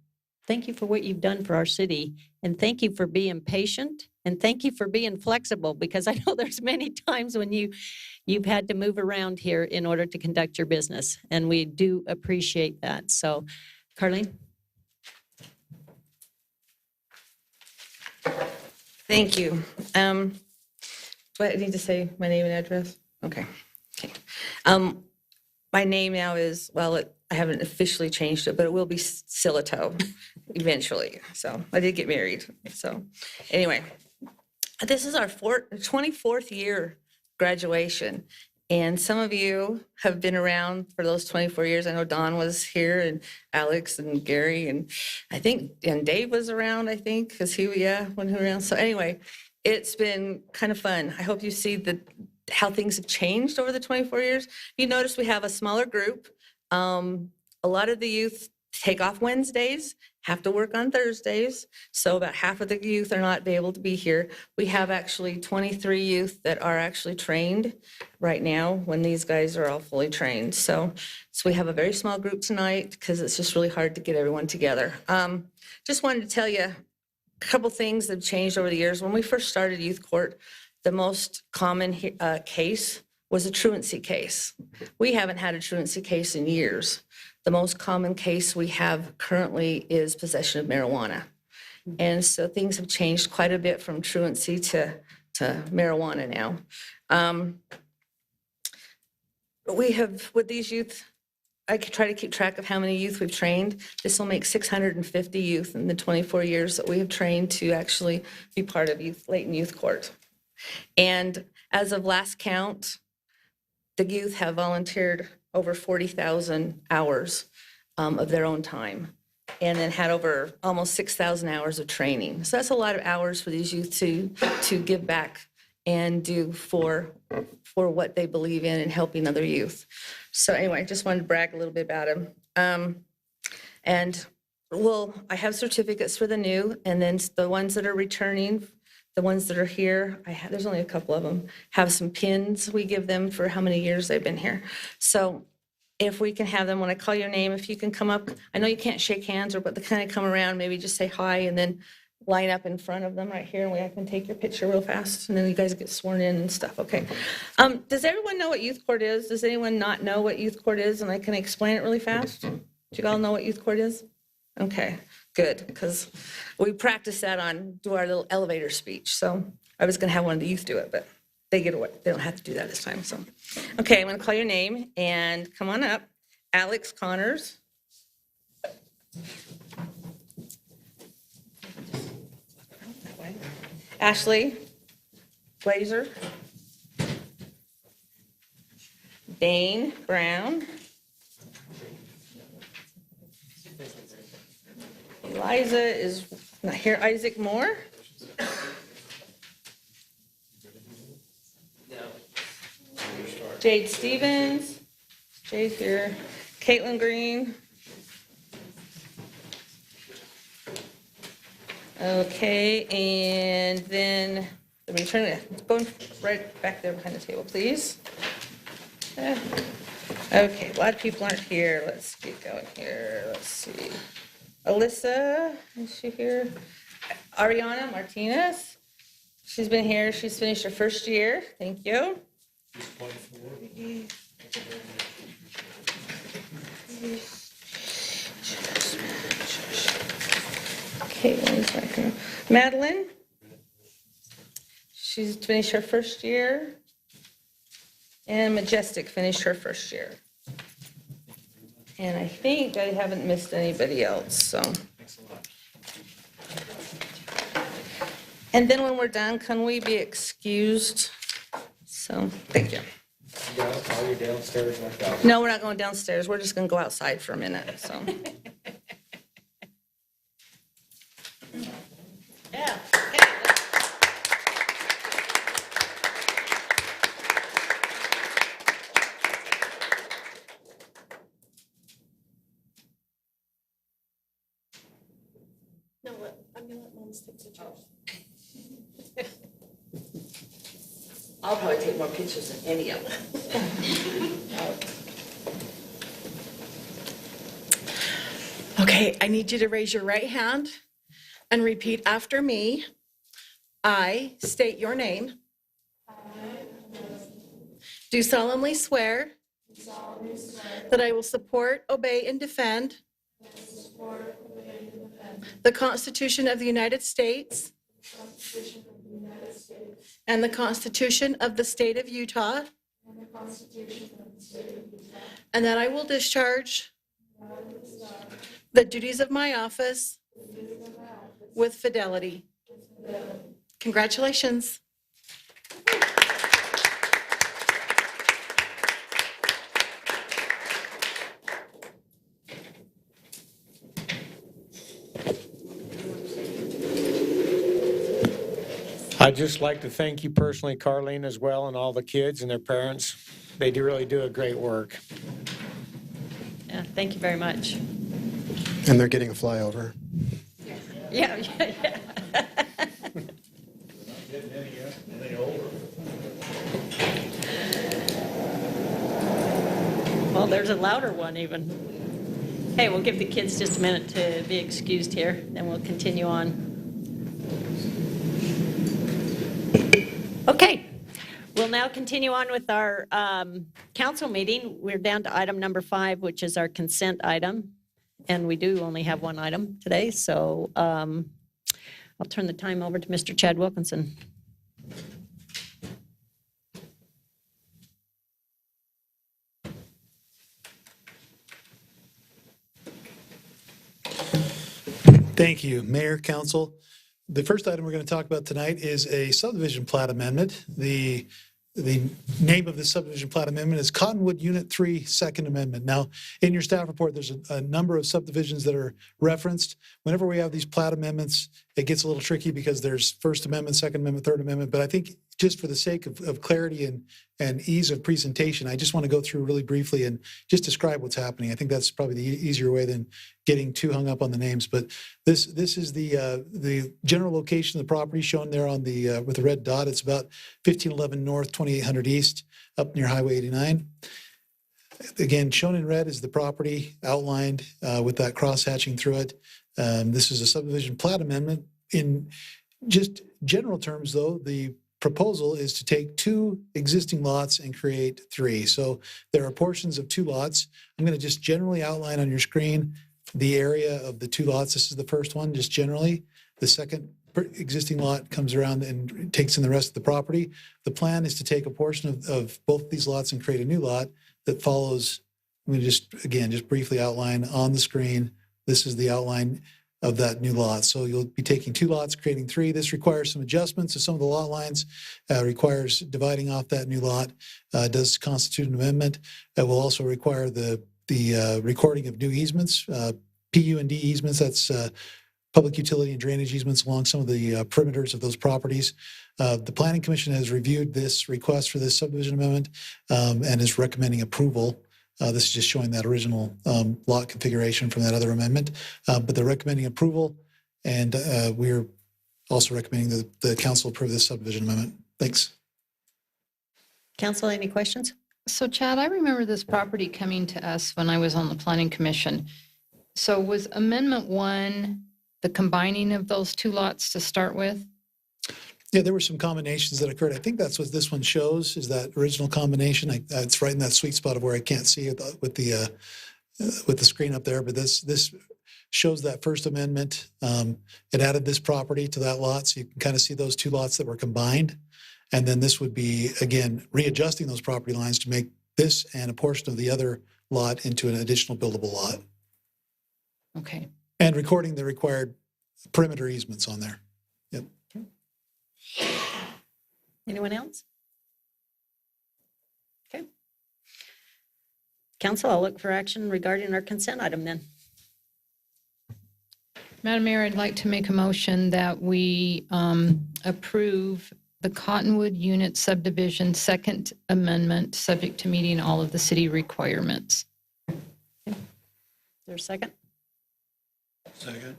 Thank you for what you've done for our city. And thank you for being patient. And thank you for being flexible, because I know there's many times when you've had to move around here in order to conduct your business. And we do appreciate that. So, Carlene? Thank you. Do I need to say my name and address? Okay. My name now is, well, I haven't officially changed it, but it will be Silito eventually. So I did get married. So anyway, this is our 24th year graduation. And some of you have been around for those 24 years. I know Don was here, and Alex and Gary, and I think, and Dave was around, I think, because when he was around. So anyway, it's been kind of fun. I hope you see how things have changed over the 24 years. You notice we have a smaller group. A lot of the youth take off Wednesdays, have to work on Thursdays. So about half of the youth are not able to be here. We have actually 23 youth that are actually trained right now when these guys are all fully trained. So we have a very small group tonight because it's just really hard to get everyone together. Just wanted to tell you a couple things that have changed over the years. When we first started youth court, the most common case was a truancy case. We haven't had a truancy case in years. The most common case we have currently is possession of marijuana. And so things have changed quite a bit from truancy to marijuana now. We have, with these youth, I could try to keep track of how many youth we've trained. This will make 650 youth in the 24 years that we have trained to actually be part of Layton Youth Court. And as of last count, the youth have volunteered over 40,000 hours of their own time, and then had over almost 6,000 hours of training. So that's a lot of hours for these youth to give back and do for what they believe in and helping other youth. So anyway, I just wanted to brag a little bit about them. I have certificates for the new, and then the ones that are returning, the ones that are here, there's only a couple of them, have some pins we give them for how many years they've been here. So if we can have them, when I call your name, if you can come up, I know you can't shake hands, but they kind of come around, maybe just say hi, and then line up in front of them right here, and I can take your picture real fast, and then you guys get sworn in and stuff, okay? Does everyone know what youth court is? Does anyone not know what youth court is, and I can explain it really fast? Do you all know what youth court is? Okay, good, because we practice that do our little elevator speech. So I was gonna have one of the youth do it, but they get away. They don't have to do that this time, so. Okay, I'm gonna call your name, and come on up. Alex Connors. Ashley Glazer. Dane Brown. Eliza is not here. Isaac Moore. Jade Stevens. Jade here. Caitlin Green. Okay, and then let me turn it, going right back there behind the table, please. Okay, a lot of people aren't here. Let's get going here. Let's see. Alyssa, is she here? Ariana Martinez. She's been here. She's finished her first year. Thank you. Okay, 1 second. Madeline. She's finished her first year. And Majestic finished her first year. And I think I haven't missed anybody else, so. And then when we're done, can we be excused? So, thank you. Are you downstairs like that? No, we're not going downstairs. We're just gonna go outside for a minute, so. Yeah. No, I'm gonna let Mom take pictures. I'll probably take more pictures than any of them. Okay, I need you to raise your right hand and repeat after me. I state your name. Do solemnly swear that I will support, obey, and defend the Constitution of the United States and the Constitution of the State of Utah, and that I will discharge the duties of my office with fidelity. Congratulations. I'd just like to thank you personally, Carlene, as well, and all the kids and their parents. They do really do a great work. Yeah, thank you very much. And they're getting a flyover. Yeah. Well, there's a louder one even. Hey, we'll give the kids just a minute to be excused here, then we'll continue on. Okay, we'll now continue on with our council meeting. We're down to item number 5, which is our consent item. And we do only have one item today, so I'll turn the time over to Mr. Chad Wilkinson. Thank you, Mayor, Council. The first item we're going to talk about tonight is a subdivision plat amendment. The name of the subdivision plat amendment is Cottonwood Unit 3 Second Amendment. Now, in your staff report, there's a number of subdivisions that are referenced. Whenever we have these plat amendments, it gets a little tricky because there's First Amendment, Second Amendment, Third Amendment. But I think just for the sake of clarity and ease of presentation, I just want to go through really briefly and just describe what's happening. I think that's probably the easier way than getting too hung up on the names. But this is the general location of the property shown there on the with the red dot. It's about 1511 North, 2800 East, up near Highway 89. Again, shown in red is the property outlined with that cross hatching through it. This is a subdivision plat amendment. In just general terms, though, the proposal is to take 2 existing lots and create 3. So there are portions of 2 lots. I'm going to just generally outline on your screen the area of the 2 lots. This is the first one, just generally. The second existing lot comes around and takes in the rest of the property. The plan is to take a portion of both these lots and create a new lot that follows. I'm going to just briefly outline on the screen. This is the outline of that new lot. So you'll be taking 2 lots, creating 3. This requires some adjustments to some of the lot lines, requires dividing off that new lot, does constitute an amendment. It will also require the recording of new easements, PU&D easements, that's public utility and drainage easements along some of the perimeters of those properties. The Planning Commission has reviewed this request for this subdivision amendment and is recommending approval. This is just showing that original lot configuration from that other amendment. But they're recommending approval, and we're also recommending that the council approve this subdivision amendment. Thanks. Council, any questions? So Chad, I remember this property coming to us when I was on the planning commission. So was Amendment 1 the combining of those two lots to start with? Yeah, there were some combinations that occurred. I think that's what this one shows, is that original combination. It's right in that sweet spot of where I can't see it with the screen up there. But this shows that first amendment. It added this property to that lot, so you can kind of see those two lots that were combined. And then this would be, again, readjusting those property lines to make this and a portion of the other lot into an additional buildable lot. Okay. And recording the required perimeter easements on there. Yep. Anyone else? Okay. Council, I'll look for action regarding our consent item then. Madam Mayor, I'd like to make a motion that we approve the Cottonwood Unit Subdivision Second Amendment, subject to meeting all of the city requirements. Is there a second? Second.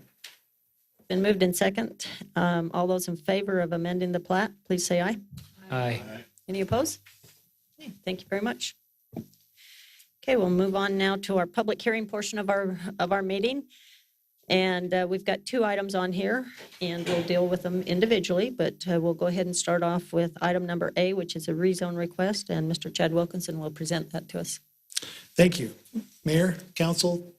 Been moved in second. All those in favor of amending the plat, please say aye. Aye. Any opposed? Okay, thank you very much. Okay, we'll move on now to our public hearing portion of our meeting. And we've got two items on here, and we'll deal with them individually, but we'll go ahead and start off with item number A, which is a rezone request, and Mr. Chad Wilkinson will present that to us. Thank you. Mayor, council,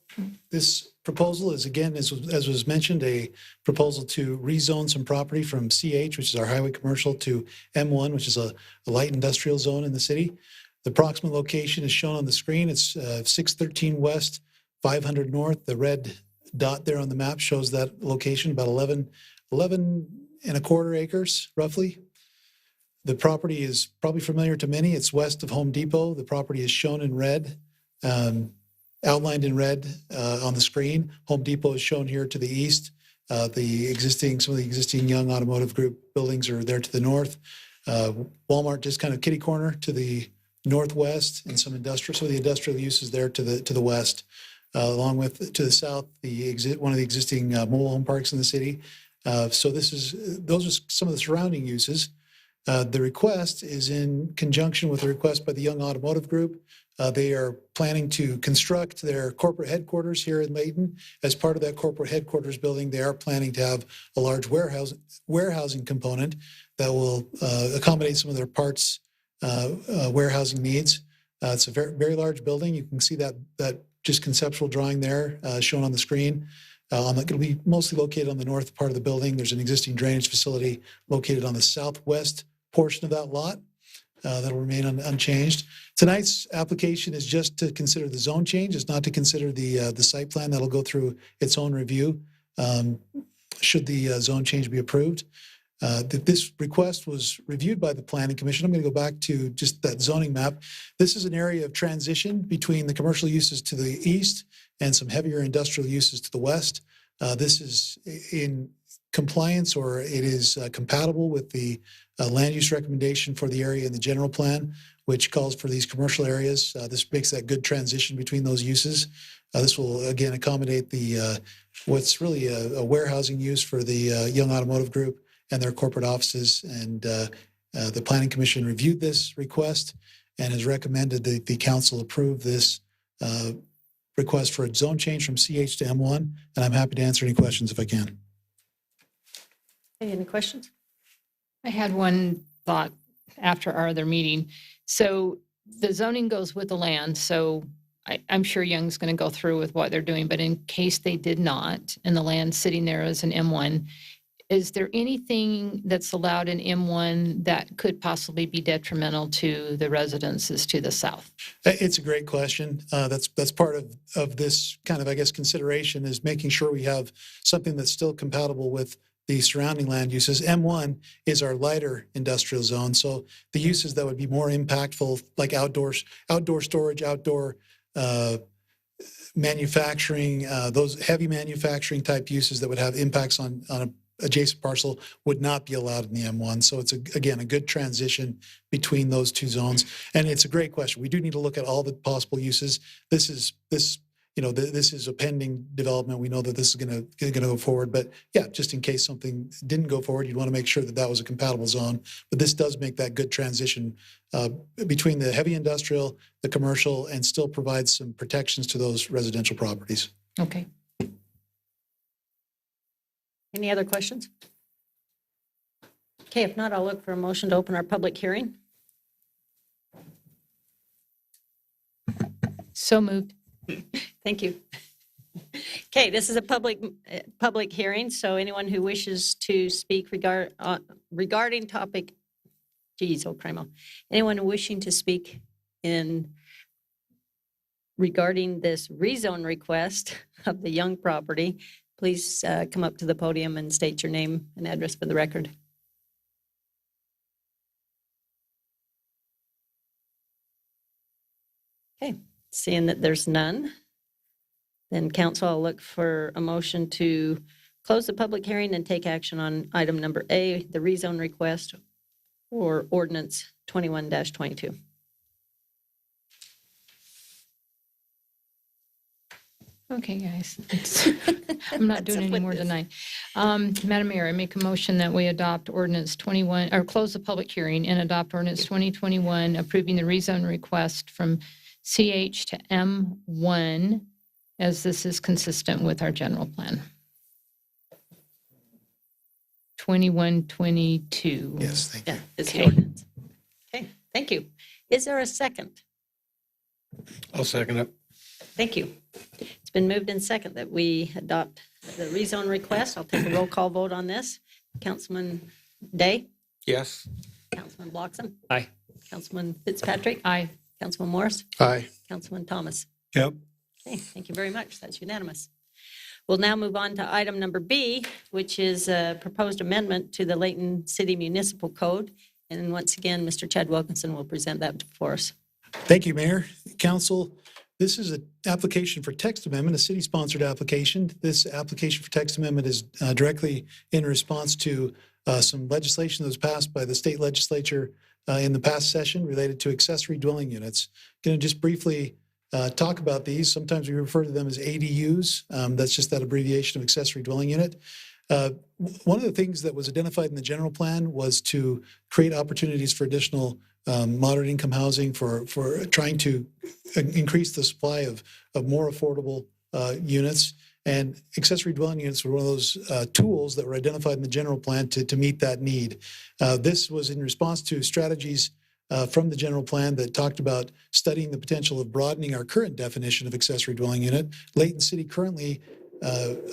this proposal is, again, as was mentioned, a proposal to rezone some property from CH, which is our highway commercial, to M1, which is a light industrial zone in the city. The approximate location is shown on the screen. It's 613 West, 500 North. The red dot there on the map shows that location, about 11 and a quarter acres, roughly. The property is probably familiar to many. It's west of Home Depot. The property is shown in red, outlined in red on the screen. Home Depot is shown here to the east. Some of the existing Young Automotive Group buildings are there to the north. Walmart just kind of kitty corner to the northwest, and some of the industrial uses there to the west. Along with to the south, one of the existing mobile home parks in the city. So those are some of the surrounding uses. The request is in conjunction with the request by the Young Automotive Group. They are planning to construct their corporate headquarters here in Layton. As part of that corporate headquarters building, they are planning to have a large warehousing component that will accommodate some of their parts warehousing needs. It's a very, very large building. You can see that just conceptual drawing there shown on the screen. It'll be mostly located on the north part of the building. There's an existing drainage facility located on the southwest portion of that lot that'll remain unchanged. Tonight's application is just to consider the zone change. It's not to consider the site plan. That'll go through its own review should the zone change be approved. This request was reviewed by the Planning Commission. I'm going to go back to just that zoning map. This is an area of transition between the commercial uses to the east and some heavier industrial uses to the west. This is in compliance, or it is compatible with the land use recommendation for the area in the general plan, which calls for these commercial areas. This makes that good transition between those uses. This will, again, accommodate what's really a warehousing use for the Young Automotive Group and their corporate offices. And the Planning Commission reviewed this request and has recommended that the council approve this request for a zone change from CH to M1. And I'm happy to answer any questions if I can. Any questions? I had one thought after our other meeting. So the zoning goes with the land. So I'm sure Young's going to go through with what they're doing, but in case they did not, and the land sitting there as an M1, is there anything that's allowed in M1 that could possibly be detrimental to the residences to the south? It's a great question. That's part of this kind of, I guess, consideration, is making sure we have something that's still compatible with the surrounding land uses. M1 is our lighter industrial zone. So the uses that would be more impactful, like outdoor storage, outdoor manufacturing, those heavy manufacturing type uses that would have impacts on adjacent parcel would not be allowed in the M1. So it's, again, a good transition between those two zones. And it's a great question. We do need to look at all the possible uses. This is a pending development. We know that this is going to go forward. But yeah, just in case something didn't go forward, you'd want to make sure that that was a compatible zone. But this does make that good transition between the heavy industrial, the commercial, and still provides some protections to those residential properties. Okay. Any other questions? Okay, if not, I'll look for a motion to open our public hearing. So moved. Thank you. Okay, this is a public hearing, so anyone who wishes to speak regarding topic, geez, oh crimo, anyone wishing to speak regarding this rezone request of the Young property, please come up to the podium and state your name and address for the record. Okay, seeing that there's none, then council, I'll look for a motion to close the public hearing and take action on item number A, the rezone request or ordinance 21-22. Okay, guys. I'm not doing any more tonight. Madam Mayor, I make a motion that we adopt ordinance 21, or close the public hearing and adopt ordinance 2021, approving the rezone request from CH to M1, as this is consistent with our general plan. 2122. Yes, thank you. Yeah, it's the ordinance. Okay, thank you. Is there a second? I'll second it. Thank you. It's been moved in second that we adopt the rezone request. I'll take a roll call vote on this. Councilman Day? Yes. Councilman Bloxham? Aye. Councilman Fitzpatrick? Aye. Councilman Morris? Aye. Councilman Thomas? Yep. Okay, thank you very much. That's unanimous. We'll now move on to item number B, which is a proposed amendment to the Layton City Municipal Code. And once again, Mr. Chad Wilkinson will present that for us. Thank you, Mayor, Council. This is an application for text amendment, a city-sponsored application. This application for text amendment is directly in response to some legislation that was passed by the state legislature in the past session related to accessory dwelling units. Going to just briefly talk about these. Sometimes we refer to them as ADUs. That's just that abbreviation of accessory dwelling unit. One of the things that was identified in the general plan was to create opportunities for additional moderate income housing, for trying to increase the supply of more affordable units. And accessory dwelling units were one of those tools that were identified in the general plan to meet that need. This was in response to strategies from the general plan that talked about studying the potential of broadening our current definition of accessory dwelling unit. Layton City currently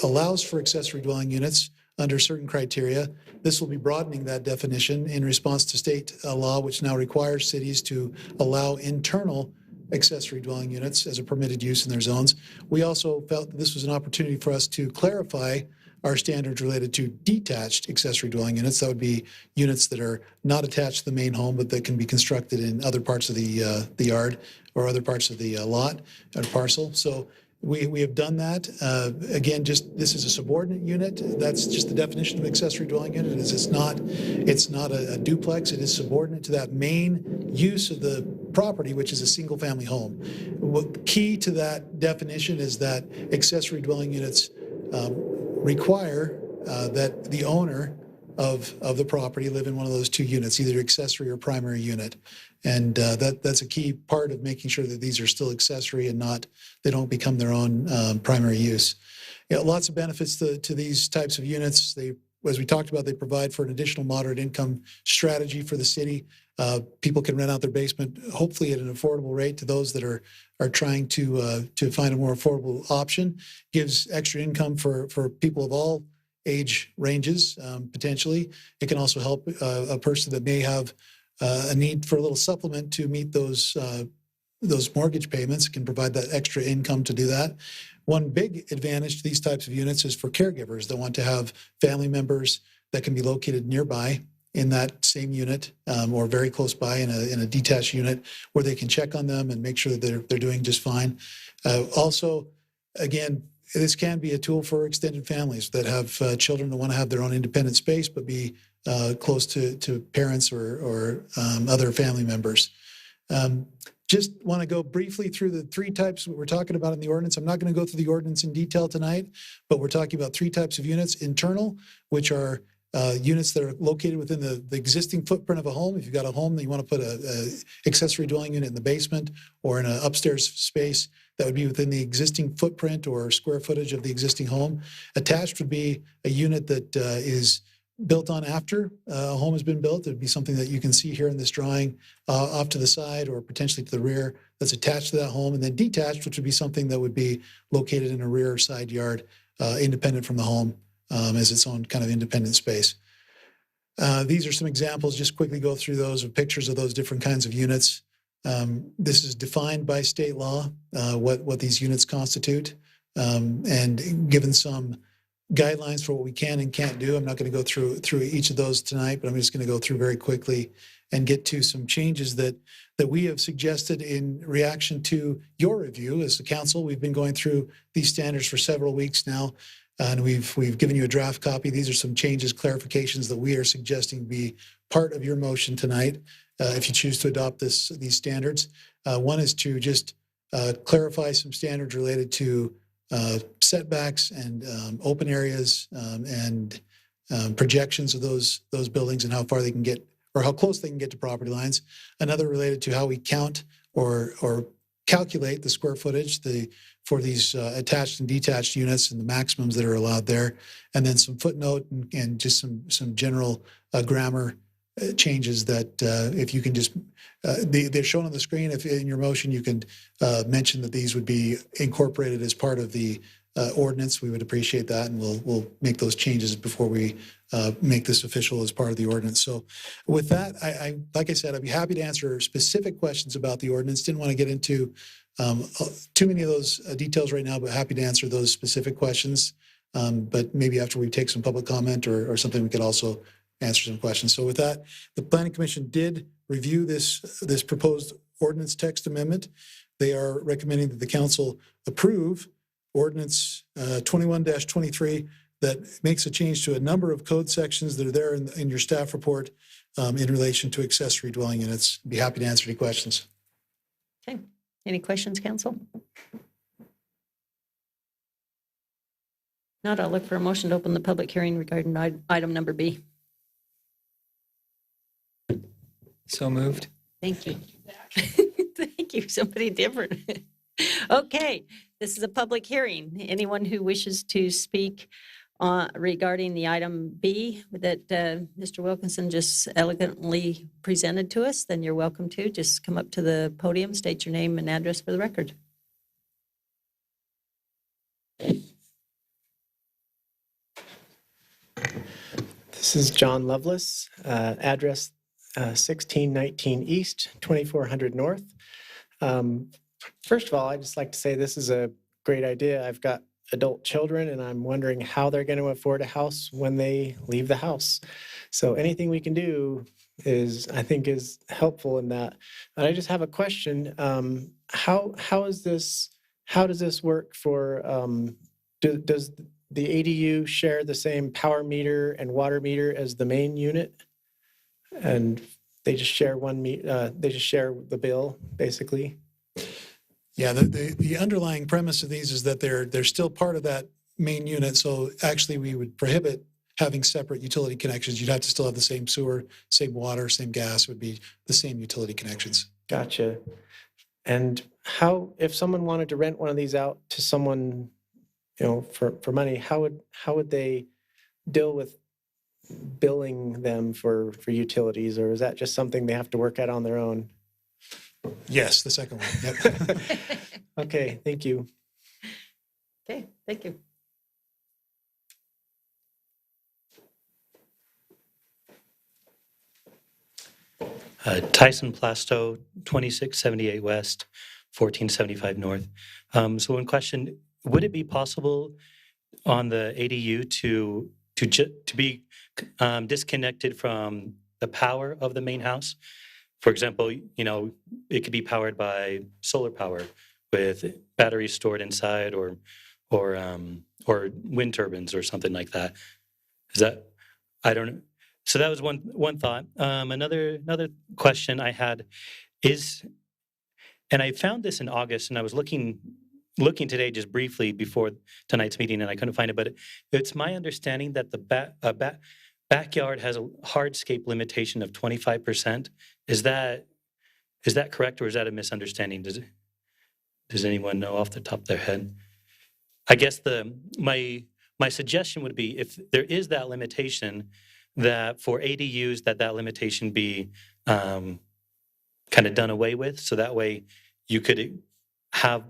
allows for accessory dwelling units under certain criteria. This will be broadening that definition in response to state law, which now requires cities to allow internal accessory dwelling units as a permitted use in their zones. We also felt that this was an opportunity for us to clarify our standards related to detached accessory dwelling units. That would be units that are not attached to the main home, but that can be constructed in other parts of the yard or other parts of the lot or parcel. So we have done that. Again, this is a subordinate unit. That's just the definition of accessory dwelling unit. It's not a duplex. It is subordinate to that main use of the property, which is a single family home. What key to that definition is that accessory dwelling units require that the owner of the property live in one of those two units, either accessory or primary unit. And that's a key part of making sure that these are still accessory and they don't become their own primary use. Lots of benefits to these types of units. As we talked about, they provide for an additional moderate income strategy for the city. People can rent out their basement, hopefully at an affordable rate to those that are trying to find a more affordable option. Gives extra income for people of all age ranges, potentially. It can also help a person that may have a need for a little supplement to meet those mortgage payments. It can provide that extra income to do that. One big advantage to these types of units is for caregivers that want to have family members that can be located nearby in that same unit or very close by in a detached unit where they can check on them and make sure that they're doing just fine. Also, again, this can be a tool for extended families that have children that want to have their own independent space, but be close to parents or other family members. Just want to go briefly through the three types we're talking about in the ordinance. I'm not going to go through the ordinance in detail tonight, but we're talking about three types of units. Internal, which are units that are located within the existing footprint of a home. If you've got a home that you want to put a accessory dwelling unit in the basement or in an upstairs space, that would be within the existing footprint or square footage of the existing home. Attached would be a unit that is built on after a home has been built. It would be something that you can see here in this drawing off to the side or potentially to the rear that's attached to that home. And then detached, which would be something that would be located in a rear or side yard, independent from the home as its own kind of independent space. These are some examples, just quickly go through those with pictures of those different kinds of units. This is defined by state law, what these units constitute, and given some guidelines for what we can and can't do. I'm not going to go through each of those tonight, but I'm just going to go through very quickly and get to some changes that we have suggested in reaction to your review as a council. We've been going through these standards for several weeks now, and we've given you a draft copy. These are some changes, clarifications that we are suggesting be part of your motion tonight if you choose to adopt these standards. One is to just clarify some standards related to setbacks and open areas and projections of those buildings and how far they can get or how close they can get to property lines. Another related to how we count or calculate the square footage for these attached and detached units and the maximums that are allowed there. And then some footnote and just some general grammar changes that if you can just, they're shown on the screen. If in your motion you can mention that these would be incorporated as part of the ordinance, we would appreciate that, and we'll make those changes before we make this official as part of the ordinance. So with that, I like I said, I'd be happy to answer specific questions about the ordinance. Didn't want to get into too many of those details right now, but happy to answer those specific questions. But maybe after we take some public comment or something, we could also answer some questions. So with that, the Planning Commission did review this proposed ordinance text amendment. They are recommending that the council approve ordinance 21-23 that makes a change to a number of code sections that are there in your staff report in relation to accessory dwelling units. Be happy to answer any questions. Okay. Any questions, council? Not, I'll look for a motion to open the public hearing regarding item number B. So moved. Thank you. Thank you. Somebody different. Okay, this is a public hearing. Anyone who wishes to speak regarding the item B that Mr. Wilkinson just elegantly presented to us, then you're welcome to. Just come up to the podium, state your name and address for the record. This is John Lovelace, address 1619 East, 2400 North. First of all, I'd just like to say this is a great idea. I've got adult children and I'm wondering how they're going to afford a house when they leave the house. So anything we can do I think is helpful in that. And I just have a question. How does this work for, does the ADU share the same power meter and water meter as the main unit? And they just share they just share the bill, basically? Yeah, the underlying premise of these is that they're still part of that main unit. So actually we would prohibit having separate utility connections. You'd have to still have the same sewer, same water, same gas, would be the same utility connections. Gotcha. And if someone wanted to rent one of these out to someone, for money, how would they deal with billing them for utilities, or is that just something they have to work out on their own? Yes, the second one. Yep. Okay, thank you. Okay, thank you. Tyson Plasto, 2678 West, 1475 North. So one question, would it be possible on the ADU to be disconnected from the power of the main house? For example, it could be powered by solar power with batteries stored inside or or wind turbines or something like that. Is that, I don't know. So that was one thought. Another question I had is, and I found this in August, and I was looking today just briefly before tonight's meeting, and I couldn't find it. But it's my understanding that the backyard has a hardscape limitation of 25%. Is that correct, or is that a misunderstanding? Does anyone know off the top of their head? I guess my suggestion would be, if there is that limitation, that for ADUs that limitation be kind of done away with, so that way you could have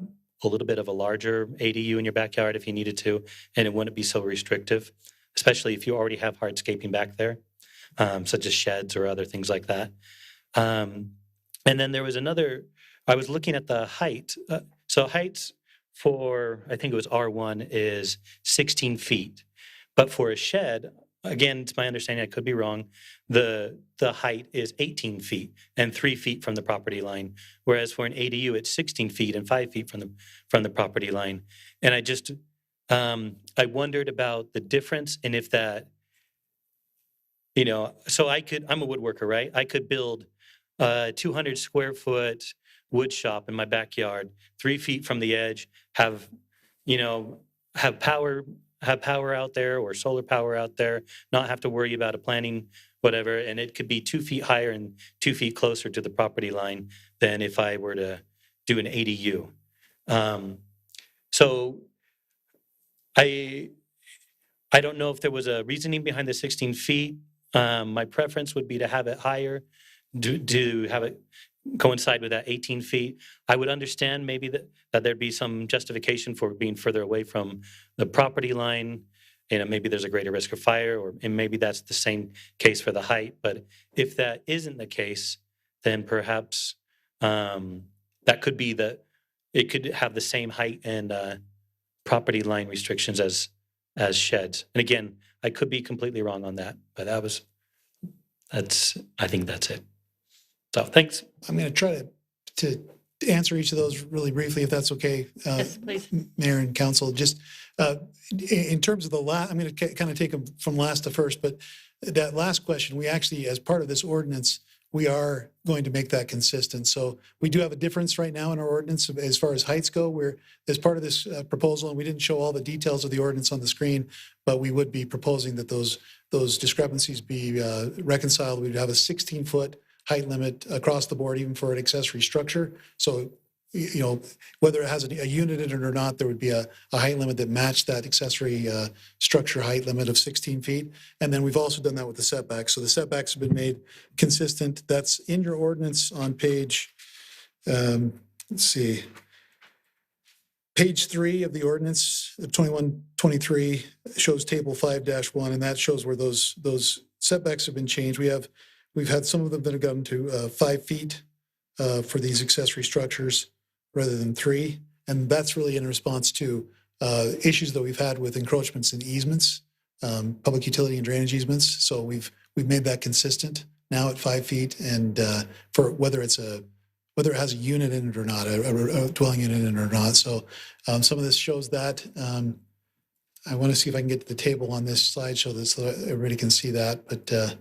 a little bit of a larger ADU in your backyard if you needed to, and it wouldn't be so restrictive, especially if you already have hardscaping back there, such as sheds or other things like that. And then there was another, I was looking at the height. So heights for, I think it was R1, is 16 feet. But for a shed, again, to my understanding, I could be wrong, the height is 18 feet and 3 feet from the property line. Whereas for an ADU, it's 16 feet and 5 feet from the property line. And I just, I wondered about the difference, and if that, so I'm a woodworker, right? I could build a 200 square foot wood shop in my backyard, 3 feet from the edge, have power out there or solar power out there, not have to worry about a planning, whatever. And it could be 2 feet higher and 2 feet closer to the property line than if I were to do an ADU. So I don't know if there was a reasoning behind the 16 feet. My preference would be to have it higher, to have it coincide with that 18 feet. I would understand maybe that there'd be some justification for being further away from the property line. Maybe there's a greater risk of fire, and maybe that's the same case for the height. But if that isn't the case, then perhaps that could be it could have the same height and property line restrictions as sheds. And again, I could be completely wrong on that, but I think that's it. So thanks. I'm going to try to answer each of those really briefly, if that's okay. Yes, please. Mayor and council, just in terms of I'm going to kind of take them from last to first, but that last question, we actually, as part of this ordinance, we are going to make that consistent. So we do have a difference right now in our ordinance as far as heights go. We're, as part of this proposal, and we didn't show all the details of the ordinance on the screen, but we would be proposing that those discrepancies be reconciled. We'd have a 16-foot height limit across the board, even for an accessory structure. So, whether it has a unit in it or not, there would be a height limit that matched that accessory structure height limit of 16 feet. And then we've also done that with the setbacks. So the setbacks have been made consistent. That's in your ordinance on page, page 3 of the ordinance, 2123 shows table 5-1, and that shows where those setbacks have been changed. We've had some of them that have gotten to 5 feet for these accessory structures rather than 3. And that's really in response to issues that we've had with encroachments and easements, public utility and drainage easements. So we've made that consistent now at 5 feet, and for whether it has a unit in it or not, a dwelling unit in it or not. So some of this shows that. I want to see if I can get to the table on this slideshow so that everybody can see that, but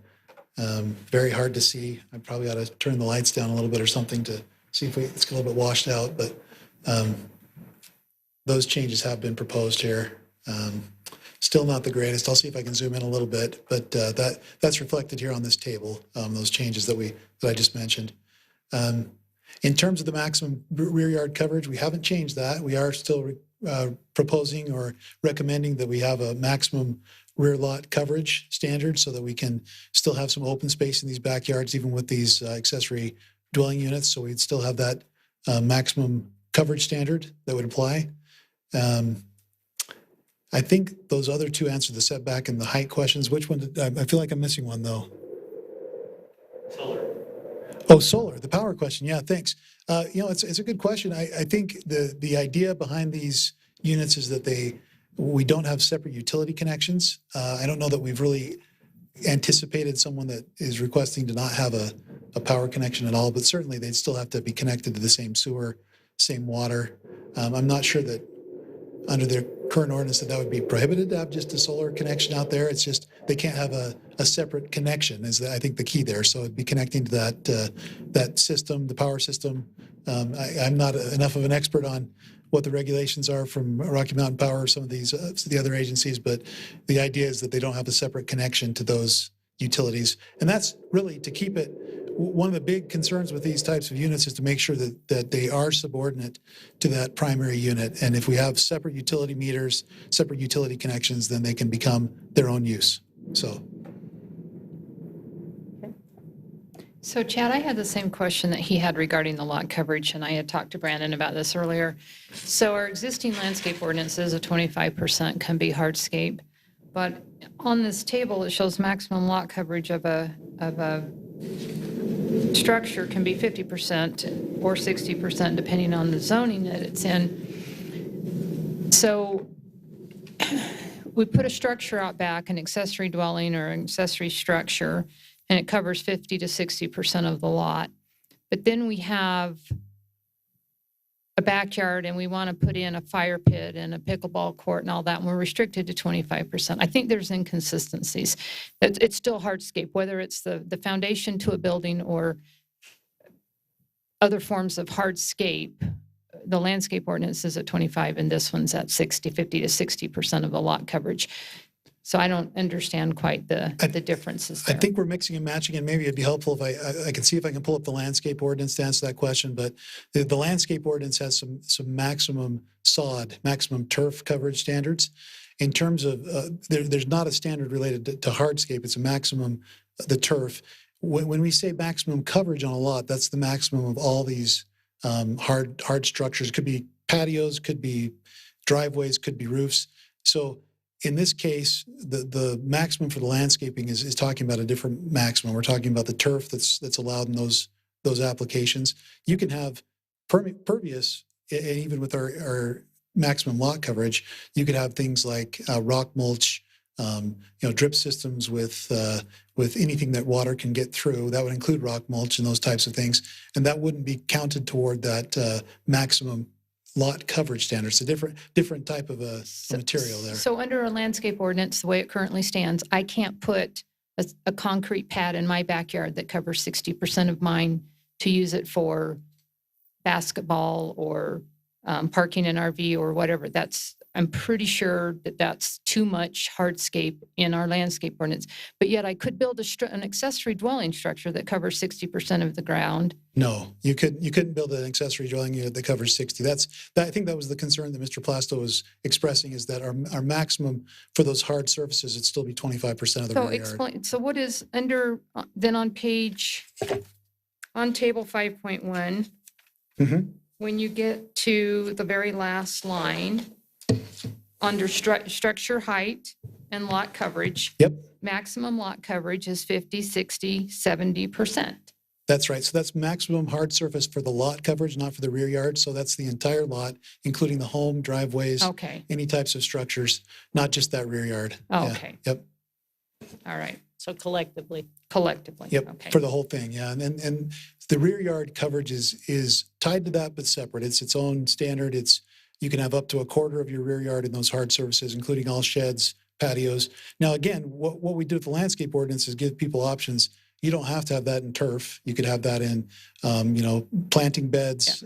very hard to see. I probably ought to turn the lights down a little bit or something to see if it's a little bit washed out, but those changes have been proposed here. Still not the greatest. I'll see if I can zoom in a little bit, but that's reflected here on this table, those changes that I just mentioned. In terms of the maximum rear yard coverage, we haven't changed that. We are still proposing or recommending that we have a maximum rear lot coverage standard so that we can still have some open space in these backyards, even with these accessory dwelling units. So we'd still have that maximum coverage standard that would apply. I think those other two answer the setback and the height questions. Which one I feel like I'm missing one though. Solar. Oh, solar, the power question. Yeah, thanks. It's a good question. I think the idea behind these units is that we don't have separate utility connections. I don't know that we've really anticipated someone that is requesting to not have a power connection at all, but certainly they'd still have to be connected to the same sewer, same water. I'm not sure that under their current ordinance that would be prohibited to have just a solar connection out there. It's just they can't have a separate connection is I think the key there. So it'd be connecting to that system, the power system. I'm not enough of an expert on what the regulations are from Rocky Mountain Power or some of these the other agencies, but the idea is that they don't have a separate connection to those utilities, and that's really to keep it. One of the big concerns with these types of units is to make sure that they are subordinate to that primary unit. And if we have separate utility meters, separate utility connections, then they can become their own use. So Chad, I had the same question that he had regarding the lot coverage, and I had talked to Brandon about this earlier. So our existing landscape ordinance is a 25% can be hardscape, but on this table, it shows maximum lot coverage of a structure can be 50% or 60% depending on the zoning that it's in. So we put a structure out back, an accessory dwelling or an accessory structure, and it covers 50 to 60% of the lot. But then we have a backyard and we want to put in a fire pit and a pickleball court and all that, and we're restricted to 25%. I think there's inconsistencies. It's still hardscape, whether it's the foundation to a building or other forms of hardscape. The landscape ordinance is at 25 and this one's at 50 to 60% of the lot coverage. So I don't understand quite the differences there. I think we're mixing and matching, and maybe it'd be helpful if I can see if I can pull up the landscape ordinance to answer that question. But the landscape ordinance has some maximum sod, maximum turf coverage standards. In terms of, there's not a standard related to hardscape. It's a maximum, the turf. When we say maximum coverage on a lot, that's the maximum of all these hard structures. It could be patios, could be driveways, could be roofs. So in this case, the maximum for the landscaping is talking about a different maximum. We're talking about the turf that's allowed in those applications. You can have pervious, and even with our maximum lot coverage, you could have things like rock mulch, drip systems with anything that water can get through. That would include rock mulch and those types of things, and that wouldn't be counted toward that maximum lot coverage standards. A different type of a material there. So under a landscape ordinance, the way it currently stands, I can't put a concrete pad in my backyard that covers 60% of mine to use it for basketball or parking an RV or whatever. I'm pretty sure that's too much hardscape in our landscape ordinance. But yet I could build an accessory dwelling structure that covers 60% of the ground. No, you couldn't build an accessory dwelling unit that covers 60. I think that was the concern that Mr. Plasto was expressing, is that our maximum for those hard surfaces would still be 25% of the rear yard. So what is under, then on table 5.1, when you get to the very last line, under structure height and lot coverage. Yep. Maximum lot coverage is 50, 60, 70%. That's right. So that's maximum hard surface for the lot coverage, not for the rear yard. So that's the entire lot, including the home, driveways, any types of structures, not just that rear yard. Okay. Yep. All right. So collectively. Yep. Okay. For the whole thing. Yeah. And the rear yard coverage is tied to that, but separate. It's its own standard. You can have up to a quarter of your rear yard in those hard surfaces, including all sheds, patios. Now, again, what we do with the landscape ordinance is give people options. You don't have to have that in turf. You could have that in, planting beds,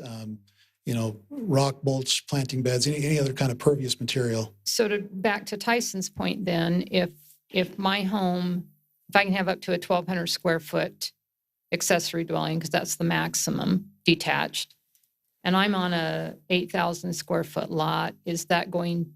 rock mulch, planting beds, any other kind of pervious material. So back to Tyson's point then, if my home, if I can have up to a 1,200 square foot accessory dwelling, because that's the maximum detached, and I'm on a 8,000 square foot lot, is that going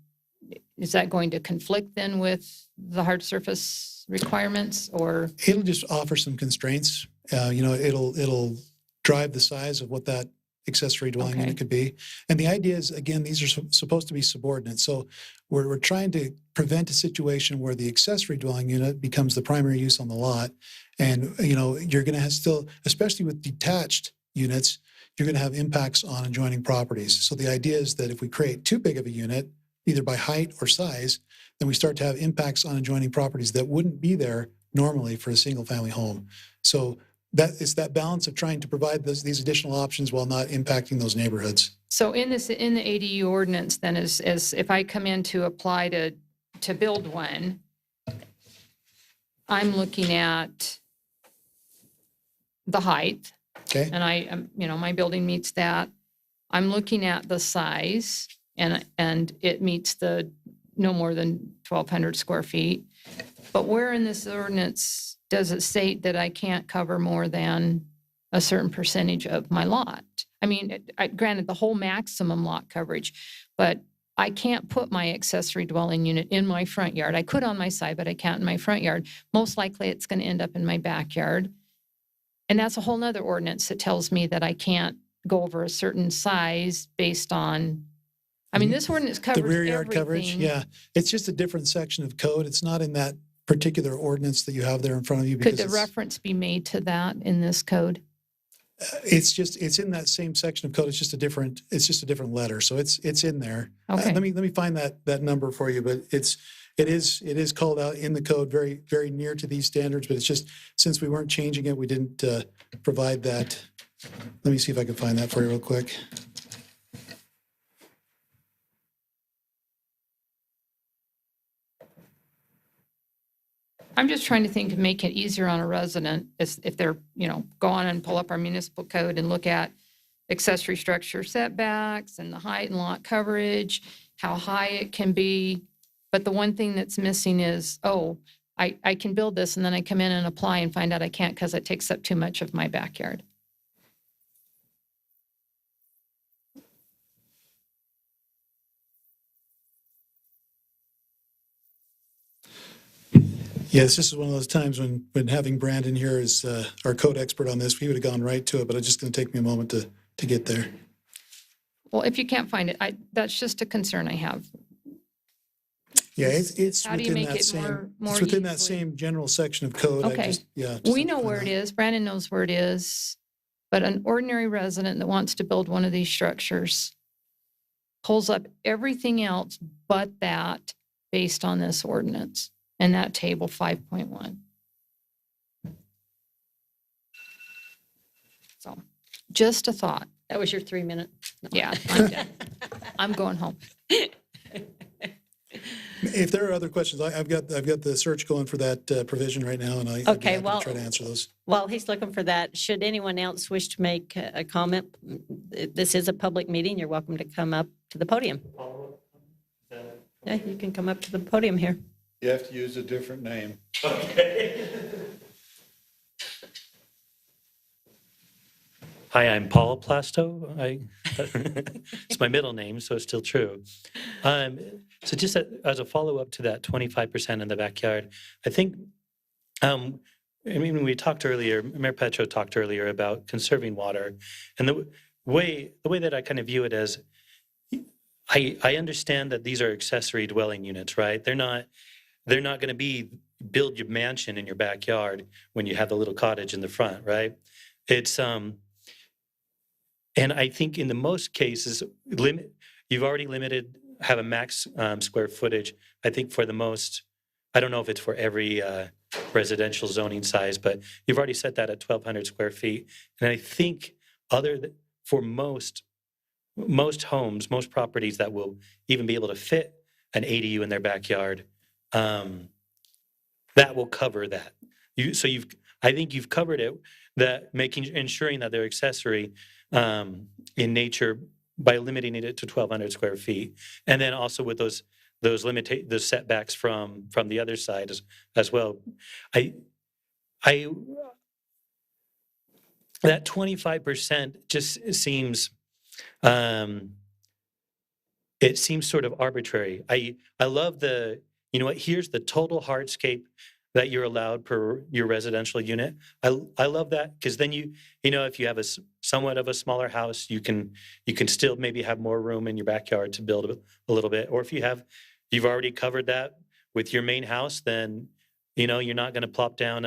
to conflict then with the hard surface requirements, or? It'll just offer some constraints. It'll drive the size of what that accessory dwelling unit could be. And the idea is, again, these are supposed to be subordinate. So we're trying to prevent a situation where the accessory dwelling unit becomes the primary use on the lot. And, you're going to have still, especially with detached units, you're going to have impacts on adjoining properties. So the idea is that if we create too big of a unit, either by height or size, then we start to have impacts on adjoining properties that wouldn't be there normally for a single family home. So that balance of trying to provide these additional options while not impacting those neighborhoods. So in the ADU ordinance, then, as if I come in to apply to build one, I'm looking at the height. Okay. And my building meets that. I'm looking at the size, and it meets the no more than 1,200 square feet. But where in this ordinance does it state that I can't cover more than a certain percentage of my lot? I mean, granted, the whole maximum lot coverage, but I can't put my accessory dwelling unit in my front yard. I could on my side, but I can't in my front yard. Most likely it's going to end up in my backyard. And that's a whole nother ordinance that tells me that I can't go over a certain size based on, I mean, this ordinance covers the rear yard everything. coverage. Yeah, it's just a different section of code. It's not in that particular ordinance that you have there in front of you. Could the reference be made to that in this code? It's in that same section of code. It's just a different letter. So it's in there. Okay. Let me find that number for you, but it is called out in the code very, very near to these standards, but it's just, since we weren't changing it, we didn't provide that. Let me see if I can find that for you real quick. I'm just trying to think to make it easier on a resident if they're, go on and pull up our municipal code and look at accessory structure setbacks and the height and lot coverage, how high it can be. But the one thing that's missing is, I can build this, and then I come in and apply and find out I can't because it takes up too much of my backyard. Yes, this is one of those times when having Brandon here as our code expert on this, we would have gone right to it, but it's just going to take me a moment to get there. Well, if you can't find it, that's just a concern I have. Yeah, it's How do you within make that it same, more it's within that easily? same general section of code. Okay. We know where it is. Brandon knows where it is. But an ordinary resident that wants to build one of these structures pulls up everything else but that based on this ordinance and that table 5.1. So just a thought. That was your 3 minute. No. Yeah, I'm done. I'm going home. If there are other questions, I've got the search going for that provision right now, and I'd be happy to try to answer those. While he's looking for that, should anyone else wish to make a comment? This is a public meeting. You're welcome to come up to the podium. Yeah, you can come up to the podium here. You have to use a different name. Okay. Hi, I'm Paul Plasto. It's my middle name, so it's still true. So just as a follow-up to that 25% in the backyard, I think, we talked earlier, Mayor Petro talked earlier about conserving water. And the way that I kind of view it as, I understand that these are accessory dwelling units, right? They're not going to build your mansion in your backyard when you have the little cottage in the front, right? It's, and I think in the most cases, you've already have a max square footage. I think for the most, I don't know if it's for every residential zoning size, but you've already set that at 1,200 square feet. And I think for most homes, most properties that will even be able to fit an ADU in their backyard, that will cover that. I think you've covered it, ensuring that they're accessory in nature by limiting it to 1,200 square feet, and then also with those setbacks from the other side as well. That 25% just seems it seems sort of arbitrary. I love here's the total hardscape that you're allowed per your residential unit. I love that, because then if you have somewhat of a smaller house, you can still maybe have more room in your backyard to build a little bit. Or if you've already covered that with your main house, then you're not going to plop down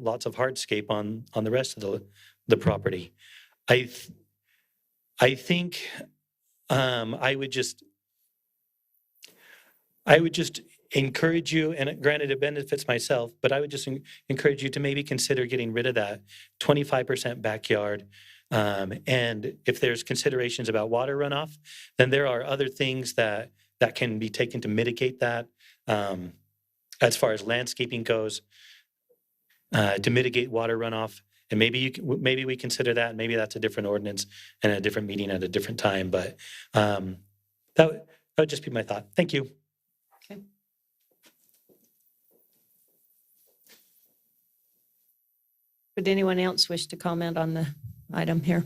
lots of hardscape on the rest of the property. I think I would just encourage you, and granted it benefits myself, but I would just encourage you to maybe consider getting rid of that 25% backyard. And if there's considerations about water runoff, then there are other things that can be taken to mitigate that. As far as landscaping goes, to mitigate water runoff. And maybe we consider that. Maybe that's a different ordinance and a different meeting at a different time. But that would just be my thought. Thank you. Okay. Would anyone else wish to comment on the item here?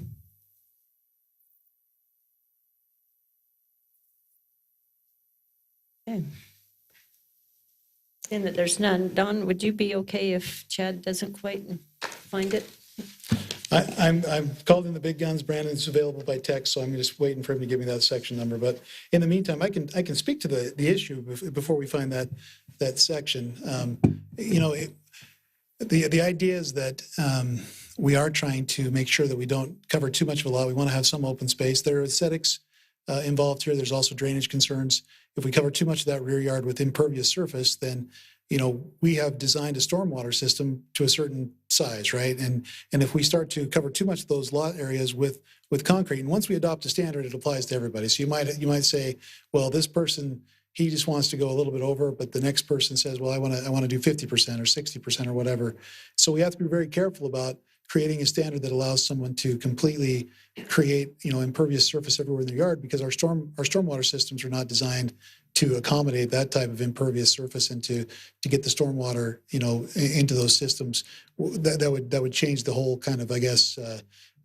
Okay. And that there's none. Don, would you be okay if Chad doesn't quite find it? I'm called in the big guns. Brandon's available by text, so I'm just waiting for him to give me that section number. But in the meantime, I can speak to the issue before we find that section. The idea is that we are trying to make sure that we don't cover too much of a lot. We want to have some open space. There are aesthetics involved here. There's also drainage concerns. If we cover too much of that rear yard with impervious surface, then we have designed a stormwater system to a certain size, right? And if we start to cover too much of those lot areas with concrete, and once we adopt a standard, it applies to everybody. So you might say, well, this person, he just wants to go a little bit over, but the next person says, well, I want to do 50% or 60% or whatever. So we have to be very careful about creating a standard that allows someone to completely create, impervious surface everywhere in their yard, because our stormwater systems are not designed to accommodate that type of impervious surface and to get the stormwater, into those systems. That would change the whole kind of, I guess,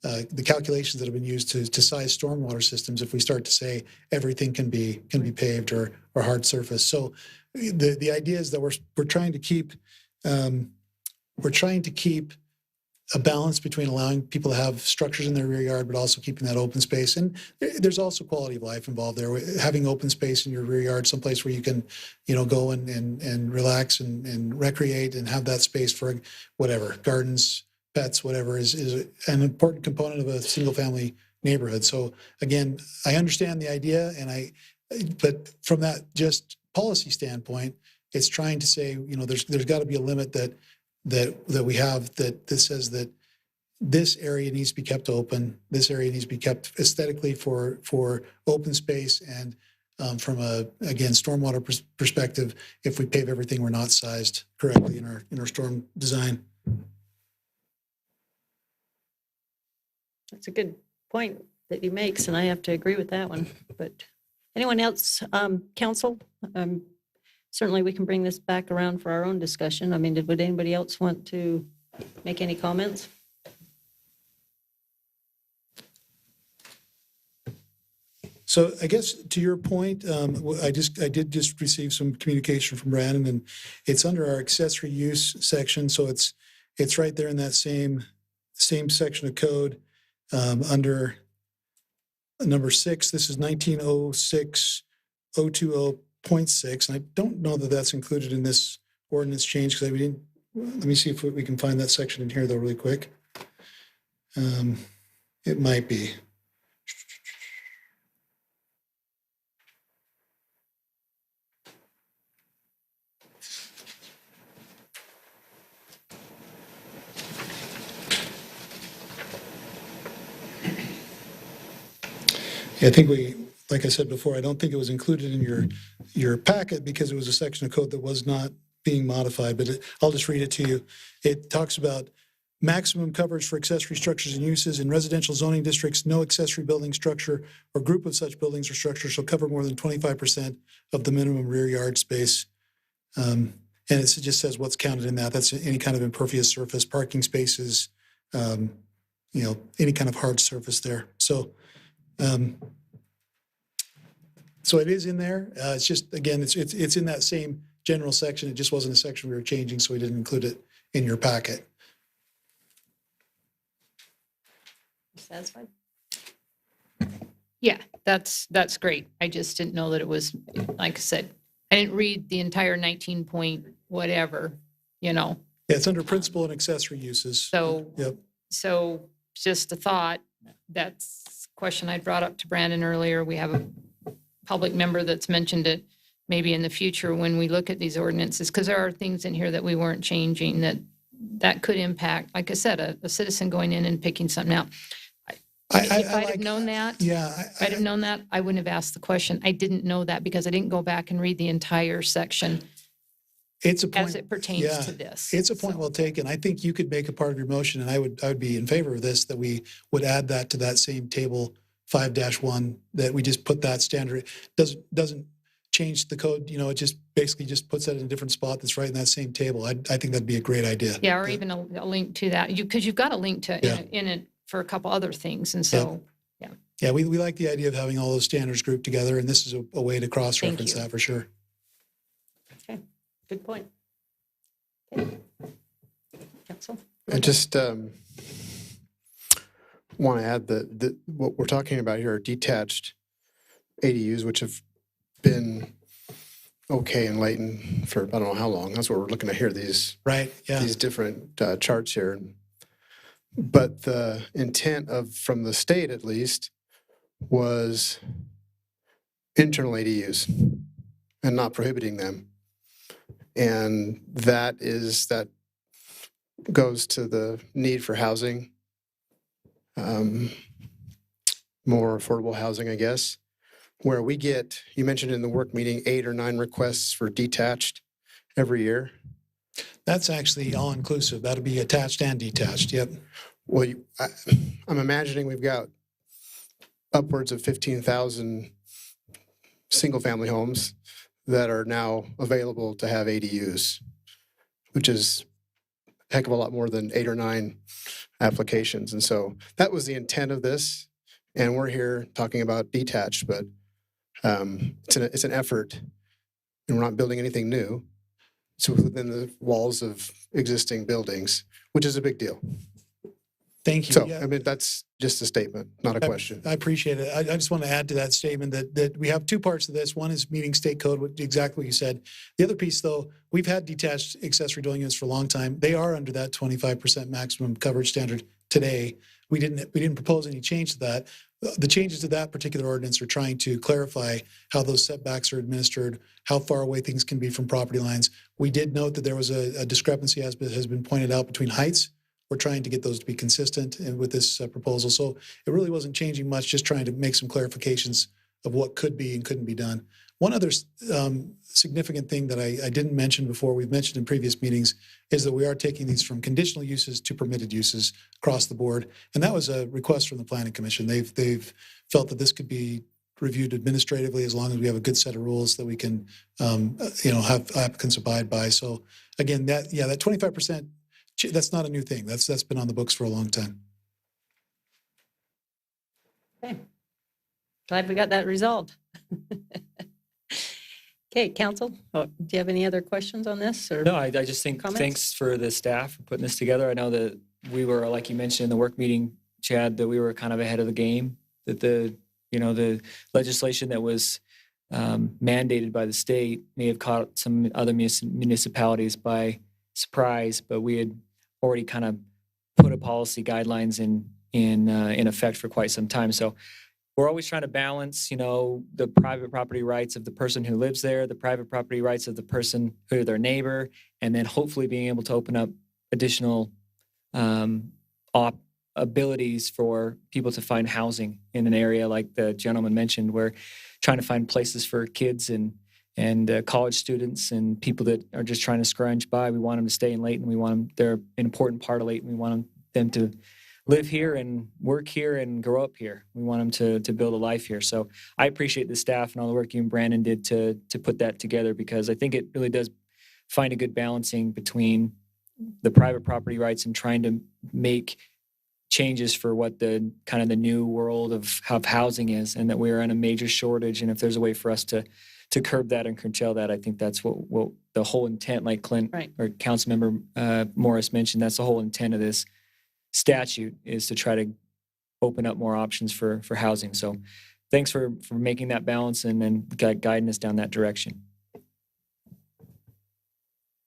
the calculations that have been used to size stormwater systems if we start to say everything can be paved or hard surface. So the idea is that we're trying to keep a balance between allowing people to have structures in their rear yard, but also keeping that open space. And there's also quality of life involved there. Having open space in your rear yard, someplace where you can, go and relax and recreate and have that space for whatever, gardens, pets, whatever, is an important component of a single family neighborhood. So again, I understand the idea, but from that just policy standpoint, it's trying to say, there's got to be a limit that we have that says that this area needs to be kept open. This area needs to be kept aesthetically for open space, and from again stormwater perspective, if we pave everything, we're not sized correctly in our storm design. That's a good point that he makes, and I have to agree with that one. But anyone else, council? Certainly, we can bring this back around for our own discussion. I mean, would anybody else want to make any comments? So I guess to your point, I did just receive some communication from Brandon, and it's under our accessory use section. So it's right there in that same section of code under number 6. This is 1906-020.6, and I don't know that that's included in this ordinance change because we didn't. Let me see if we can find that section in here though, really quick. It might be. I think like I said before, I don't think it was included in your packet because it was a section of code that was not being modified, but I'll just read it to you. It talks about maximum coverage for accessory structures and uses in residential zoning districts. No accessory building structure or group of such buildings or structures shall cover more than 25% of the minimum rear yard space. And it just says what's counted in that. That's any kind of impervious surface, parking spaces, any kind of hard surface there. So it is in there. It's just, again, it's in that same general section. It just wasn't a section we were changing, so we didn't include it in your packet. Satisfied? Yeah, that's great. I just didn't know that it was, like I said, I didn't read the entire 19 point whatever, Yeah, it's under principal and accessory uses. So, yep. So just a thought, that's a question I brought up to Brandon earlier. We have a public member that's mentioned it. maybe in the future when we look at these ordinances, because there are things in here that we weren't changing that could impact, like I said, a citizen going in and picking something out. If I'd have known that, I'd have known that, I wouldn't have asked the question. I didn't know that because I didn't go back and read the entire section It's a point, as it pertains to this. It's a point well taken. I think you could make a part of your motion, and I would be in favor of this, that we would add that to that same table 5-1, that we just put that standard. Doesn't change the code, you know, it just basically just puts that in a different spot that's right in that same table. I think that'd be a great idea. Yeah, or even a link to that, because you've got a link to in it for a couple other things, and so, Yeah, we like the idea of having all those standards grouped together, and this is a way to cross-reference Thank you. that for sure. Okay, good point. Okay. Council? I just want to add that what we're talking about here are detached ADUs, which have been okay in Layton for I don't know how long. That's what we're looking at here. These these different charts here. But the intent from the state, at least, was internal ADUs and not prohibiting them. And that goes to the need for housing, more affordable housing, I guess, where we get, you mentioned in the work meeting, 8 or 9 requests for detached every year. That's actually all inclusive. That'll be attached and detached. Yep. Well, I'm imagining we've got upwards of 15,000 single-family homes that are now available to have ADUs, which is a heck of a lot more than 8 or 9 applications. And so that was the intent of this. And we're here talking about detached, but it's an effort, and we're not building anything new. It's within the walls of existing buildings, which is a big deal. Thank you. So, Yeah. I mean, that's just a statement, not a question. I appreciate it. I just want to add to that statement that we have 2 parts of this. One is meeting state code, exactly what you said. The other piece, though, we've had detached accessory dwelling units for a long time. They are under that 25% maximum coverage standard today. We didn't propose any change to that. The changes to that particular ordinance are trying to clarify how those setbacks are administered, how far away things can be from property lines. We did note that there was a discrepancy, as has been pointed out, between heights. We're trying to get those to be consistent with this proposal. So it really wasn't changing much, just trying to make some clarifications of what could be and couldn't be done. One other significant thing that I didn't mention before, we've mentioned in previous meetings, is that we are taking these from conditional uses to permitted uses across the board. And that was a request from the Planning Commission. They've felt that this could be reviewed administratively as long as we have a good set of rules that we can, have applicants abide by. So again, that 25%, that's not a new thing. That's been on the books for a long time. Okay. Glad we got that resolved. Okay, council, do you have any other questions on this? Or No, I just think comments? thanks for the staff for putting this together. I know that we were, like you mentioned in the work meeting, Chad, that we were kind of ahead of the game, that the legislation that was mandated by the state may have caught some other municipalities by surprise, but we had already kind of put a policy guidelines in effect for quite some time. So we're always trying to balance, the private property rights of the person who lives there, the private property rights of the person who their neighbor, and then hopefully being able to open up additional abilities for people to find housing in an area like the gentleman mentioned. We're trying to find places for kids and college students and people that are just trying to scrounge by. We want them to stay in Layton. We want them, they're an important part of Layton. We want them to live here and work here and grow up here. We want them to build a life here. So I appreciate the staff and all the work you and Brandon did to put that together, because I think it really does find a good balancing between the private property rights and trying to make changes for what the kind of the new world of housing is, and that we're in a major shortage. And if there's a way for us to curb that and curtail that, I think that's what the whole intent, like Clint or Councilmember Morris mentioned, that's the whole intent of this statute, is to try to open up more options for housing. So thanks for making that balance and guiding us down that direction.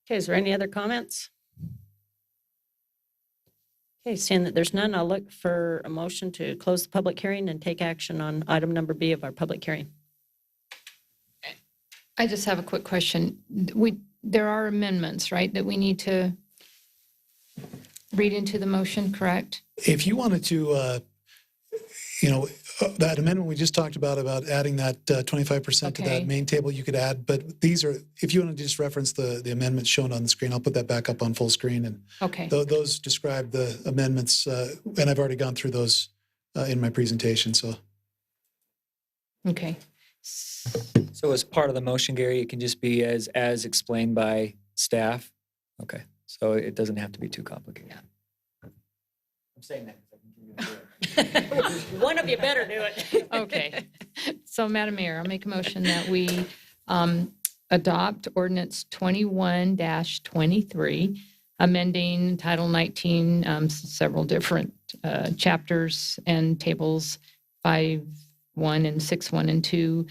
Okay, is there any other comments? Okay, seeing that there's none, I'll look for a motion to close the public hearing and take action on item number B of our public hearing. I just have a quick question. There are amendments, right, that we need to read into the motion, correct? If you wanted to, that amendment we just talked about adding that 25% to that main table, you could add, but these are, if you want to just reference the amendments shown on the screen, I'll put that back up on full screen. And those describe the amendments, and I've already gone through those in my presentation, so. Okay. So as part of the motion, Gary, it can just be as explained by staff? Okay, so it doesn't have to be too complicated. I'm saying that because I can give you a One of you better do it. Okay. So, Madam Mayor, I'll make a motion that we adopt ordinance 21-23, amending Title 19, several different chapters and tables 5.1 and 6.1 and 2,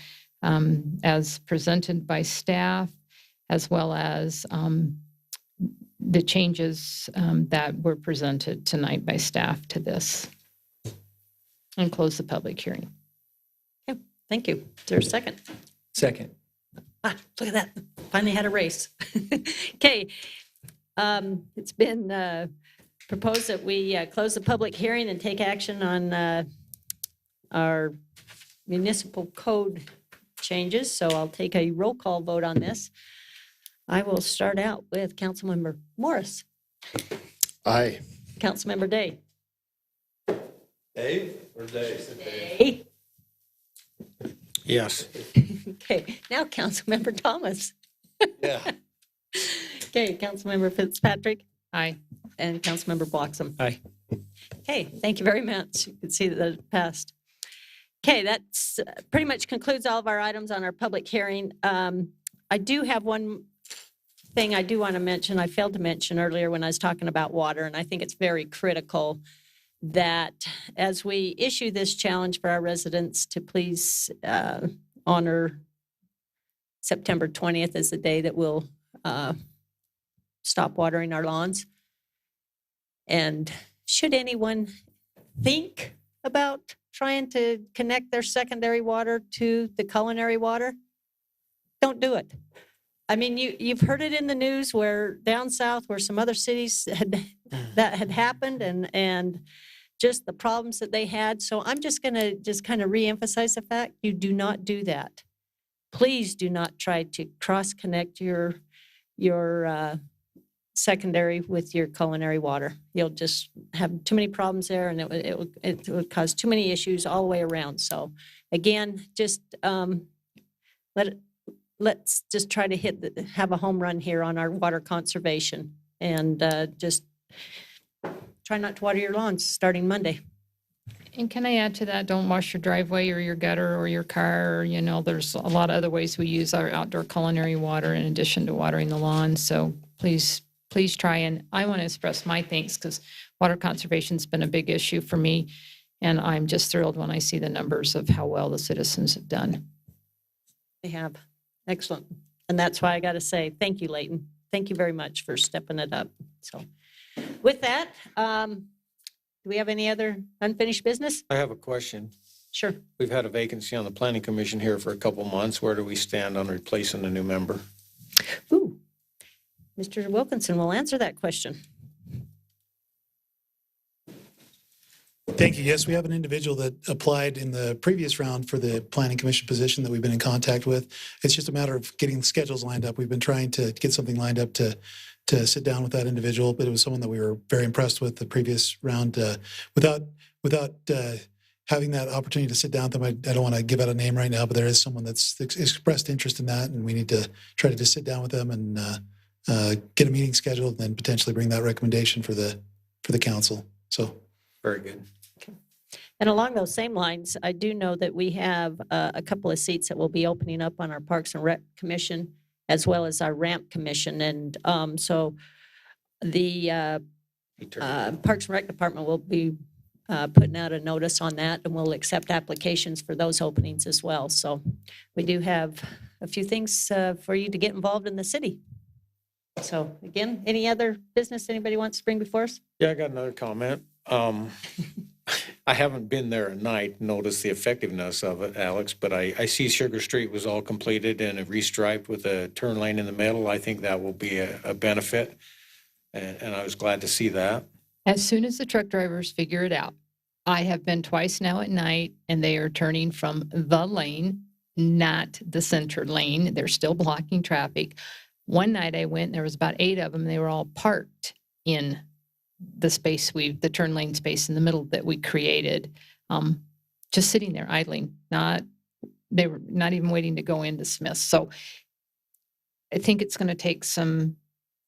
as presented by staff, as well as the changes that were presented tonight by staff to this, and close the public hearing. Okay, thank you. Is there a second? Second. Look at that. Finally had a race. Okay. It's been proposed that we close the public hearing and take action on our municipal code changes. So I'll take a roll call vote on this. I will start out with Councilmember Morris. Aye. Councilmember Day. Dave or Dave? Day. Yes. Okay, now Councilmember Thomas. Yeah. Okay, Councilmember Fitzpatrick. Aye. And Councilmember Bloxham. Aye. Okay, thank you very much. You can see that it passed. Okay, that's pretty much concludes all of our items on our public hearing. I do have one thing I do want to mention. I failed to mention earlier when I was talking about water, and I think it's very critical that as we issue this challenge for our residents to please honor September 20th as the day that we'll stop watering our lawns. And should anyone think about trying to connect their secondary water to the culinary water, don't do it. I mean, you've heard it in the news where down south, where some other cities that had happened, and just the problems that they had. So I'm just going to just kind of reemphasize the fact you do not do that. Please do not try to cross connect your secondary with your culinary water. You'll just have too many problems there, and it would cause too many issues all the way around. So again, just let's just try to have a home run here on our water conservation, and just try not to water your lawns starting Monday. And can I add to that? Don't wash your driveway or your gutter or your car. There's a lot of other ways we use our outdoor culinary water in addition to watering the lawn. So please try. And I want to express my thanks because water conservation's been a big issue for me. And I'm just thrilled when I see the numbers of how well the citizens have done. They have. Excellent. And that's why I got to say, thank you, Layton. Thank you very much for stepping it up. So with that, do we have any other unfinished business? I have a question. Sure. We've had a vacancy on the planning commission here for a couple months. Where do we stand on replacing a new member? Ooh, Mr. Wilkinson will answer that question. Thank you. Yes, we have an individual that applied in the previous round for the planning commission position that we've been in contact with. It's just a matter of getting schedules lined up. We've been trying to get something lined up to sit down with that individual, but it was someone that we were very impressed with the previous round. Without having that opportunity to sit down with them, I don't want to give out a name right now, but there is someone that's expressed interest in that, and we need to try to just sit down with them and get a meeting scheduled, and then potentially bring that recommendation for the council. So very good. And along those same lines, I do know that we have a couple of seats that will be opening up on our Parks and Rec Commission, as well as our Ramp Commission. And so the Parks and Rec Department will be putting out a notice on that, and we'll accept applications for those openings as well. So we do have a few things for you to get involved in the city. So again, any other business anybody wants to bring before us? Yeah, I got another comment. I haven't been there at night, noticed the effectiveness of it, Alex, but I see Sugar Street was all completed and restriped with a turn lane in the middle. I think that will be a benefit, and I was glad to see that. As soon as the truck drivers figure it out, I have been twice now at night, and they are turning from the lane, not the center lane. They're still blocking traffic. One night I went, there was about 8 of them. They were all parked in the space the turn lane space in the middle that we created, just sitting there idling. They were not even waiting to go into Smith. So I think it's going to take some.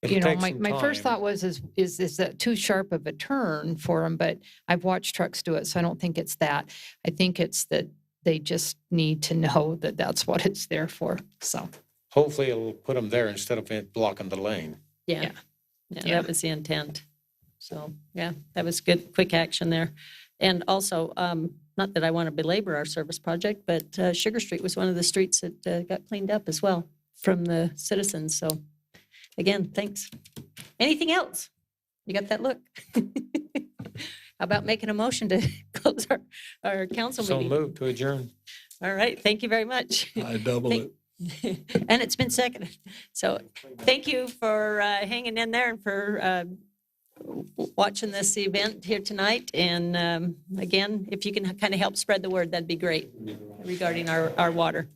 My first thought was, is that too sharp of a turn for them? But I've watched trucks do it, so I don't think it's that. I think it's that they just need to know that that's what it's there for. So hopefully it'll put them there instead of it blocking the lane. Yeah, that was the intent. So, yeah, that was good, quick action there. And also, not that I want to belabor our service project, but Sugar Street was one of the streets that got cleaned up as well from the citizens. So, again, thanks. Anything else? You got that look? How about making a motion to close our council meeting? So moved to adjourn. All right, thank you very much. I double it. And it's been seconded. So thank you for hanging in there and for watching this event here tonight. And again, if you can kind of help spread the word, that'd be great regarding our water.